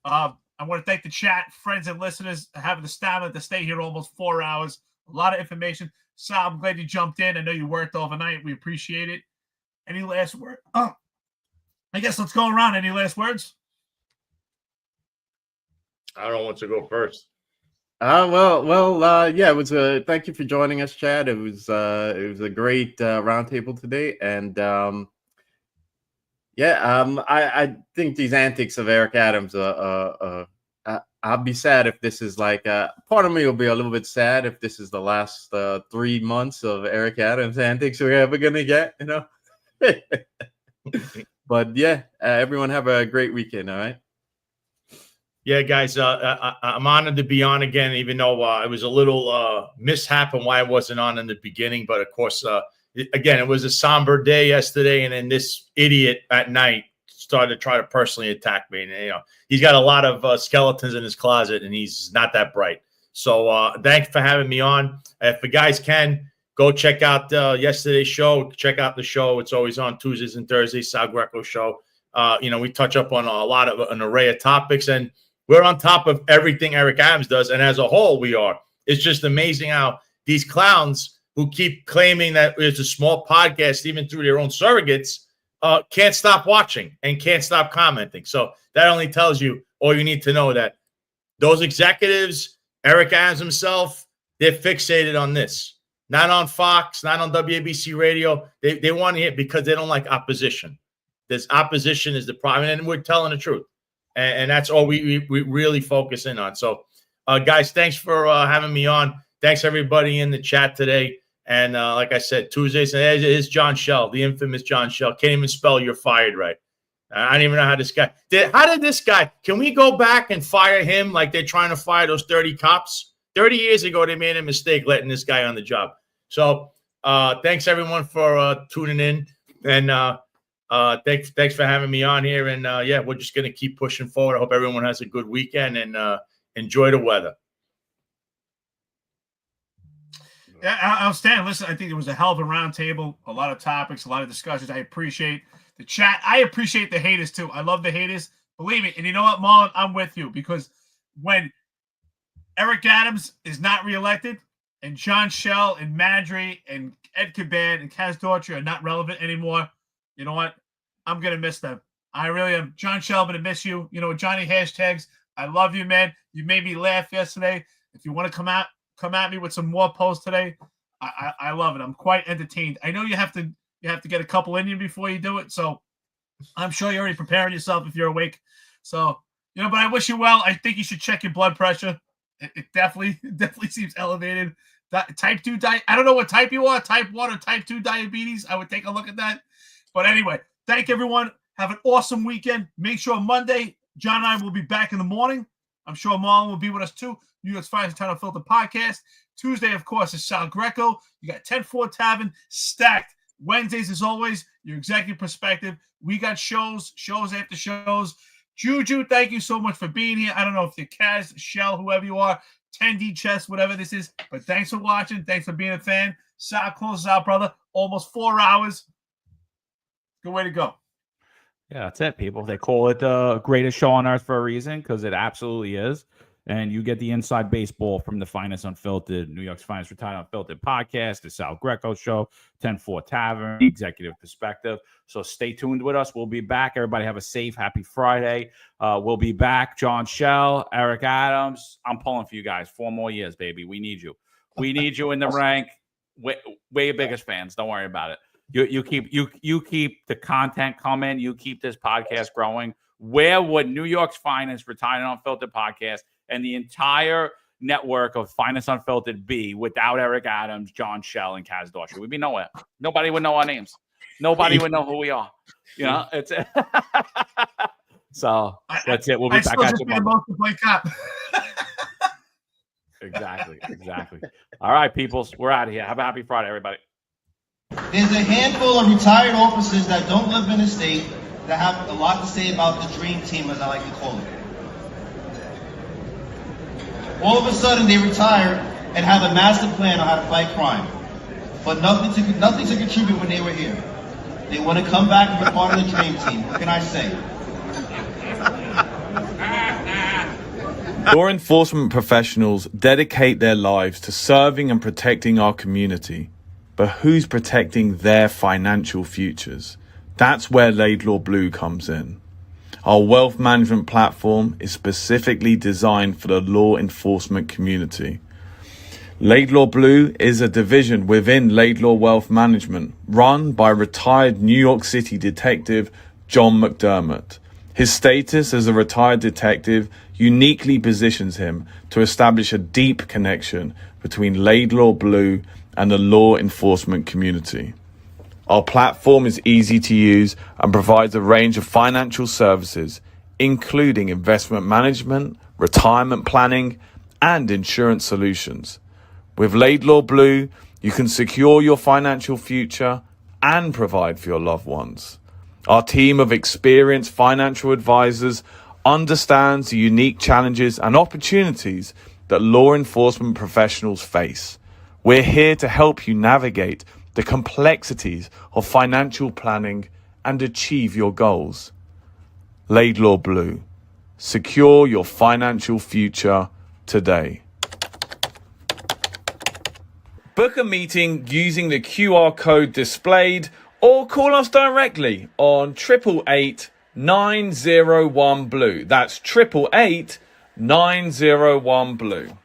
I want to thank the chat, friends and listeners, having the stamina to stay here almost 4 hours. A lot of information. Sal, I'm glad you jumped in. I know you worked overnight. We appreciate it. Any last word? I guess let's go around. Any last words?
I don't know what to go first.
Yeah, it was thank you for joining us, Chad. It was a great roundtable today, and I think these antics of Eric Adams I'll be sad if this is part of me will be a little bit sad if this is the last 3 months of Eric Adams antics we're ever gonna get, But yeah, everyone have a great weekend. All right.
Yeah, guys, I'm honored to be on again, even though it was a little mishap and why I wasn't on in the beginning. But of course, again, it was a somber day yesterday, and then this idiot at night started to try to personally attack me. And he's got a lot of skeletons in his closet, and he's not that bright. So thanks for having me on. If you guys can, go check out yesterday's show. Check out the show. It's always on Tuesdays and Thursdays, Sal Greco show. We touch up on an array of topics. And We're on top of everything Eric Adams does, and as a whole, we are. It's just amazing how these clowns who keep claiming that it's a small podcast, even through their own surrogates, can't stop watching and can't stop commenting. So that only tells you all you need to know, that those executives, Eric Adams himself, they're fixated on this. Not on Fox, not on WABC radio. They want to hear because they don't like opposition. This opposition is the problem, and we're telling the truth. And that's all we really focus in on. So, guys, thanks for having me on. Thanks, everybody in the chat today. And like I said, Tuesdays, and it's John Shell, the infamous John Shell. Can't even spell "you're fired" right. I don't even know how this guy did. How did this guy? Can we go back and fire him like they're trying to fire those 30 cops? 30 years ago, they made a mistake letting this guy on the job. So thanks, everyone, for tuning in. And thanks for having me on here. And, yeah, we're just going to keep pushing forward. I hope everyone has a good weekend and enjoy the weather.
Yeah, outstanding. Listen, I think it was a hell of a round table, a lot of topics, a lot of discussions. I appreciate the chat. I appreciate the haters, too. I love the haters. Believe me. And you know what, Marlon? I'm with you, because when Eric Adams is not reelected and John Shell and Madry and Ed Caban and Kaz Daughtry are not relevant anymore, you know what? I'm going to miss them. I really am. John Shell, I'm going to miss you. You know, Johnny Hashtags, I love you, man. You made me laugh yesterday. If you want to come at me with some more posts today, I love it. I'm quite entertained. I know you have to get a couple in you before you do it, so I'm sure you're already preparing yourself if you're awake. So, you know, but I wish you well. I think you should check your blood pressure. It definitely seems elevated. Type 2 I don't know what type you are, type 1 or type 2 diabetes. I would take a look at that. But anyway, thank everyone. Have an awesome weekend. Make sure Monday, John and I will be back in the morning. I'm sure Marlon will be with us too. New York's Finest Unfiltered Podcast. Tuesday, of course, is Sal Greco. You got 10-4 Tavern stacked. Wednesdays, as always, your executive perspective. We got shows after shows. Juju, thank you so much for being here. I don't know if you're Kaz, Shell, whoever you are, 10D Chess, whatever this is, but thanks for watching. Thanks for being a fan. Sal, closes out, brother. Almost 4 hours. Good way to go.
Yeah, that's it, people. They call it the greatest show on earth for a reason, because it absolutely is. And you get the inside baseball from the Finest Unfiltered, New York's Finest Retired Unfiltered Podcast, the Sal Greco Show, 10-4 Tavern, Executive Perspective. So stay tuned with us. We'll be back. Everybody have a safe, happy Friday. We'll be back. John Shell, Eric Adams. I'm pulling for you guys. 4 more years, baby. We need you. We need you in the rank. We're your biggest fans. Don't worry about it. You keep the content coming. You keep this podcast growing. Where would New York's Finest Retired Unfiltered Podcast and the entire network of Finest Unfiltered be without Eric Adams, John Shell, and Kaz Daughtry? We'd be nowhere. Nobody would know our names. Nobody would know who we are. You know, it's so that's it. We'll be back at you. Exactly. All right, peoples, we're out of here. Have a happy Friday, everybody.
There's a handful of retired officers that don't live in the state that have a lot to say about the dream team, as I like to call it. All of a sudden, they retire and have a master plan on how to fight crime, but nothing to contribute when they were here. They want to come back and be part of the dream team. What can I say?
Law enforcement professionals dedicate their lives to serving and protecting our community. But who's protecting their financial futures? That's where Laidlaw Blue comes in. Our wealth management platform is specifically designed for the law enforcement community. Laidlaw Blue is a division within Laidlaw Wealth Management, run by retired New York City detective John McDermott. His status as a retired detective uniquely positions him to establish a deep connection between Laidlaw Blue and the law enforcement community. Our platform is easy to use and provides a range of financial services, including investment management, retirement planning, and insurance solutions. With Laidlaw Blue, you can secure your financial future and provide for your loved ones. Our team of experienced financial advisors understands the unique challenges and opportunities that law enforcement professionals face. We're here to help you navigate the complexities of financial planning and achieve your goals. Laidlaw Blue, Secure your financial future today. Book a meeting using the QR code displayed or call us directly on 888-901-BLUE. That's 888-901-BLUE.